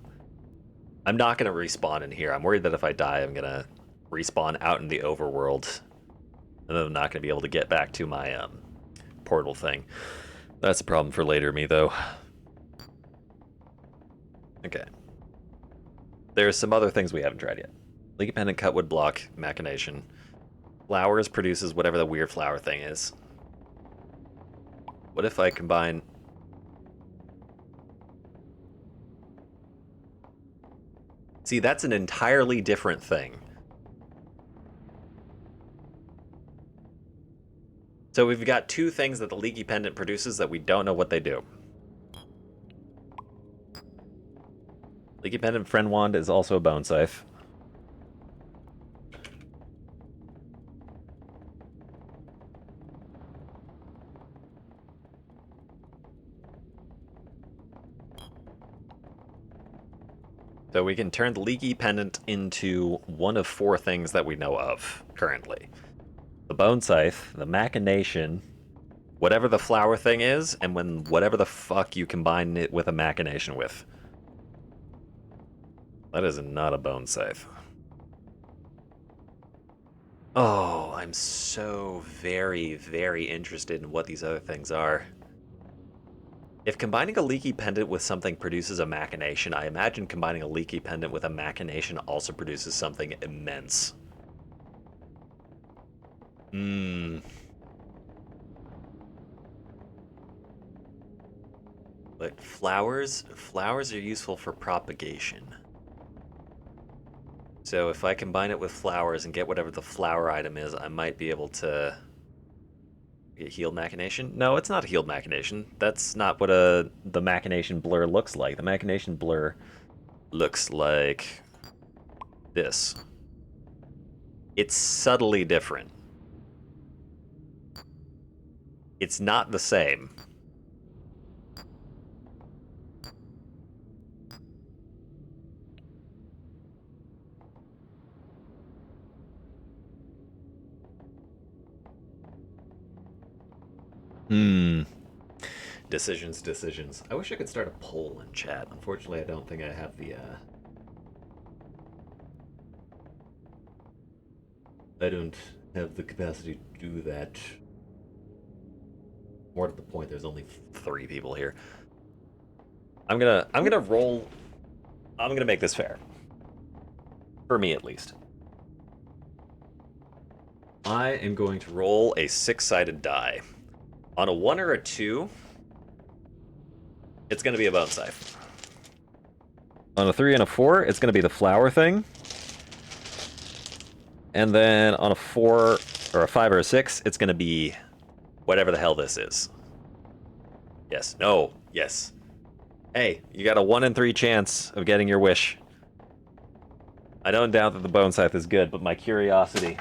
I'm not gonna respawn in here. I'm worried that if I die, I'm gonna respawn out in the overworld, and then I'm not gonna be able to get back to my portal thing. That's a problem for later me though. Okay. There's some other things we haven't tried yet. League Pendant Cutwood Block Machination. Flowers produces whatever the weird flower thing is. What if I combine... See, that's an entirely different thing. So we've got two things that the Leaky Pendant produces that we don't know what they do. Leaky Pendant Friend Wand is also a Bone Scythe. So we can turn the Leaky Pendant into one of four things that we know of currently. The Bone Scythe, the Machination, whatever the flower thing is, and whatever the fuck you combine it with a Machination with. That is not a Bone Scythe. Oh, I'm so very, very interested in what these other things are. If combining a Leaky Pendant with something produces a Machination, I imagine combining a Leaky Pendant with a Machination also produces something immense. But flowers are useful for propagation. So if I combine it with flowers and get whatever the flower item is, I might be able to get healed Machination. No, it's not a healed Machination. That's not what the Machination blur looks like. The Machination blur looks like this. It's subtly different. It's not the same. Decisions. I wish I could start a poll in chat. Unfortunately, I don't think I have the, I don't have the capacity to do that. More to the point, there's only 3 people here. I'm gonna make this fair. For me, at least. I am going to roll a 6-sided die. On a 1 or a 2, it's going to be a Bone Scythe. On a 3 and a 4, it's going to be the flower thing. And then on a 4 or a 5 or a 6, it's going to be whatever the hell this is. Yes. No. Yes. Hey, you got a 1 in 3 chance of getting your wish. I don't doubt that the Bone Scythe is good, but my curiosity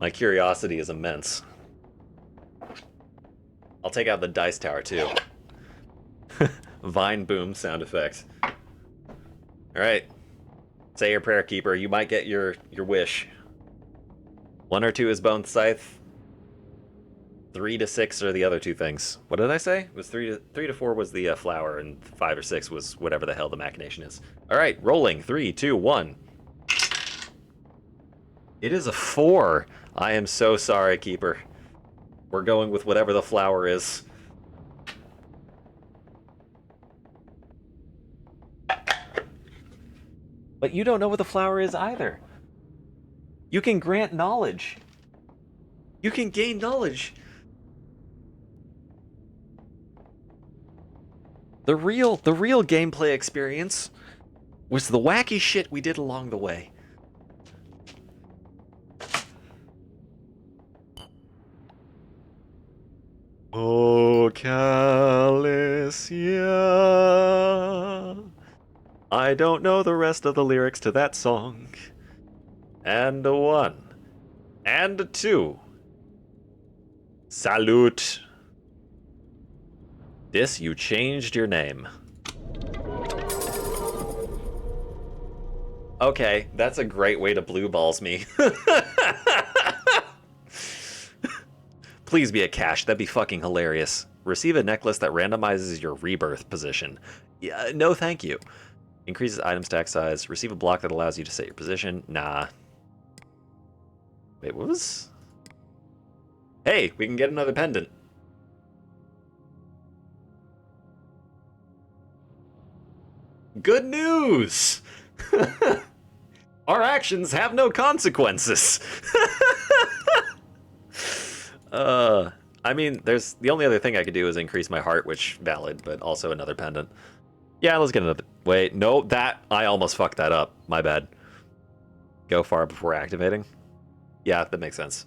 is immense. I'll take out the dice tower too. Vine boom sound effect. Alright. Say your prayer, Keeper. You might get your wish. 1 or 2 is Bone Scythe. 3 to 6 are the other 2 things. What did I say? It was 3 to 4 was the flower, and 5 or 6 was whatever the hell the Machination is. Alright, rolling. 3, 2, 1. It is a 4. I am so sorry, Keeper. We're going with whatever the flower is. But you don't know what the flower is either. You can grant knowledge. You can gain knowledge. The real gameplay experience was the wacky shit we did along the way. Oh, Calicia. I don't know the rest of the lyrics to that song. And a 1. And a 2. Salute. This, you changed your name. Okay, that's a great way to blue balls me. please be a cache. That'd be fucking hilarious. Receive a necklace that randomizes your rebirth position. Yeah, no thank you. Increases item stack size. Receive a block that allows you to set your position. Nah. Wait, what was... Hey, we can get another pendant. Good news! Our actions have no consequences. I mean, there's the only other thing I could do is increase my heart, which valid, but also another pendant. Yeah, let's get another. Wait, no, I almost fucked that up. My bad. Go far before activating. Yeah, that makes sense.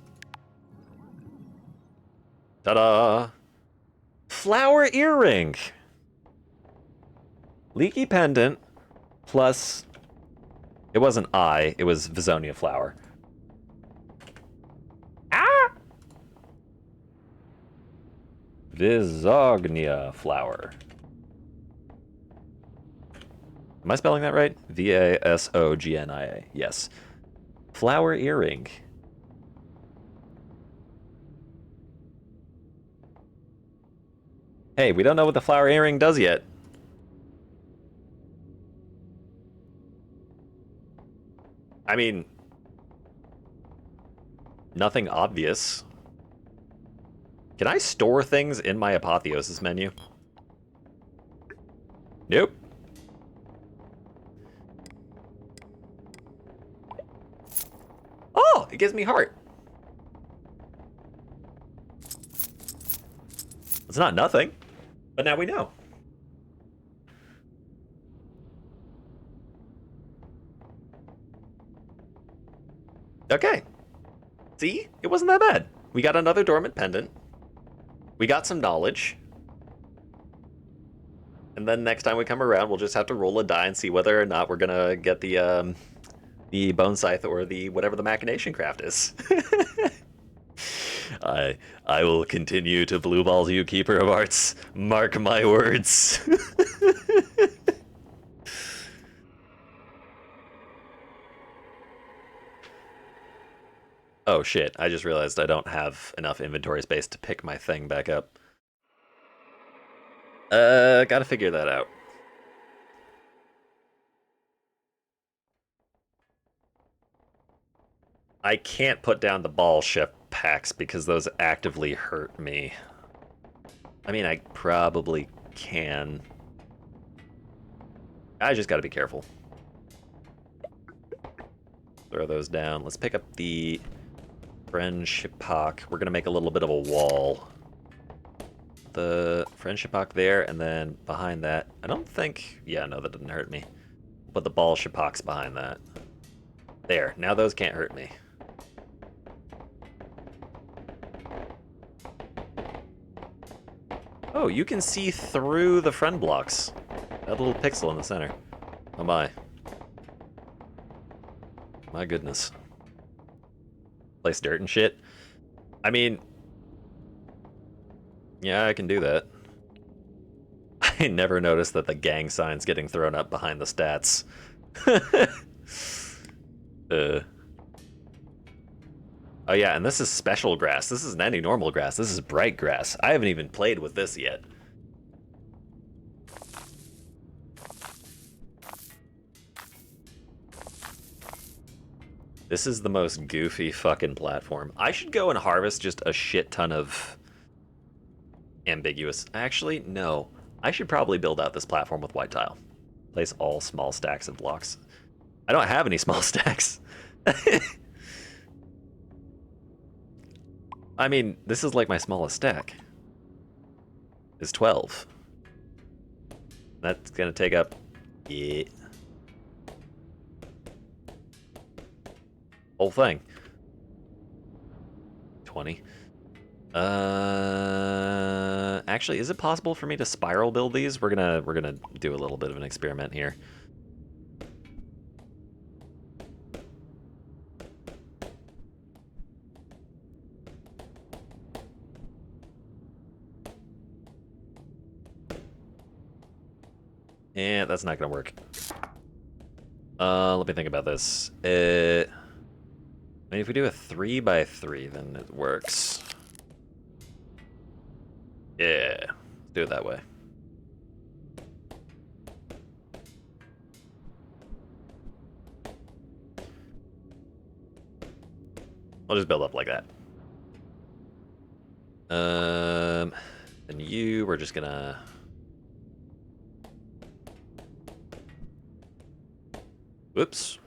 Ta-da! Flower earring. Leaky pendant plus. It wasn't it was Visonia flower. Ah! Visognia flower. Am I spelling that right? Vasognia. Yes. Flower earring. Hey, we don't know what the flower earring does yet. I mean, nothing obvious. Can I store things in my apotheosis menu? Nope. Oh, it gives me heart. It's not nothing, but now we know. Okay. See? It wasn't that bad. We got another dormant pendant. We got some knowledge. And then next time we come around, we'll just have to roll a die and see whether or not we're gonna get the bone scythe or the whatever the machination craft is. I will continue to blue ball you, Keeper of Hearts. Mark my words. Oh shit, I just realized I don't have enough inventory space to pick my thing back up. Gotta figure that out. I can't put down the ball ship packs because those actively hurt me. I mean, I probably can. I just gotta be careful. Throw those down. Let's pick up the friendship pack. We're gonna make a little bit of a wall. The friendship pack there, and then behind that, I don't think... Yeah, no, that didn't hurt me. Put the ball shipoks behind that. There, now those can't hurt me. Oh, you can see through the friend blocks. That little pixel in the center. Oh my. My goodness. Place dirt and shit. I mean... Yeah, I can do that. I never noticed that the gang sign's getting thrown up behind the stats. Oh yeah, and this is special grass. This isn't any normal grass. This is bright grass. I haven't even played with this yet. This is the most goofy fucking platform. I should go and harvest just a shit ton of ambiguous... Actually, no. I should probably build out this platform with white tile. Place all small stacks of blocks. I don't have any small stacks. I mean, this is like my smallest stack. Is 12. That's gonna take up... Yeah. Whole thing. 20. Actually, is it possible for me to spiral build these? We're gonna do a little bit of an experiment here. Yeah, that's not gonna work. Let me think about this. I mean, if we do a 3x3, then it works. Yeah, let's do it that way. We'll just build up like that. And you, we're just gonna... Whoops.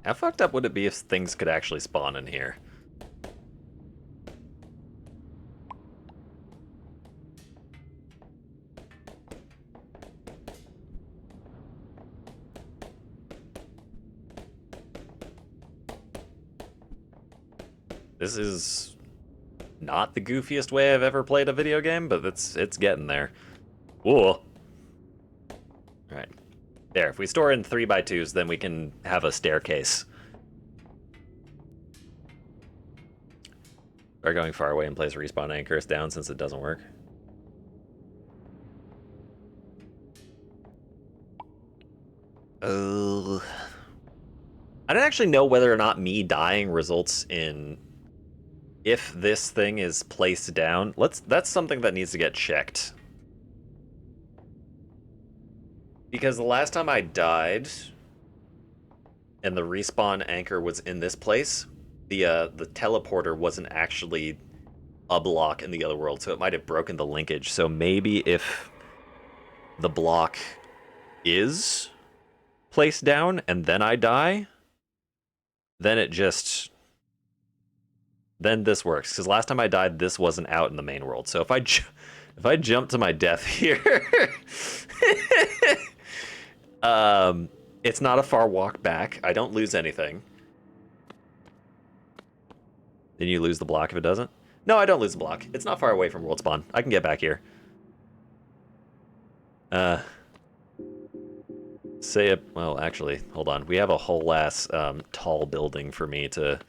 How fucked up would it be if things could actually spawn in here? This is not the goofiest way I've ever played a video game, but it's getting there. Whoa. Alright. There, if we store in 3x2s, then we can have a staircase. Are going far away and place respawn anchors down since it doesn't work. Oh. I don't actually know whether or not me dying results in if this thing is placed down. That's something that needs to get checked. Because the last time I died and the respawn anchor was in this place, the teleporter wasn't actually a block in the other world, so it might have broken the linkage. So maybe if the block is placed down and then I die, then it just... then this works. Because last time I died, this wasn't out in the main world. So if I jump to my death here... it's not a far walk back. I don't lose anything. Then you lose the block if it doesn't? No, I don't lose the block. It's not far away from world spawn. I can get back here. Say it... well, actually, hold on. We have a whole ass tall building for me to...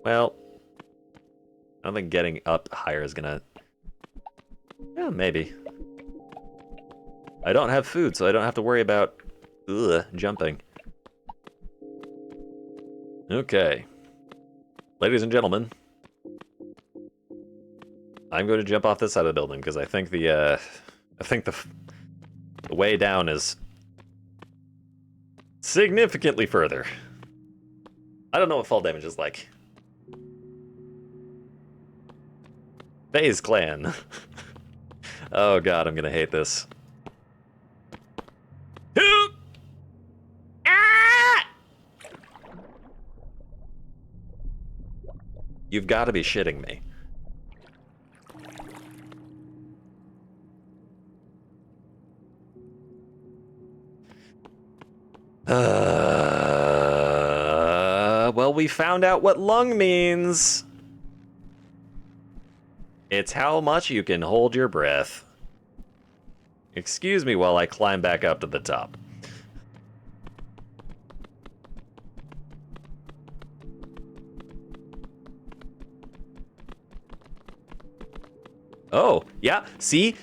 well, I don't think getting up higher is gonna... yeah, maybe. I don't have food, so I don't have to worry about jumping. Okay. Ladies and gentlemen, I'm going to jump off this side of the building because I think the way down is significantly further. I don't know what fall damage is like. FaZe Clan. Oh god, I'm gonna hate this. You've got to be shitting me. Well, we found out what lung means. It's how much you can hold your breath. Excuse me while I climb back up to the top. Oh, yeah, see?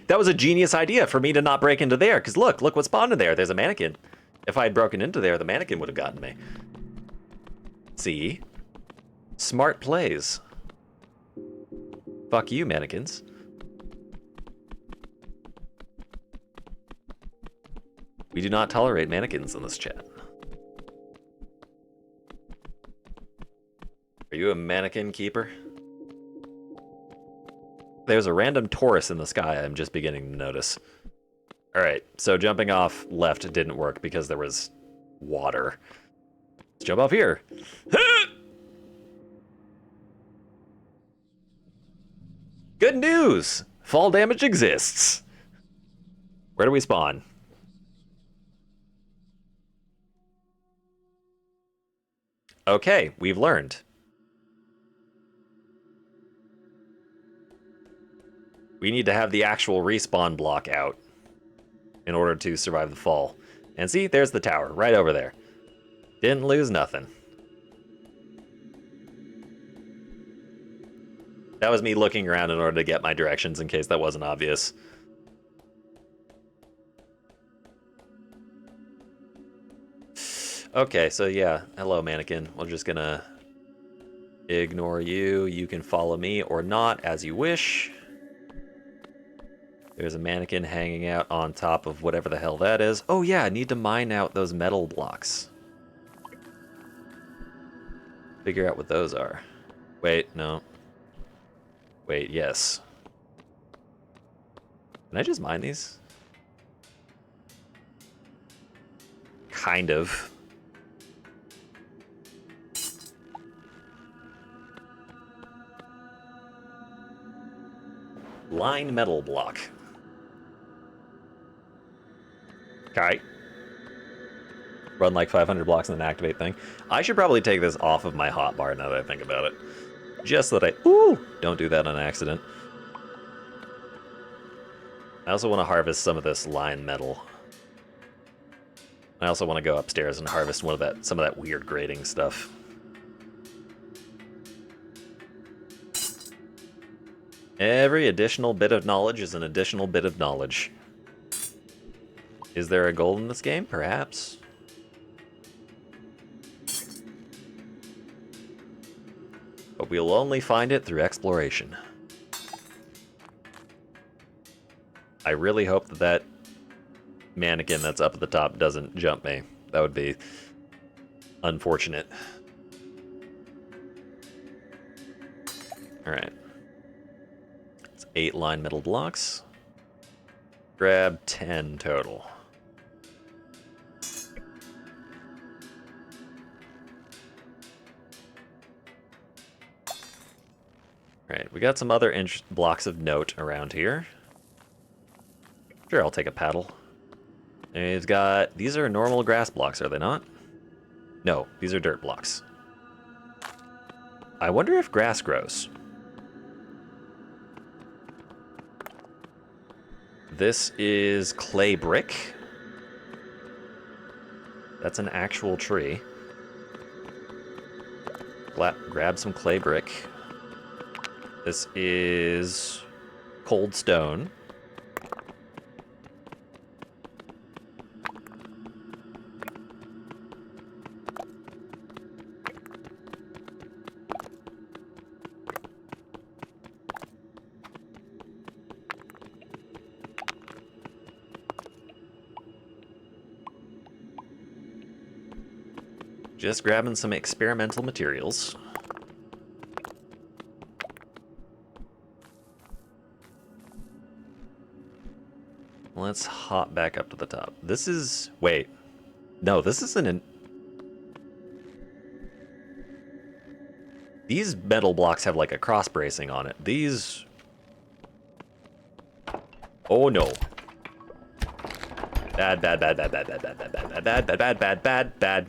That was a genius idea for me to not break into there, because look what spawned in there. There's a mannequin. If I had broken into there, the mannequin would have gotten me. See? Smart plays. Fuck you, mannequins. We do not tolerate mannequins in this chat. Are you a mannequin keeper? There's a random Taurus in the sky I'm just beginning to notice. Alright, so jumping off left didn't work because there was water. Let's jump off here. Good news! Fall damage exists. Where do we spawn? Okay, we've learned. We need to have the actual respawn block out in order to survive the fall. And see, there's the tower, right over there. Didn't lose nothing. That was me looking around in order to get my directions in case that wasn't obvious. Okay, so yeah, hello mannequin. We're just gonna ignore you. You can follow me or not as you wish. There's a mannequin hanging out on top of whatever the hell that is. Oh yeah, I need to mine out those metal blocks. Figure out what those are. Wait, no. Wait, yes. Can I just mine these? Kind of. Line metal block. Okay. Run like 500 blocks and then activate thing. I should probably take this off of my hotbar now that I think about it. Just so that I... Ooh! Don't do that on accident. I also want to harvest some of this line metal. I also want to go upstairs and harvest some of that weird grading stuff. Every additional bit of knowledge is an additional bit of knowledge. Is there a goal in this game? Perhaps. But we'll only find it through exploration. I really hope that that mannequin that's up at the top doesn't jump me. That would be unfortunate. Alright. It's 8 line metal blocks. Grab 10 total. Alright, we got some other blocks of note around here. Sure, I'll take a paddle. And we've got... These are normal grass blocks, are they not? No, these are dirt blocks. I wonder if grass grows. This is clay brick. That's an actual tree. Grab some clay brick. This is cold stone. Just grabbing some experimental materials. Let's hop back up to the top. This is... Wait. No, this isn't an... These metal blocks have like a cross bracing on it. These... Oh no. Bad, bad, bad, bad, bad, bad, bad, bad, bad, bad, bad, bad, bad, bad, bad, bad.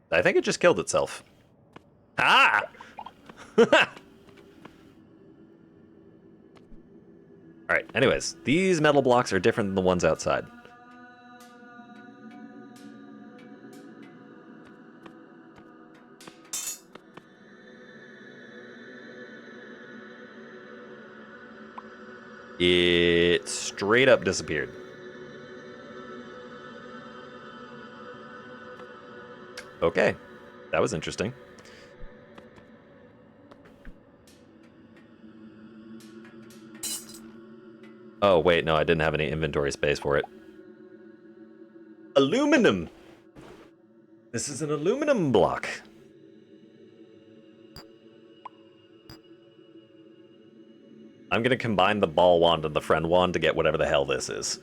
I think it just killed itself. Ah! Alright, anyways, these metal blocks are different than the ones outside. It straight up disappeared. Okay, that was interesting. Oh, wait, no, I didn't have any inventory space for it. Aluminum! This is an aluminum block. I'm gonna combine the ball wand and the friend wand to get whatever the hell this is.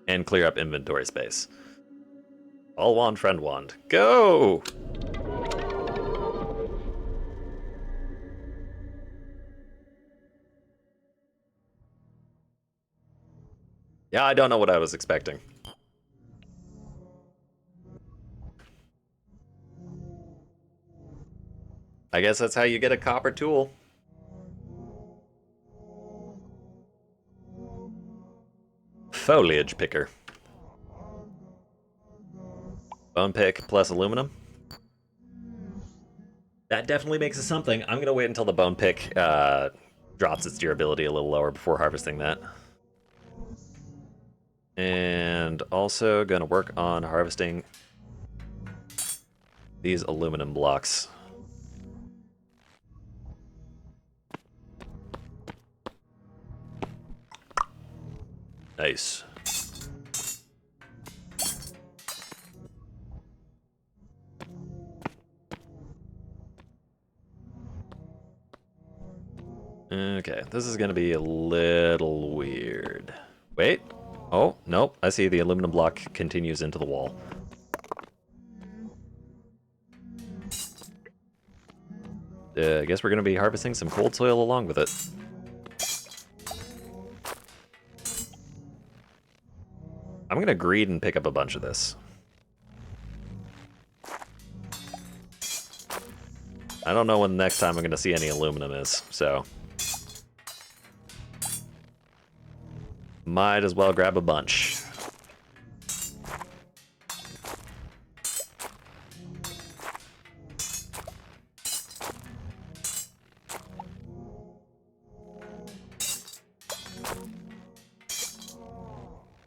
And clear up inventory space. Ball wand, friend wand. Go! Yeah, I don't know what I was expecting. I guess that's how you get a copper tool. Foliage picker. Bone pick plus aluminum. That definitely makes it something. I'm gonna wait until the bone pick drops its durability a little lower before harvesting that. And also gonna work on harvesting these aluminum blocks. Nice. Okay, this is gonna be a little weird. Wait. Oh, nope. I see the aluminum block continues into the wall. I guess we're gonna be harvesting some cold soil along with it. I'm gonna greed and pick up a bunch of this. I don't know when the next time I'm gonna see any aluminum is, so might as well grab a bunch.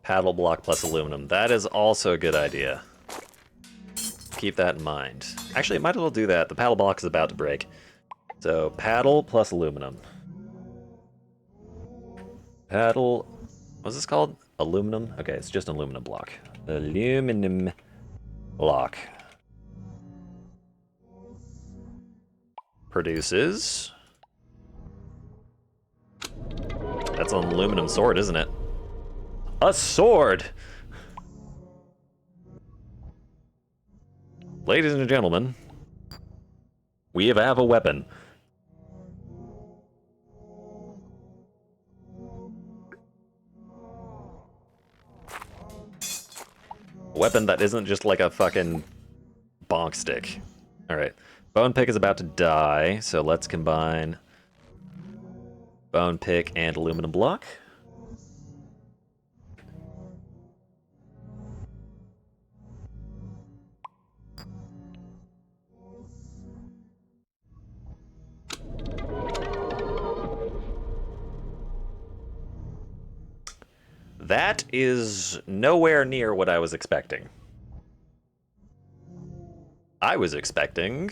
Paddle block plus aluminum. That is also a good idea. Keep that in mind. Actually, I might as well do that. The paddle block is about to break. So, paddle plus aluminum. Paddle... What's this called? Aluminum? Okay, it's just an aluminum block. Aluminum block. Produces... That's an aluminum sword, isn't it? A sword! Ladies and gentlemen, we have a weapon. A weapon that isn't just like a fucking bonk stick. Alright. Bone pick is about to die, so let's combine bone pick and aluminum block. That is nowhere near what I was expecting. I was expecting...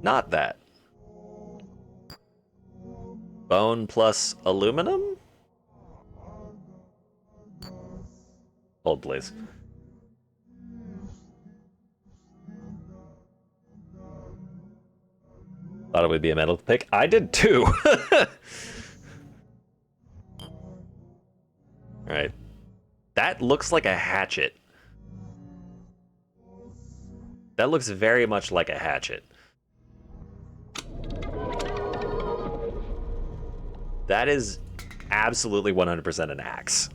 not that. Bone plus aluminum? Hold, please. Thought it would be a metal pick. I did too! Alright. That looks like a hatchet. That looks very much like a hatchet. That is absolutely 100% an axe.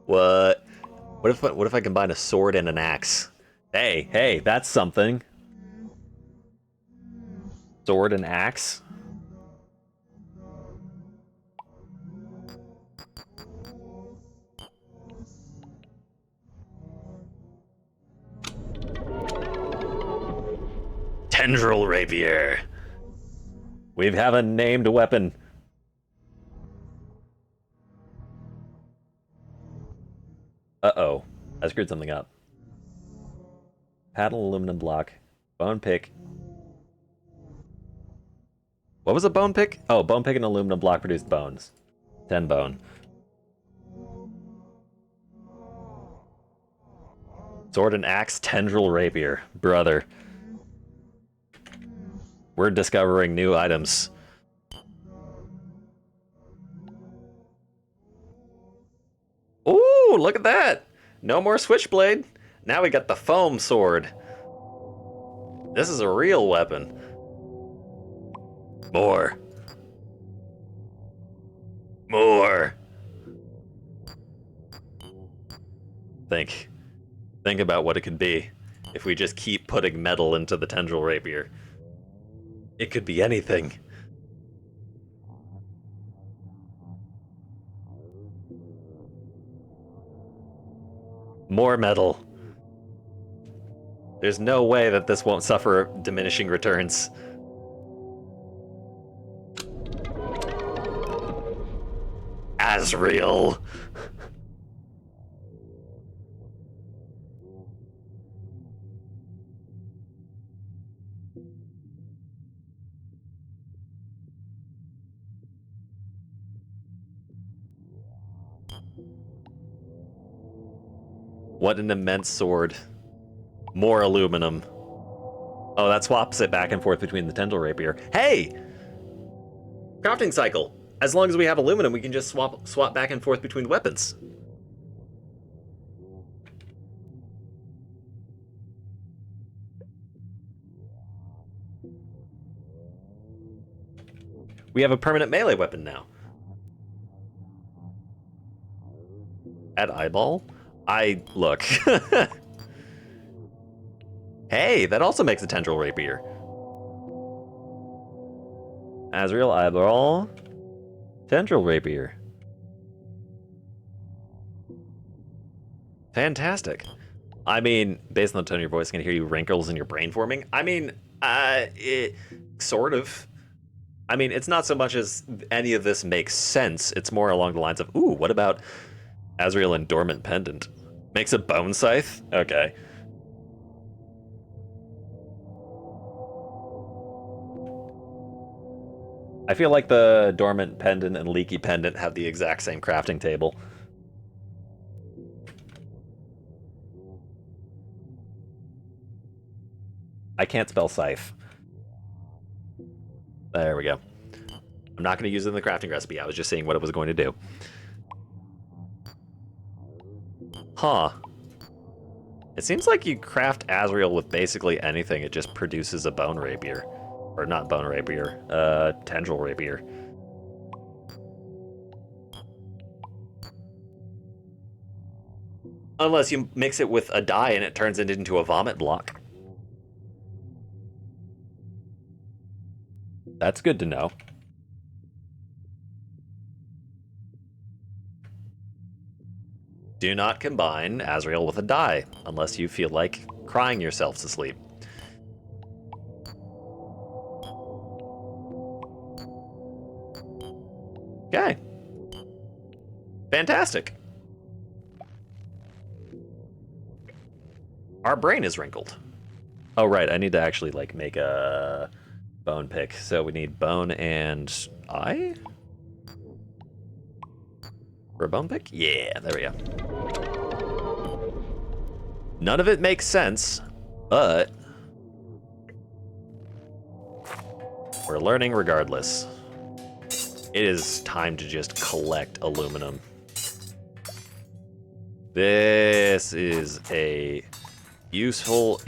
What? What if I combine a sword and an axe? Hey, that's something. Sword and axe. Tendril rapier. We have a named weapon. Uh-oh. I screwed something up. Paddle aluminum block. Bone pick. What was a bone pick? Oh, bone pick and aluminum block produced bones. 10 bone. Sword and axe, tendril rapier. Brother. We're discovering new items. Ooh, look at that! No more switchblade. Now we got the foam sword. This is a real weapon. More. More. Think about what it could be if we just keep putting metal into the tendril rapier. It could be anything. More metal. There's no way that this won't suffer diminishing returns. Asriel. What an immense sword. More aluminum. Oh, that swaps it back and forth between the tendril rapier. Hey! Crafting cycle. As long as we have aluminum, we can just swap back and forth between weapons. We have a permanent melee weapon now. Add eyeball? Look. Hey, that also makes a tendril rapier. Asriel eyeball. Tendril rapier. Fantastic. I mean, based on the tone of your voice, I can hear you wrinkles in your brain forming. I mean, sort of. I mean, it's not so much as any of this makes sense. It's more along the lines of, ooh, what about Asriel and Dormant Pendant? Makes a bone scythe? Okay. I feel like the Dormant Pendant and Leaky Pendant have the exact same crafting table. I can't spell scythe. There we go. I'm not going to use it in the crafting recipe. I was just seeing what it was going to do. Huh. It seems like you craft Asriel with basically anything. It just produces a bone rapier. Or not bone rapier. Tendril rapier. Unless you mix it with a dye and it turns it into a vomit block. That's good to know. Do not combine Asriel with a dye, unless you feel like crying yourself to sleep. Okay. Fantastic. Our brain is wrinkled. Oh, right, I need to actually, like, make a bone pick. So we need bone and eye? For a bone pick? Yeah, there we go. None of it makes sense, but we're learning regardless. It is time to just collect aluminum. This is a useful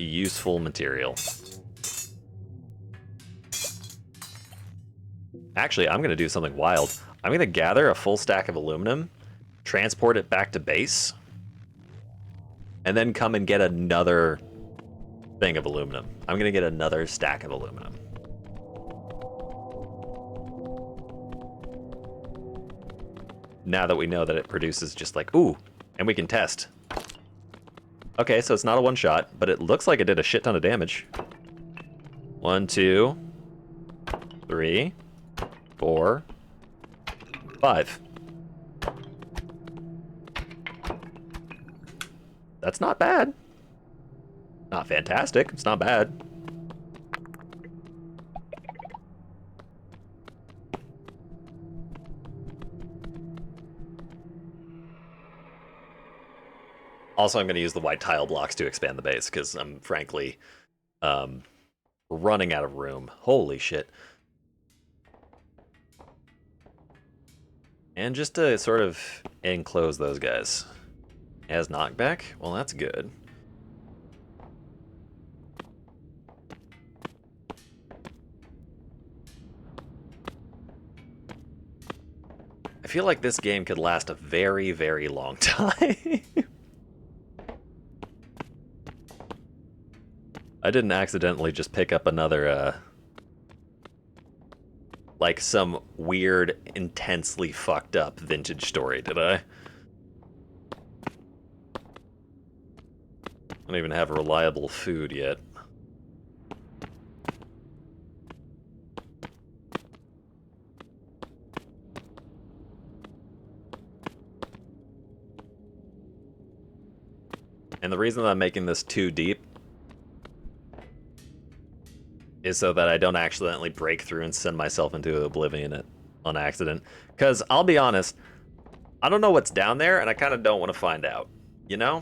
material. Actually, I'm going to do something wild. I'm going to gather a full stack of aluminum, transport it back to base, and then come and get another thing of aluminum. I'm going to get another stack of aluminum. Now that we know that it produces just like, ooh, and we can test. Okay, so it's not a one-shot, but it looks like it did a shit ton of damage. 1, 2, 3, 4, 5. That's not bad. Not fantastic, it's not bad. Also, I'm going to use the white tile blocks to expand the base, because I'm frankly running out of room. Holy shit. And just to sort of enclose those guys. As knockback? Well, that's good. I feel like this game could last a very, very long time. I didn't accidentally just pick up another, like some weird, intensely fucked up vintage story, did I? I don't even have reliable food yet. And the reason that I'm making this too deep is so that I don't accidentally break through and send myself into oblivion on accident. Because I'll be honest, I don't know what's down there, and I kind of don't want to find out. You know?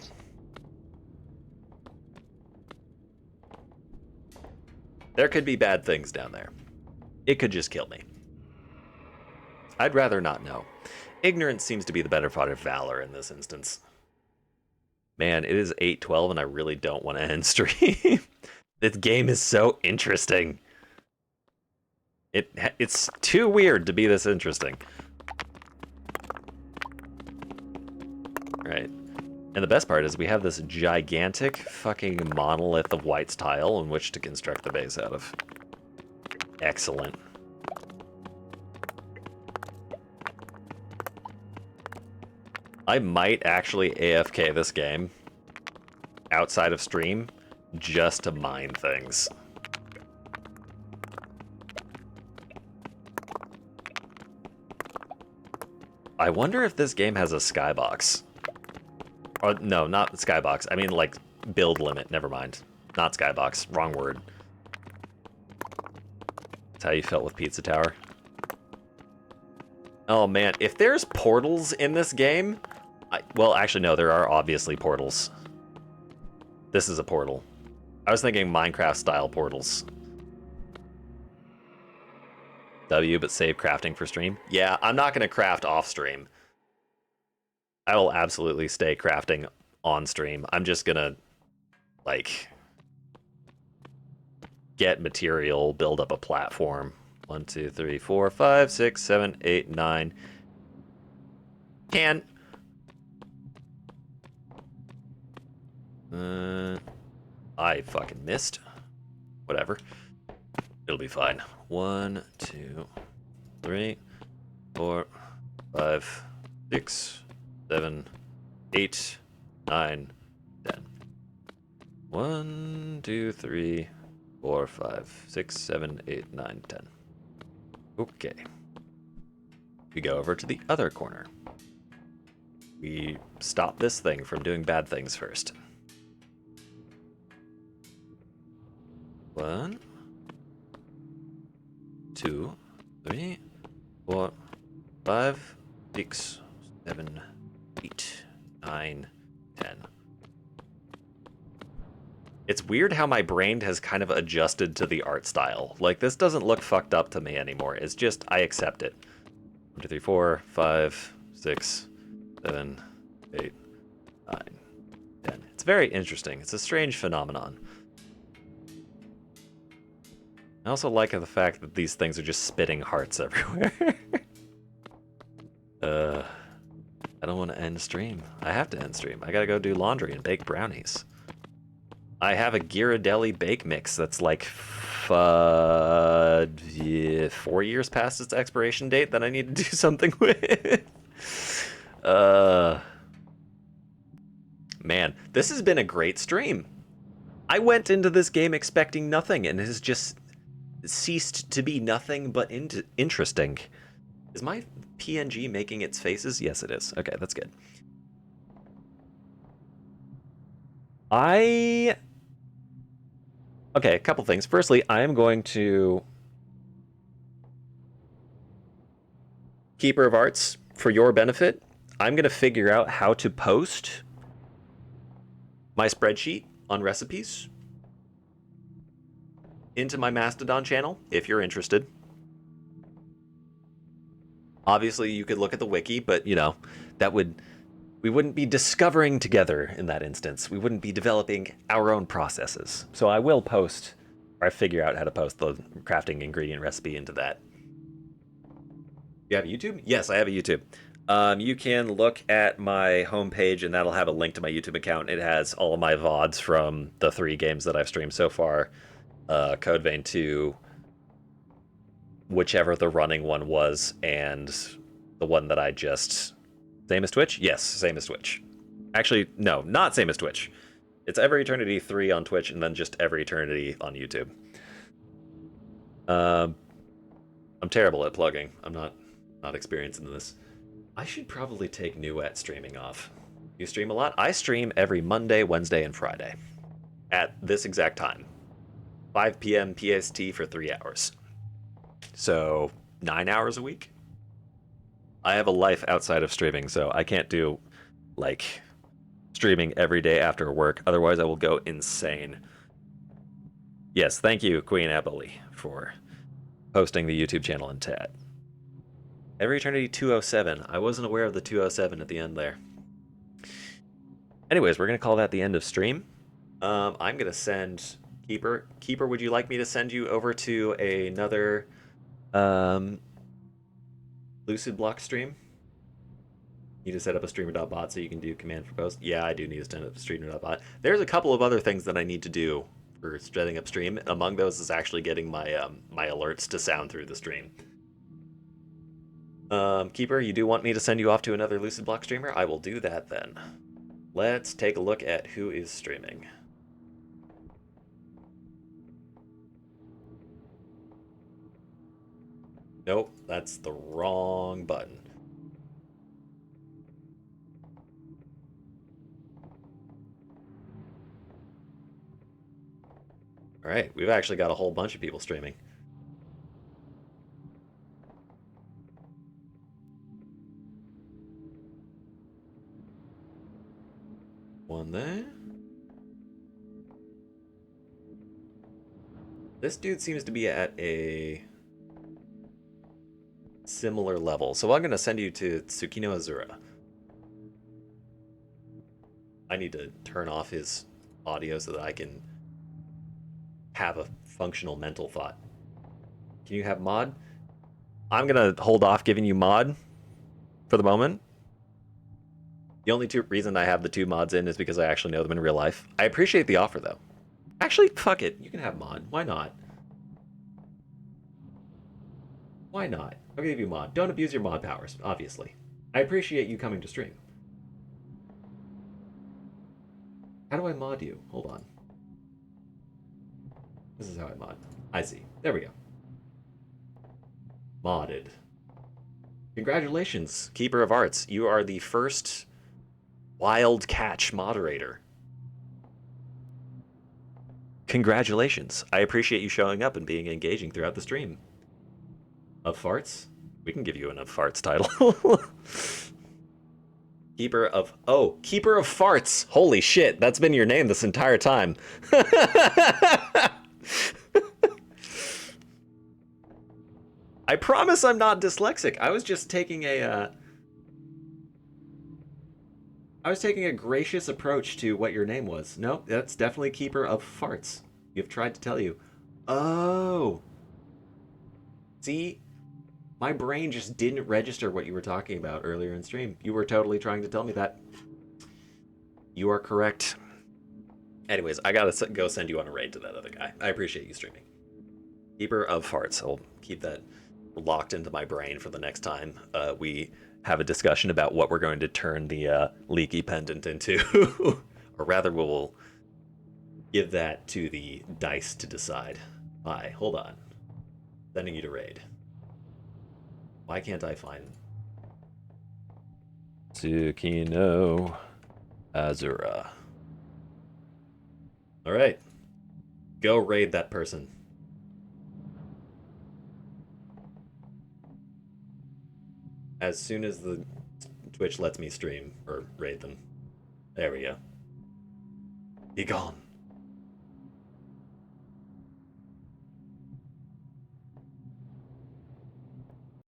There could be bad things down there. It could just kill me. I'd rather not know. Ignorance seems to be the better part of valor in this instance. Man, it is 8:12 and I really don't want to end stream. This game is so interesting. It's too weird to be this interesting. Right. And the best part is we have this gigantic fucking monolith of white tile in which to construct the base out of. Excellent. I might actually AFK this game outside of stream just to mine things. I wonder if this game has a skybox. Or no, not the skybox. I mean like build limit. Never mind. Not skybox. Wrong word. That's how you felt with Pizza Tower. Oh man, if there's portals in this game... well, actually no, there are obviously portals. This is a portal. I was thinking Minecraft-style portals. W, but save crafting for stream. Yeah, I'm not going to craft off-stream. I will on stay crafting on stream. I'm just going to, like, get material, build up a platform. 1, 2, 3, 4, 5, 6, 7, 8, 9. 10. I fucking missed. Whatever. It'll be fine. 1, 2, 3, 4, 5, 6, 7, 8, 9, 10. 1, 2, 3, 4, 5, 6, 7, 8, 9, 10. Okay. We go over to the other corner. We stop this thing from doing bad things first. 1, 2, 3, 4, 5, 6, 7, 8, 9, 10. It's weird how my brain has kind of adjusted to the art style. Like, this doesn't look fucked up to me anymore. It's just, I accept it. 1, 2, 3, 4, 5, 6, 7, 8, 9, 10. It's very interesting. It's a strange phenomenon. I also like the fact that these things are just spitting hearts everywhere. I don't want to end stream. I have to end stream. I gotta go do laundry and bake brownies. I have a Ghirardelli bake mix that's like 4 years past its expiration date that I need to do something with. Man, this has been a great stream. I went into this game expecting nothing, and it has just ceased to be nothing but interesting. Is my PNG making its faces? Yes, it is. Okay, that's good. Okay, a couple things. Firstly, I am going to... Keeper of Arts, for your benefit, I'm going to figure out how to post my spreadsheet on recipes into my Mastodon channel, if you're interested. Obviously, you could look at the wiki, but, you know, we wouldn't be discovering together in that instance. We wouldn't be developing our own processes. So I will post, or I figure out how to post the crafting ingredient recipe into that. You have YouTube? Yes, I have a YouTube. You can look at my homepage, and that'll have a link to my YouTube account. It has all of my VODs from the 3 games that I've streamed so far. Code Vein 2, whichever the running one was, and the one that I just... Same as Twitch? Yes, same as Twitch. Actually, no, not same as Twitch. It's Every Eternity 3 on Twitch, and then just Every Eternity on YouTube. I'm terrible at plugging. I'm not experienced in this. I should probably take Nuet streaming off. You stream a lot? I stream every Monday, Wednesday, and Friday. At this exact time. 5 p.m. PST for 3 hours. So, 9 hours a week? I have a life outside of streaming, so I can't do, like, streaming every day after work. Otherwise, I will go insane. Yes, thank you, Queen Ebony, for posting the YouTube channel in chat. Every Eternity 207. I wasn't aware of the 207 at the end there. Anyways, we're going to call that the end of stream. I'm going to send Keeper. Keeper, would you like me to send you over to another Lucid block stream? Need to set up a streamer.bot so you can do command for post. Yeah, I do need to set up a streamer.bot. There's a couple of other things that I need to do for setting up stream. Among those is actually getting my my alerts to sound through the stream. Keeper, you do want me to send you off to another Lucid block streamer? I will do that then. Let's take a look at who is streaming. Nope, that's the wrong button. All right, we've actually got a whole bunch of people streaming. One there. This dude seems to be at a similar level, so I'm going to send you to Tsukino Azura. I need to turn off his audio so that I can have a functional mental thought. Can you have mod? I'm going to hold off giving you mod for the moment. The only reason I have the 2 mods in is because I actually know them in real life. I appreciate the offer, though. Actually, fuck it. You can have mod. Why not? Why not? I'll give you mod. Don't abuse your mod powers, obviously. I appreciate you coming to stream. How do I mod you? Hold on. This is how I mod. I see. There we go. Modded. Congratulations, Keeper of Arts. You are the first wild catch moderator. Congratulations. I appreciate you showing up and being engaging throughout the stream. Of Farts? We can give you an Of Farts title. Keeper of... Oh, Keeper of Farts. Holy shit, that's been your name this entire time. I promise I'm not dyslexic. I was just taking a... I was taking a gracious approach to what your name was. No, that's definitely Keeper of Farts. You've tried to tell you. Oh. See? My brain just didn't register what you were talking about earlier in stream. You were totally trying to tell me that. You are correct. Anyways, I gotta go send you on a raid to that other guy. I appreciate you streaming. Keeper of Farts. I'll keep that locked into my brain for the next time we have a discussion about what we're going to turn the leaky pendant into. Or rather, we'll give that to the dice to decide. Hi, hold on. Sending you to raid. Why can't I find Tsukino Azura? All right, go raid that person. As soon as the Twitch lets me stream or raid them. There we go. Be gone.